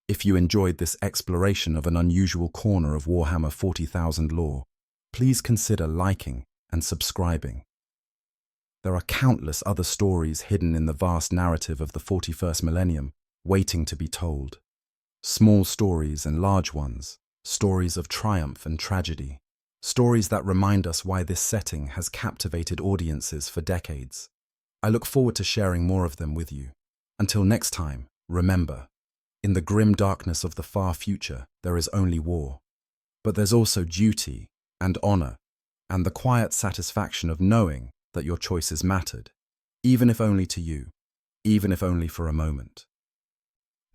If you enjoyed this exploration of an unusual corner of Warhammer 40,000 lore, please consider liking and subscribing. There are countless other stories hidden in the vast narrative of the 41st millennium, waiting to be told. Small stories and large ones, stories of triumph and tragedy, stories that remind us why this setting has captivated audiences for decades. I look forward to sharing more of them with you. Until next time, remember, in the grim darkness of the far future, there is only war. But there's also duty and honor, and the quiet satisfaction of knowing that your choices mattered, even if only to you, even if only for a moment.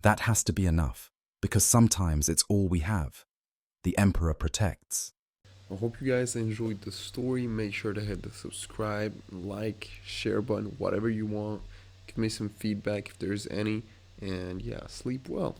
That has to be enough, because sometimes it's all we have. The Emperor protects. I hope you guys enjoyed the story. Make sure to hit the subscribe, like, share button, whatever you want. Give me some feedback if there's any. And yeah, sleep well.